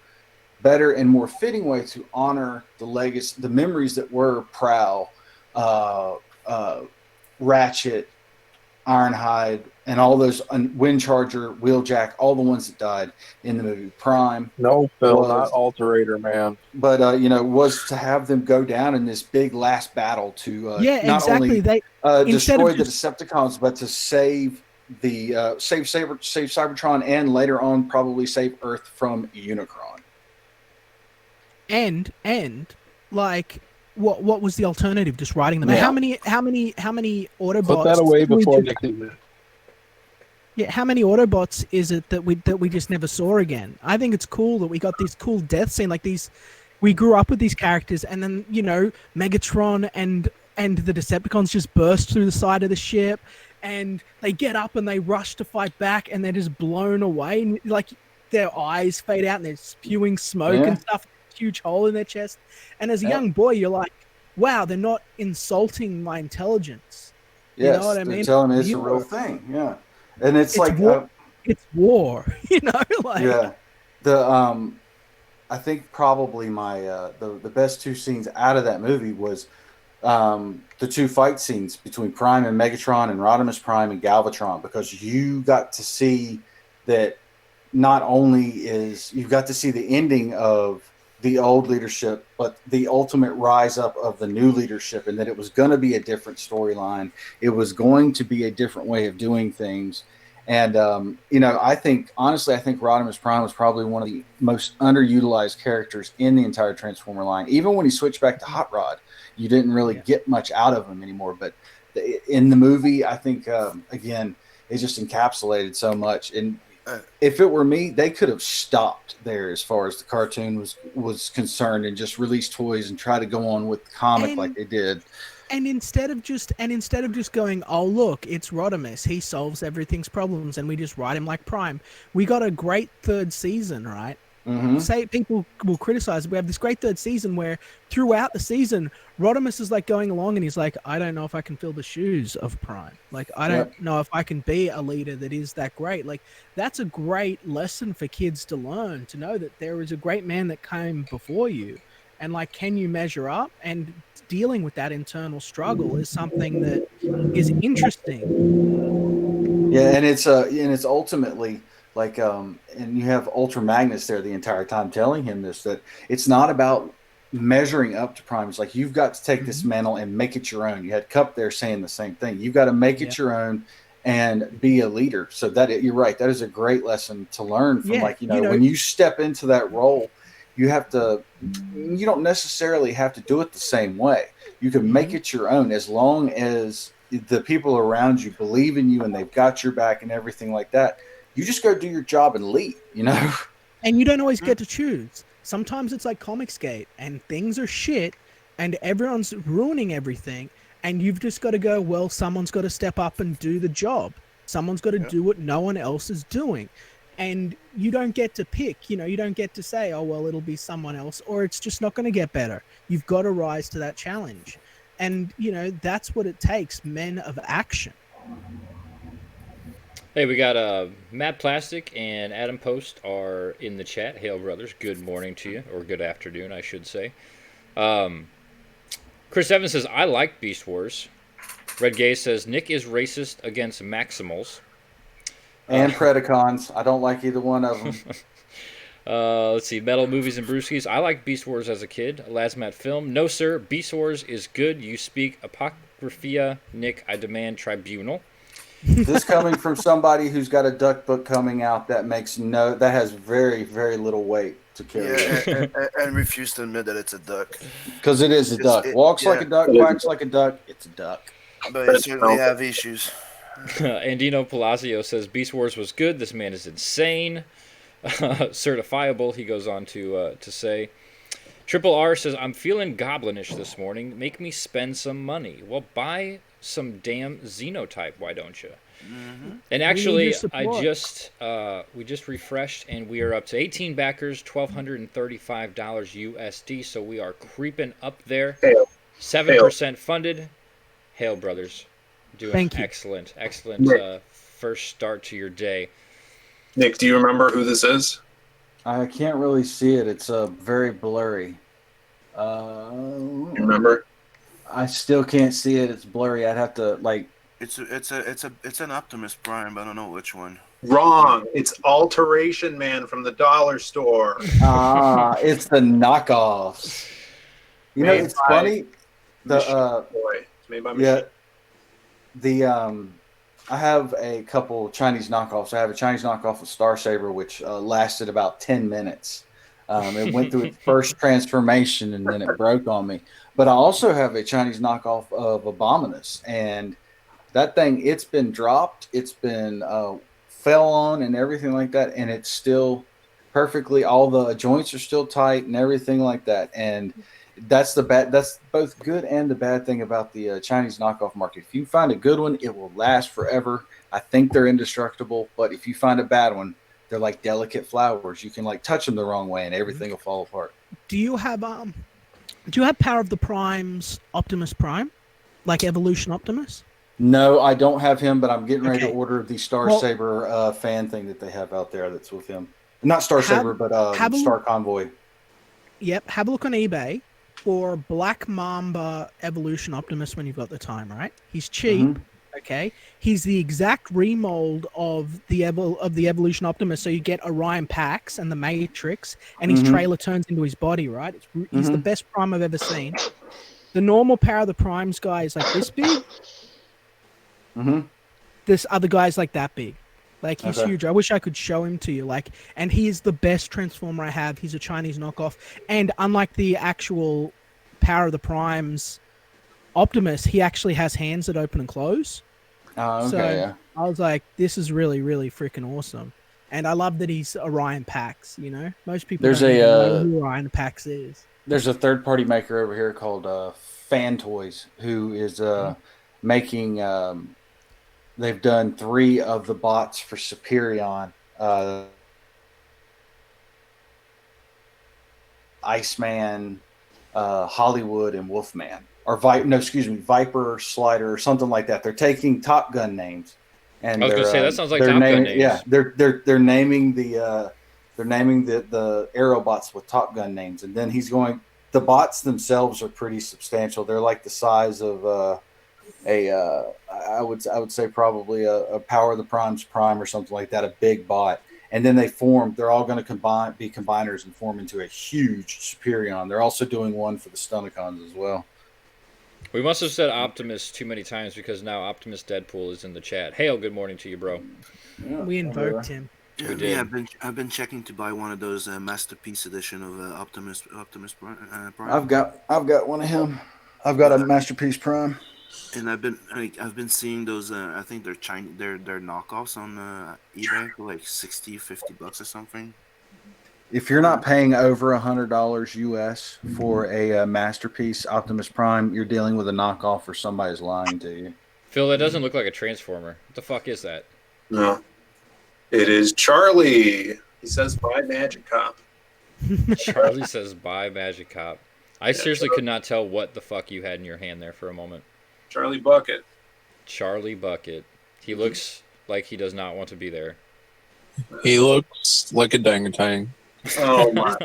H: better and more fitting way to honor the legacy, the memories that were Prowl, Ratchet, Ironhide, and all those, Windcharger, Wheeljack, all the ones that died in the movie. Prime.
N: No, Phil, not Alterator, man.
H: But you know, was to have them go down in this big last battle to not only destroy the Decepticons, but to save save Cybertron, and later on probably save Earth from Unicron.
J: And like, what was the alternative? Just writing them? Yeah. How many Autobots?
N: Put that away before they do.
J: Yeah, how many Autobots is it that we just never saw again? I think it's cool that we got this cool death scene, like these. We grew up with these characters, and then, you know, Megatron and the Decepticons just burst through the side of the ship, and they get up and they rush to fight back, and they're just blown away, and like their eyes fade out and they're spewing smoke and stuff. Huge hole in their chest, and as a young boy, you're like, wow, they're not insulting my intelligence.
H: Yes,
J: you know what I mean?
H: Telling me it's a real thing. Yeah, and it's like
J: war. It's war. You know, like
H: I think probably my the best 2 scenes out of that movie was the 2 fight scenes between Prime and Megatron, and Rodimus Prime and Galvatron, because you got to see that not only is you got to see the ending of the old leadership, but the ultimate rise up of the new leadership, and that it was going to be a different storyline. It was going to be a different way of doing things. And I think Rodimus Prime was probably one of the most underutilized characters in the entire Transformer line. Even when he switched back to Hot Rod, you didn't really get much out of him anymore. But in the movie, I think again, it just encapsulated so much. And if it were me, they could have stopped there as far as the cartoon was concerned, and just released toys and try to go on with the comic like they did.
J: And instead of just going, oh look, it's Rodimus, he solves everything's problems, and we just write him like Prime, we got a great third season, right? Say people will criticize. We have this great third season where throughout the season, Rodimus is like going along, and he's like, I don't know if I can fill the shoes of Prime. Like, I don't know if I can be a leader that is that great. Like, that's a great lesson for kids to learn, to know that there is a great man that came before you. And like, can you measure up? And dealing with that internal struggle is something that is interesting.
H: Yeah, and it's ultimately like, and you have Ultra Magnus there the entire time telling him this, that it's not about measuring up to Prime. It's like, you've got to take this mantle and make it your own. You had Cup there saying the same thing. You've got to make it your own and be a leader. So you're right. That is a great lesson to learn from, when you step into that role, you don't necessarily have to do it the same way. You can make it your own, as long as the people around you believe in you and they've got your back and everything like that. You just go do your job and leave,
J: And you don't always get to choose. Sometimes it's like Comicsgate and things are shit and everyone's ruining everything. And you've just got to go, well, someone's got to step up and do the job. Someone's got to do what no one else is doing. And you don't get to pick, you don't get to say, oh, well, it'll be someone else, or it's just not going to get better. You've got to rise to that challenge. And, that's what it takes, men of action.
G: Hey, we got Matt Plastic and Adam Post are in the chat. Hail, brothers. Good morning to you, or good afternoon, I should say. Chris Evans says, I like Beast Wars. Red Gay says, Nick is racist against Maximals.
H: And Predacons. I don't like either one of them.
G: Let's see. Metal Movies and Brewskis. I liked Beast Wars as a kid. Lasmat Film. No, sir. Beast Wars is good. You speak Apocrypha. Nick, I demand tribunal.
H: This coming from somebody who's got a duck book coming out that has very, very little weight to carry.
I: And refuse to admit that it's a duck.
H: Because it is a duck. Walks like a duck, quacks like a duck. It's a duck.
I: But it certainly have issues.
G: Andino Palacio says Beast Wars was good. This man is insane. Certifiable, he goes on to say. Triple R says, I'm feeling goblinish this morning. Make me spend some money. Well, buy some damn Xenotype, why don't you? And actually, we just refreshed, and we are up to 18 backers, $1,235 USD. So we are creeping up there. 7% funded. Hail, brothers. Doing excellent first start to your day.
L: Nick, do you remember who this is?
H: I can't really see it. It's very blurry.
L: You remember?
H: I still can't see it. It's blurry. I'd have to
I: It's an Optimus Prime, but I don't know which one.
L: Wrong. It's Alteration Man from the dollar store.
H: It's the knockoffs. It's funny.
L: It's made by Machine.
H: I have a couple Chinese knockoffs. I have a Chinese knockoff of Star Saber, which lasted about 10 minutes. It went through its first transformation, and then it broke on me. But I also have a Chinese knockoff of Abominus, and that thing, it's been dropped. It's been fell on and everything like that, and it's still perfectly. All the joints are still tight and everything like that. And that's both good and the bad thing about the Chinese knockoff market. If you find a good one, it will last forever. I think they're indestructible, but if you find a bad one, they're like delicate flowers. You can touch them the wrong way and everything will fall apart.
J: Do you have Power of the Primes Optimus Prime? Like Evolution Optimus?
H: No, I don't have him, but I'm getting ready to order the Star Saber fan thing that they have out there that's with him. Not Star Saber, but Star Convoy. Yep,
J: have a look on eBay for Black Mamba Evolution Optimus when you've got the time, right? He's cheap, okay? He's the exact remold of the Evolution Optimus, so you get Orion Pax and the Matrix, and his trailer turns into his body, right? He's the best Prime I've ever seen. The normal Power of the Primes guy is like this big. This other guy's like that big. Like he's
H: Okay.
J: huge. I wish I could show him to you. Like, and he is the best Transformer I have. He's a Chinese knockoff, and unlike the actual Power of the Primes Optimus, he actually has hands that open and close.
H: Oh, okay.
J: So
H: Yeah.
J: I was like, this is really, really freaking awesome. And I love that he's Orion Pax. You know, most people
H: There's
J: don't even know
H: a
J: who Orion Pax is.
H: there's a third party maker over here called Fan Toys who is making. They've done 3 of the bots for Superion. Iceman, Hollywood, and Wolfman, or Viper, Slider, or something like that. They're taking Top Gun names, and
G: I was
H: they're,
G: gonna say that sounds like
H: they're
G: Top Gun
H: naming,
G: names.
H: Yeah, they're naming the Aerobots with Top Gun names, and then he's going. The bots themselves are pretty substantial. They're like the size of I would say probably a Power of the Primes Prime or something like that, a big bot. And then they're all going to be combiners and form into a huge Superion. They're also doing one for the Stunticons as well.
G: We must have said Optimus too many times because now Optimus Deadpool is in the chat. Hail, good morning to you, bro.
H: Yeah,
J: We invoked him.
G: We did.
I: Yeah, I've been checking to buy one of those masterpiece edition of Optimus Prime.
H: I've got one of him. I've got a Masterpiece Prime.
I: And I've been seeing those. I think they're Chinese. They're knockoffs on eBay for like $50 or something.
H: If you're not paying over $100 US for a Masterpiece Optimus Prime, you're dealing with a knockoff or somebody's lying to you.
G: Phil, that doesn't look like a Transformer. What the fuck is that?
L: No. It is Charlie. He says, buy Magic Cop.
G: Charlie says, buy Magic Cop. I seriously could not tell what the fuck you had in your hand there for a moment.
L: Charlie Bucket.
G: Charlie Bucket. He looks like he does not want to be there.
N: He looks like a dang-a-tang.
L: Oh my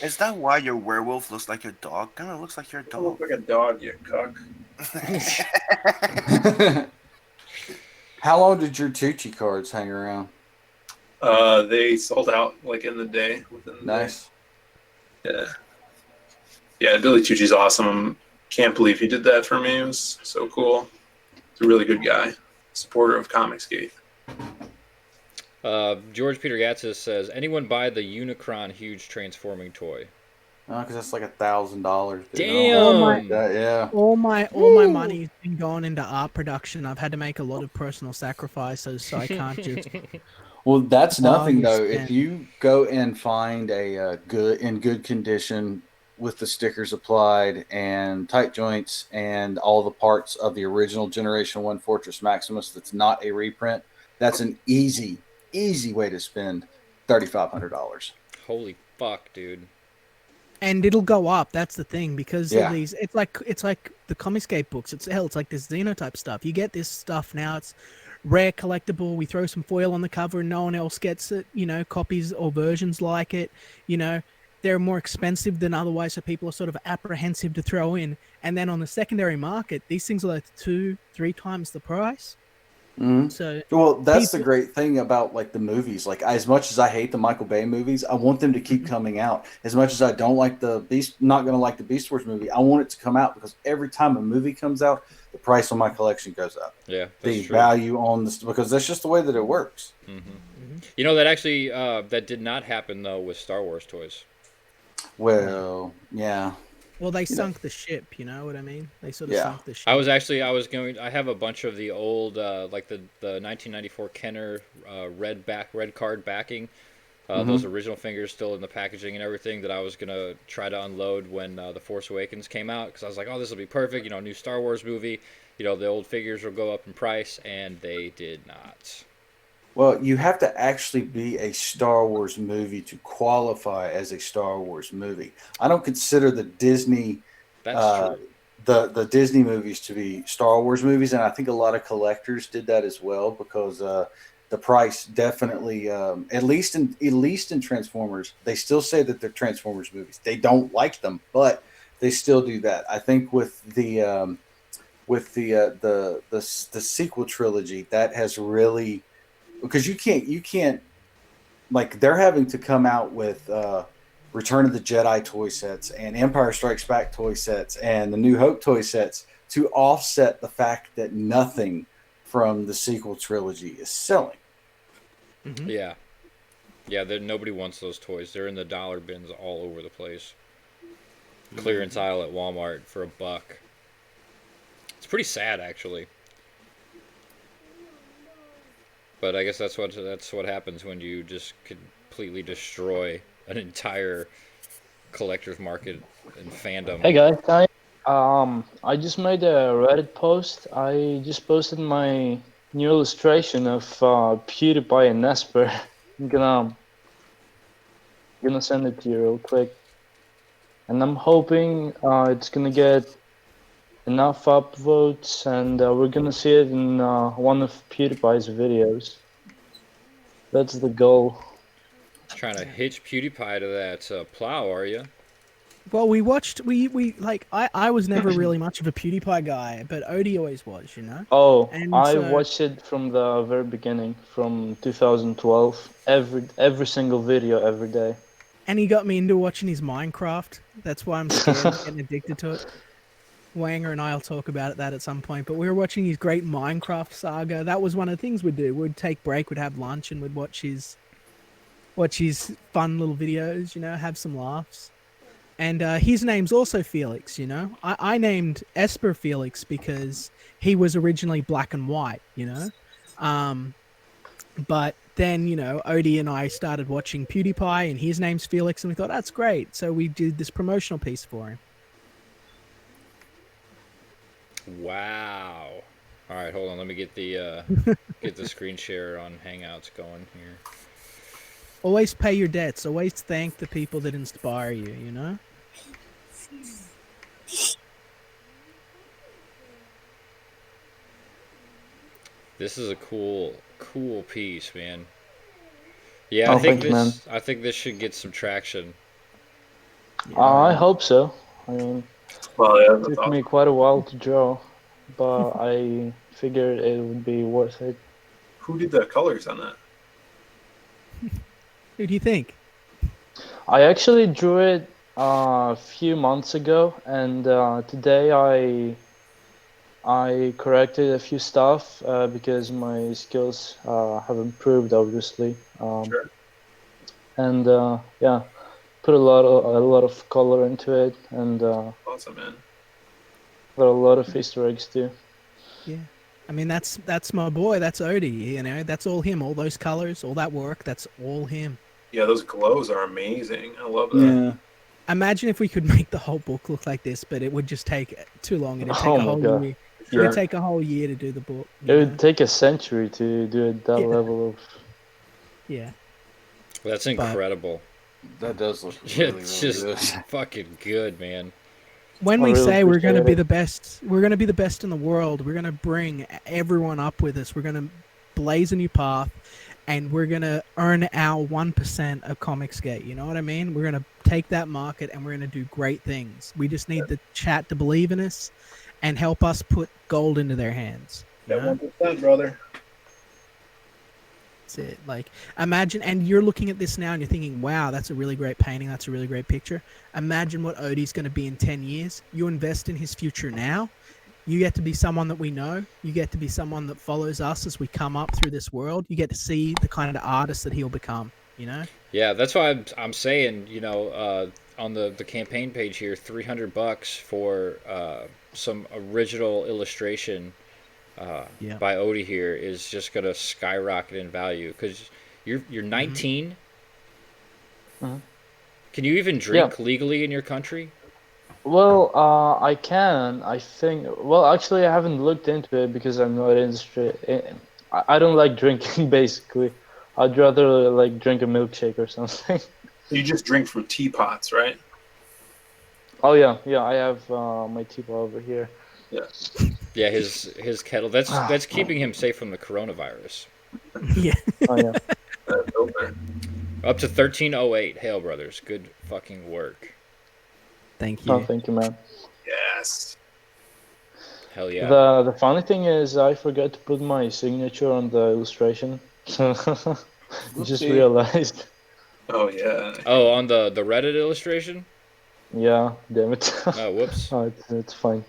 I: Is that why your werewolf looks like your dog? Kind of looks like your
L: I
I: dog.
L: look like a dog, you cuck.
H: How long did your Tucci cards hang around?
L: They sold out like in the day.
H: Nice.
L: Yeah. Yeah, Billy Tucci's awesome. Can't believe he did that for me. It was so cool. He's a really good guy. Supporter of Comicsgate.
G: George Peter Gatzis says, anyone buy the Unicron huge transforming toy?
H: Because that's like $1,000.
G: Damn.
H: Yeah.
J: All my money's been going into art production. I've had to make a lot of personal sacrifices, so I can't just.
H: Well, that's nothing though.
J: understand.
H: If you go and find a good condition with the stickers applied and tight joints and all the parts of the original Generation 1 Fortress Maximus that's not a reprint, that's an easy way to spend $3,500.
G: Holy fuck, dude.
J: And it'll go up. That's the thing, because
H: Yeah.
J: of these. It's like the Comicsgate books. It's like this Xenotype stuff. You get this stuff now. It's rare, collectible. We throw some foil on the cover, and no one else gets it. You know, copies or versions like it. You know, they're more expensive than otherwise, so people are sort of apprehensive to throw in. And then on the secondary market, these things are like 2-3 times the price.
H: Mm-hmm.
J: So
H: well, that's the great thing about like the movies. Like as much as I hate the Michael Bay movies, I want them to keep coming out. As much as I don't like the Beast, not going to like the Beast Wars movie, I want it to come out because every time a movie comes out, the price on my collection goes up.
G: Yeah,
H: the
G: that's true.
H: value on this, because that's just the way that it works.
G: Mm-hmm. You know, that actually that did not happen though with Star Wars toys.
H: Well, yeah.
J: Well, they sunk the ship, you know what I mean? They sort of
H: Yeah.
J: sunk the ship.
G: I have a bunch of the old, like the 1994 Kenner red card backing. Those original figures still in the packaging and everything that I was going to try to unload when The Force Awakens came out. Because I was like, oh, this will be perfect. You know, new Star Wars movie. You know, the old figures will go up in price. And they did not.
H: Well, you have to actually be a Star Wars movie to qualify as a Star Wars movie. I don't consider the Disney
G: That's true.
H: the Disney movies to be Star Wars movies, and I think a lot of collectors did that as well because the price definitely, at least in Transformers, they still say that they're Transformers movies. They don't like them, but they still do that. I think with the sequel trilogy, that has really. Because you can't, like they're having to come out with Return of the Jedi toy sets and Empire Strikes Back toy sets and the New Hope toy sets to offset the fact that nothing from the sequel trilogy is selling.
G: Yeah. Yeah, nobody wants those toys. They're in the dollar bins all over the place. Clearance aisle at Walmart for $1. It's pretty sad, actually. But I guess that's what happens when you just completely destroy an entire collector's market and fandom.
K: Hey guys, I just made a Reddit post. I just posted my new illustration of PewDiePie and Nesper. I'm gonna send it to you real quick, and I'm hoping it's gonna get enough upvotes, and we're gonna see it in one of PewDiePie's videos. That's the goal.
G: Trying to hitch PewDiePie to that plow, are you?
J: Well, we watched. I was never really much of a PewDiePie guy, but Odie always was, you know.
K: Oh,
J: And
K: I
J: so-
K: watched it from the very beginning, from 2012. Every single video, every day.
J: And he got me into watching his Minecraft. That's why I'm scared of getting addicted to it. Wanger and I'll talk about that at some point. But we were watching his great Minecraft saga. That was one of the things we'd do. We'd take break, we'd have lunch, and we'd watch his fun little videos. You know, have some laughs. And his name's also Felix. You know, I named Esper Felix because he was originally black and white. You know, but then, you know, Odie and I started watching PewDiePie, and his name's Felix, and we thought, that's great. So we did this promotional piece for him.
G: Wow. All right, hold on. Let me get the get the screen share on Hangouts going here.
J: Always pay your debts. Always thank the people that inspire you, you know?
G: This is a cool piece, man. Yeah, I think this should get some traction.
K: I hope so. I mean, it took me quite a while to draw, but I figured it would be worth it.
L: Who did the colors on that?
J: Who do you think?
K: I actually drew it a few months ago, and today I corrected a few stuff because my skills have improved, obviously.
L: Sure.
K: And yeah, put a lot of color into it, and
L: Awesome, man.
K: got a lot of Easter eggs too.
J: Yeah. I mean, that's my boy. That's Odie, you know? That's all him. All those colors, all that work, that's all him.
L: Yeah, those glows are amazing. I love that.
J: Yeah. Imagine if we could make the whole book look like this, but it would just take too long. It'd take a whole year. It would take a whole year to do the book.
K: It would take a century to do it that level of.
J: Yeah.
G: That's incredible.
H: That does look really,
G: it's
H: really
G: just
H: good.
G: fucking good, man.
J: When we say we're going to be the best, we're going to be the best in the world. We're going to bring everyone up with us. We're going to blaze a new path, and we're going to earn our 1% of Comicsgate. You know what I mean? We're going to take that market, and we're going to do great things. We just need the chat to believe in us and help us put gold into their hands.
L: That 1%, brother.
J: That's it. Like, imagine, and you're looking at this now and you're thinking, wow, that's a really great painting. That's a really great picture. Imagine what Odie's going to be in 10 years. You invest in his future now. You get to be someone that we know. You get to be someone that follows us as we come up through this world. You get to see the kind of artist that he'll become, you know?
G: Yeah, that's why I'm saying, you know, on the campaign page here, $300 for some original illustration by Odie here is just gonna skyrocket in value because you're 19.
K: Mm-hmm.
G: Can you even drink legally in your country?
K: Well, I can. I think. Well, actually, I haven't looked into it because I'm not interested. I don't like drinking. Basically, I'd rather like drink a milkshake or something.
L: You just drink from teapots, right?
K: Oh yeah. I have my teapot over here.
L: Yeah.
G: Yeah, his kettle. That's keeping him safe from the coronavirus.
J: Yeah.
K: Oh yeah.
G: Up to 1308. Hail, brothers. Good fucking work.
J: Thank you.
K: Oh, thank you, man.
L: Yes.
G: Hell yeah.
K: The funny thing is, I forgot to put my signature on the illustration. Just realized.
L: Oh yeah.
G: Oh, on the Reddit illustration?
K: Yeah, damn it.
G: Oh, whoops.
K: Oh, it's fine.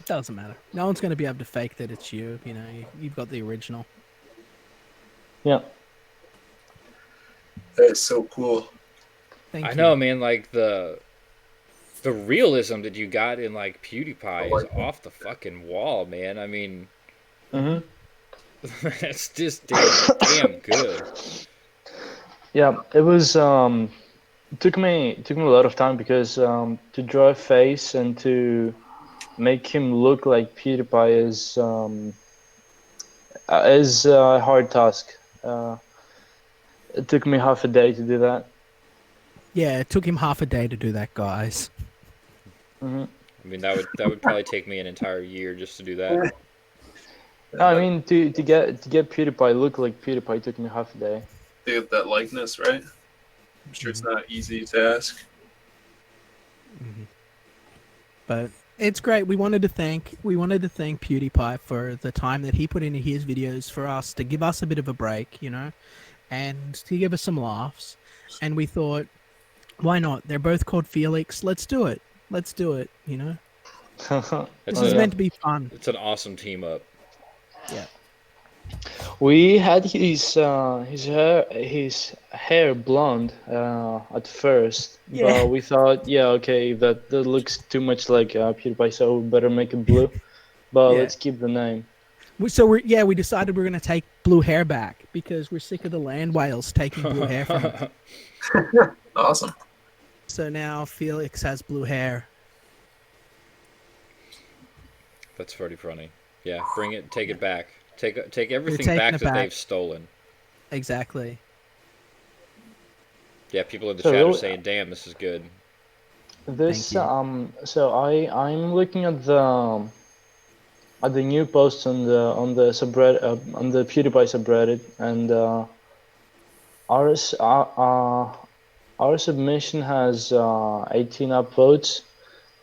J: Doesn't matter. No one's going to be able to fake that it's you. You know, you've got the original.
K: Yeah.
L: That is so cool.
J: Thank
G: I
J: you.
G: know, man. Like the realism that you got in like PewDiePie is off the fucking wall, man. I mean, it's just damn good.
K: Yeah, it was. It took me a lot of time because to draw a face and to make him look like PewDiePie is a hard task. It took me half a day to do that.
J: Yeah, it took him half a day to do that, guys.
K: Mm-hmm.
G: I mean, that would probably take me an entire year just to do that.
K: I mean, to get PewDiePie look like PewDiePie took me half a day.
L: Dude, that likeness, right? I'm sure it's not easy to ask.
J: But it's great. We wanted to thank PewDiePie for the time that he put into his videos for us to give us a bit of a break, you know, and to give us some laughs. And we thought, why not? They're both called Felix. Let's do it. You know. This is meant to be fun.
G: It's an awesome team up.
J: Yeah.
K: We had his hair blonde at first, but we thought, yeah, okay, that looks too much like PewDiePie, so we better make it blue. But let's keep the name.
J: So we decided we're gonna take blue hair back because we're sick of the land whales taking blue hair from us.
L: Awesome.
J: So now Felix has blue hair.
G: That's pretty funny. Yeah, bring it, take it back. Take everything back that they've stolen.
J: Exactly.
G: Yeah, people in the chat are saying, "Damn, this is good."
K: This so I'm looking at the new posts on the subreddit on the PewDiePie subreddit, and our submission has 18 upvotes,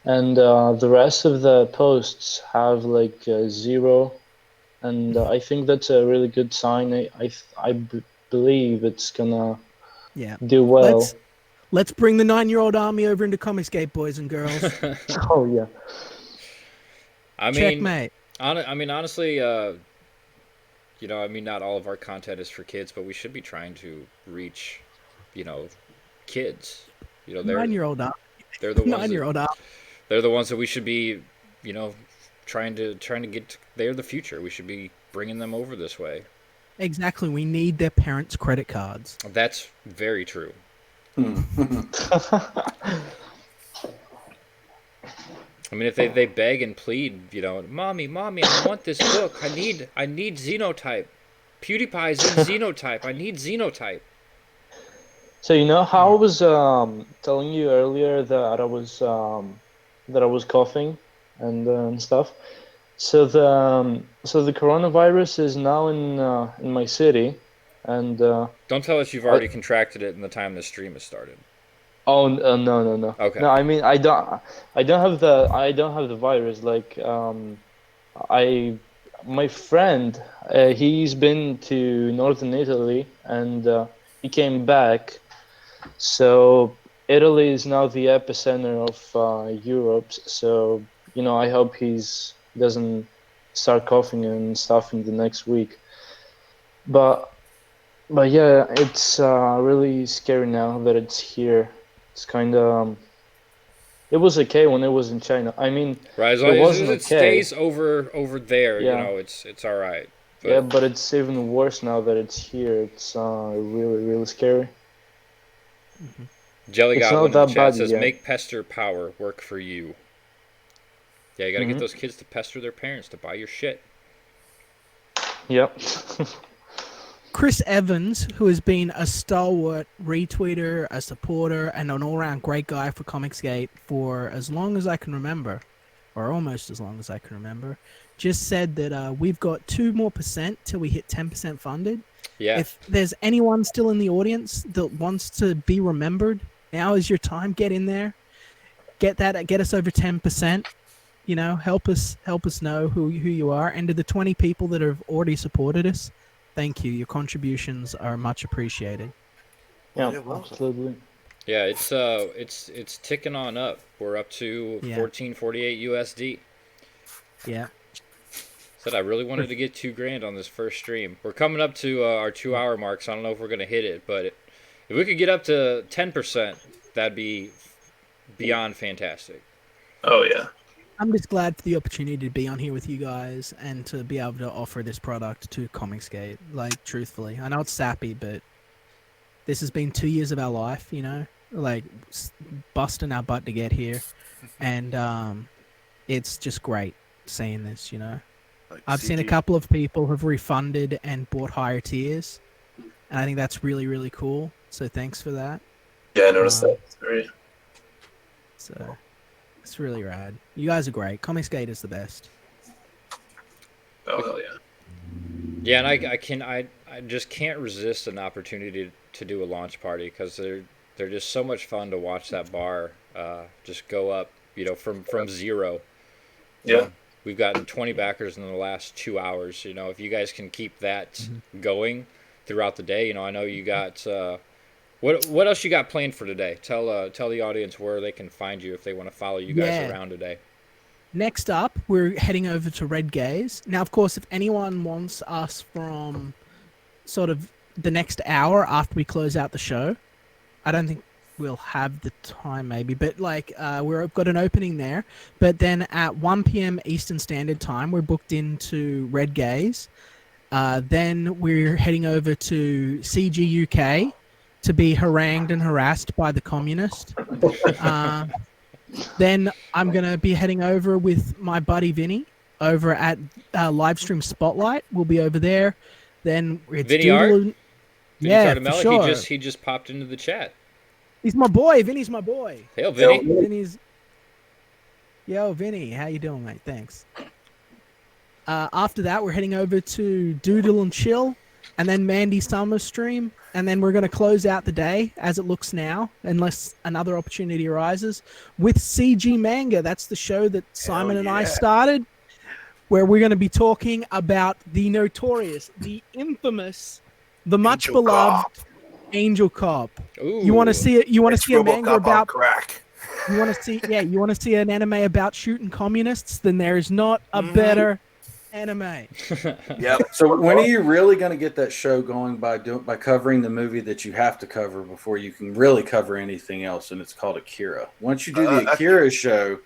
K: and the rest of the posts have like 0. And I think that's a really good sign. I believe it's gonna do well.
J: Let's bring the 9-year-old army over into Comicsgate, boys and girls.
K: Oh yeah.
G: I mean,
J: checkmate.
G: Honestly, you know, I mean, not all of our content is for kids, but we should be trying to reach, you know, kids. You know, they're
J: 9-year-old army.
G: They're the ones.
J: 9-year-old army.
G: They're the ones that we should be, you know, trying to get. They're the future. We should be bringing them over this way.
J: Exactly. We need their parents' credit cards.
G: That's very true. I mean, if they beg and plead, you know, mommy, I want this book. I need Xenotype. PewDiePie's in Xenotype. I need Xenotype.
K: So you know how I was telling you earlier that I was coughing and stuff. So the coronavirus is now in my city, and
G: don't tell us you've already contracted it in the time the stream has started.
K: Oh no.
G: Okay.
K: No, I mean I don't have the virus. Like my friend, he's been to northern Italy and he came back. So Italy is now the epicenter of Europe. So you know, I hope doesn't start coughing and stuff in the next week. But yeah, it's really scary now that it's here. It's kind of it was okay when it was in China. I mean,
G: right, as long as it stays over there, you know, it's all right.
K: But, yeah, but it's even worse now that it's here. It's really scary.
G: Mm-hmm. Jelly got one in the chat says, "Make pester power work for you." Yeah, you gotta get those kids to pester their parents to buy your shit.
K: Yep.
J: Chris Evans, who has been a stalwart retweeter, a supporter, and an all-round great guy for Comicsgate for as long as I can remember, or almost as long as I can remember, just said that we've got 2% more till we hit 10% funded.
G: Yeah.
J: If there's anyone still in the audience that wants to be remembered, now is your time. Get in there. Get us over 10%. You know, help us know who you are. And to the 20 people that have already supported us, thank you. Your contributions are much appreciated.
K: Yeah, absolutely.
G: Yeah, it's ticking on up. We're up to 1448 USD.
J: Yeah.
G: Said I really wanted to get $2,000 on this first stream. We're coming up to our 2-hour mark, so I don't know if we're gonna hit it, but If we could get up to 10%, that'd be beyond fantastic.
L: Oh yeah.
J: I'm just glad for the opportunity to be on here with you guys and to be able to offer this product to Comicsgate. Like, truthfully, I know it's sappy, but this has been 2 years of our life, you know, like busting our butt to get here, and it's just great seeing this, you know.
I: Like
J: I've seen a
I: CG.
J: couple of people have refunded and bought higher tiers, and I think that's really, really cool. So thanks for that.
L: Yeah, I noticed that. It's great.
J: So it's really rad. You guys are great. Comicsgate is the best.
L: Oh hell yeah.
G: Yeah, and I just can't resist an opportunity to do a launch party because they're just so much fun to watch that bar just go up, you know, from zero.
L: Yeah.
G: We've gotten 20 backers in the last 2 hours. You know, if you guys can keep that going throughout the day, you know, I know you got what else you got planned for today? Tell the audience where they can find you if they want to follow you guys around today.
J: Next up, we're heading over to Red Gaze. Now, of course, if anyone wants us from sort of the next hour after we close out the show, I don't think we'll have the time maybe, but like we've got an opening there. But then at 1 p.m. Eastern Standard Time, we're booked into Red Gaze. Then we're heading over to CG UK to be harangued and harassed by the communist. Then I'm going to be heading over with my buddy Vinny over at Livestream Spotlight. We'll be over there. Then it's
G: Vinny Art?
J: Vinny for sure.
G: He just popped into the chat.
J: He's my boy. Vinny's my boy.
G: Hail, Vinny.
J: Yo, Vinny. How you doing, mate? Thanks. After that, we're heading over to Doodle and Chill, and then Mandy Summer's stream, and then we're going to close out the day, as it looks now, unless another opportunity arises, with CG Manga. That's the show that Simon and I started, where we're going to be talking about the notorious, the infamous, the much
I: Angel
J: beloved
I: Cop.
J: Angel Cop.
G: Ooh.
J: You want to see it? You want to
I: It's
J: see a manga
I: RoboCop on
J: about?
I: crack.
J: You want to see? Yeah, you want to see an anime about shooting communists? Then there is not a better anime.
I: Yep.
H: So when are you really going to get that show going by covering the movie that you have to cover before you can really cover anything else? And it's called Akira. Once you do the Akira show,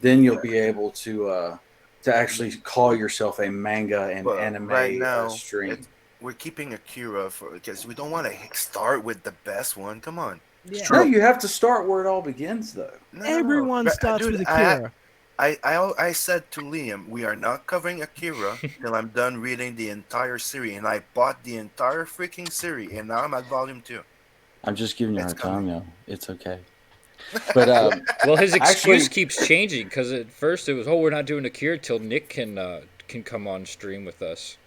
H: then you'll be able to actually call yourself a manga and anime
I: right now,
H: stream.
I: We're keeping Akira because we don't want to start with the best one. Come on.
J: Yeah.
H: No, you have to start where it all begins, though.
I: No,
J: Everyone
I: But,
J: starts
I: dude,
J: with Akira.
I: I said to Liam, we are not covering Akira till I'm done reading the entire series, and I bought the entire freaking series, and now I'm at volume 2.
H: I'm just giving you a hard time, yo. It's okay. But
G: well, his excuse
H: actually,
G: keeps changing because at first it was, we're not doing Akira till Nick can come on stream with us.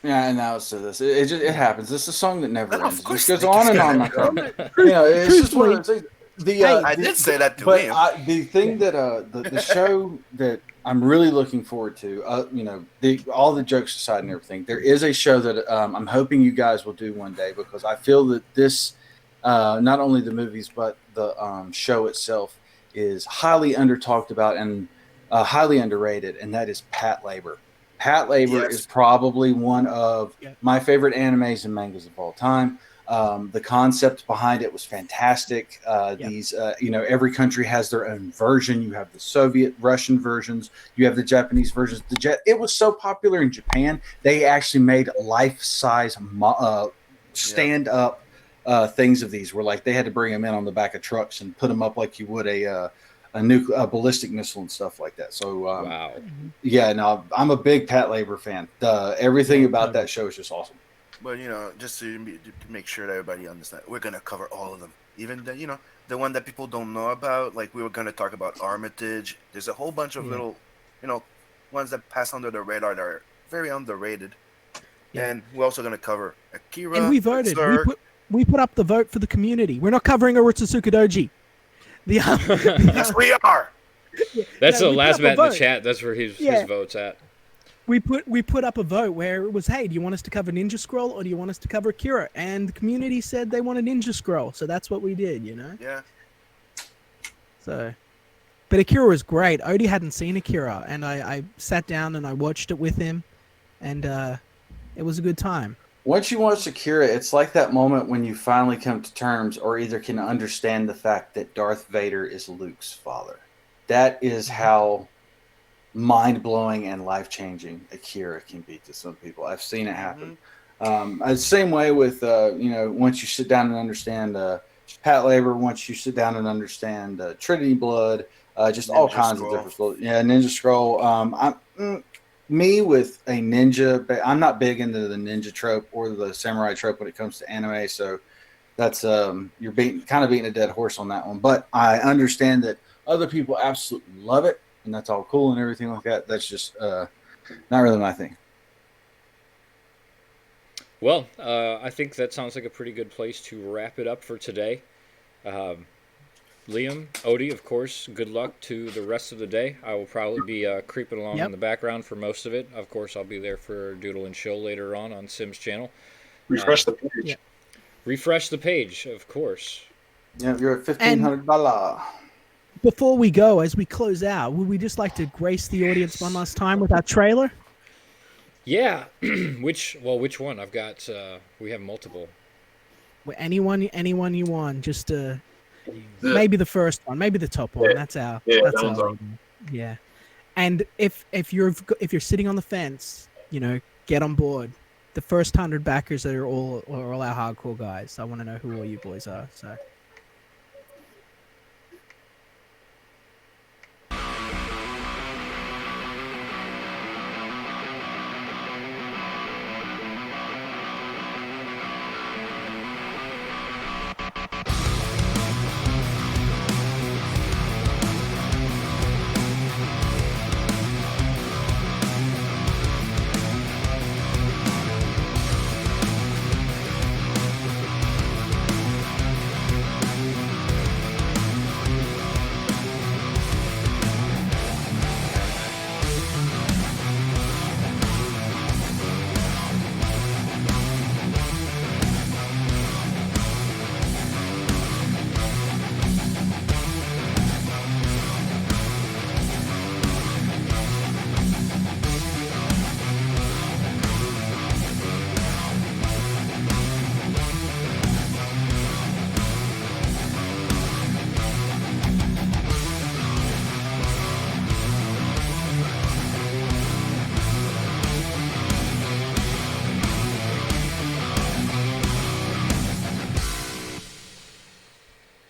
H: yeah, and now it's this. It happens. It's a song that never ends. It
I: course
H: just goes
I: Nick
H: on
I: is
H: and on.
I: gonna
H: My friend. You know, it's just one of those things.
I: I did say that to Liam.
H: The thing that the show that I'm really looking forward to, you know, all the jokes aside and everything, there is a show that I'm hoping you guys will do one day, because I feel that this, not only the movies but the show itself, is highly under-talked about and highly underrated, and that is Pat Labor. Pat Labor is probably one of my favorite animes and mangas of all time. The concept behind it was fantastic. These, you know, every country has their own version. You have the Soviet, Russian versions. You have the Japanese versions. It was so popular in Japan, they actually made life-size stand-up things of these. Where like they had to bring them in on the back of trucks and put them up like you would a ballistic missile and stuff like that. So
G: wow,
H: yeah, no, I'm a big Pat Labor fan. Everything about that show is just awesome.
I: But you know, just to make sure that everybody understands, we're gonna cover all of them, even the the one that people don't know about. Like we were gonna talk about Armitage. There's a whole bunch of little, ones that pass under the radar that are very underrated. Yeah. And we're also gonna cover Akira.
J: And we voted. We put up the vote for the community. We're not covering Aritsusuka Doji.
I: Yes, we are.
G: That's the last man in the chat. That's where his vote's at.
J: We put up a vote where it was, hey, do you want us to cover Ninja Scroll or do you want us to cover Akira? And the community said they wanted Ninja Scroll, so that's what we did, you know?
I: Yeah.
J: So, but Akira was great. Odie hadn't seen Akira, and I sat down and I watched it with him, and it was a good time.
H: once you watch Akira, it's like that moment when you finally come to terms or either can understand the fact that Darth Vader is Luke's father. That is how mind-blowing and life-changing Akira can be to some people. I've seen it happen. The same way with, once you sit down and understand Pat Labor, once you sit down and understand Trinity Blood, just all kinds of different stuff. Yeah, Ninja Scroll. Me with a ninja, but I'm not big into the ninja trope or the samurai trope when it comes to anime. So that's you're kind of beating a dead horse on that one. But I understand that other people absolutely love it, and that's all cool and everything like that. That's just not really my thing.
G: Well, I think that sounds like a pretty good place to wrap it up for today. Liam, Odie, of course, good luck to the rest of the day. I will probably be creeping along in the background for most of it. Of course, I'll be there for Doodle and Chill later on Sim's channel.
L: Refresh the page.
J: Yeah.
G: Refresh the page, of course.
H: Yeah, you're at $1,500.
J: Before we go, as we close out, would we just like to grace the audience one last time with our trailer?
G: Yeah. Which one? I've got, we have multiple.
J: Anyone you want, just maybe the first one, maybe the top one. That's our. Yeah. And if you're sitting on the fence, get on board. The first 100 backers are all our hardcore guys. I want to know who all you boys are. So.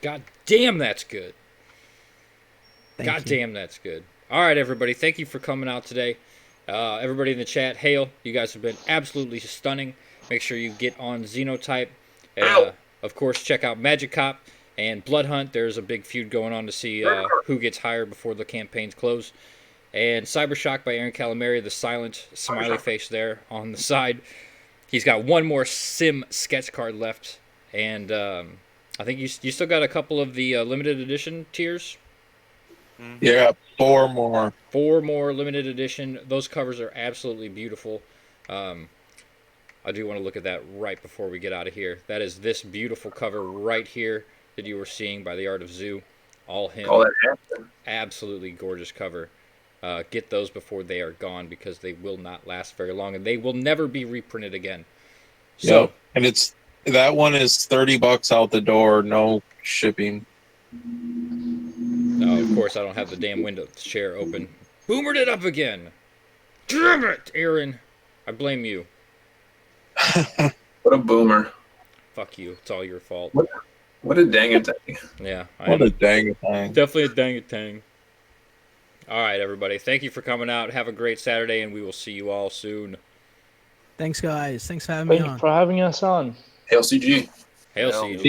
G: God damn, that's good. God damn, that's good. All right, everybody. Thank you for coming out today. Everybody in the chat, hail. You guys have been absolutely stunning. Make sure you get on Xenotype. Of course, check out Magic Cop and Blood Hunt. There's a big feud going on to see who gets hired before the campaigns close. And Cybershock by Aaron Calamari, the silent smiley face there on the side. He's got one more Sim sketch card left. And I think you still got a couple of the limited edition tiers.
N: Yeah, 4 more.
G: 4 more limited edition. Those covers are absolutely beautiful. I do want to look at that right before we get out of here. That is this beautiful cover right here that you were seeing by The Art of Zoo. All him. Absolutely gorgeous cover. Get those before they are gone because they will not last very long and they will never be reprinted again. So,
N: and that one is $30 out the door, no shipping.
G: No, of course I don't have the damn window chair open. Boomered it up again. Damn it, Aaron. I blame you.
L: What a boomer.
G: Fuck you. It's all your fault.
L: What a dang-a-tang.
G: Yeah.
N: What a dang-a-tang.
G: Definitely a dang-a-tang. All right, everybody. Thank you for coming out. Have a great Saturday, and we will see you all soon.
J: Thanks, guys. Thanks for having me on.
K: For having us on.
L: Hail CG.
G: Hail CG.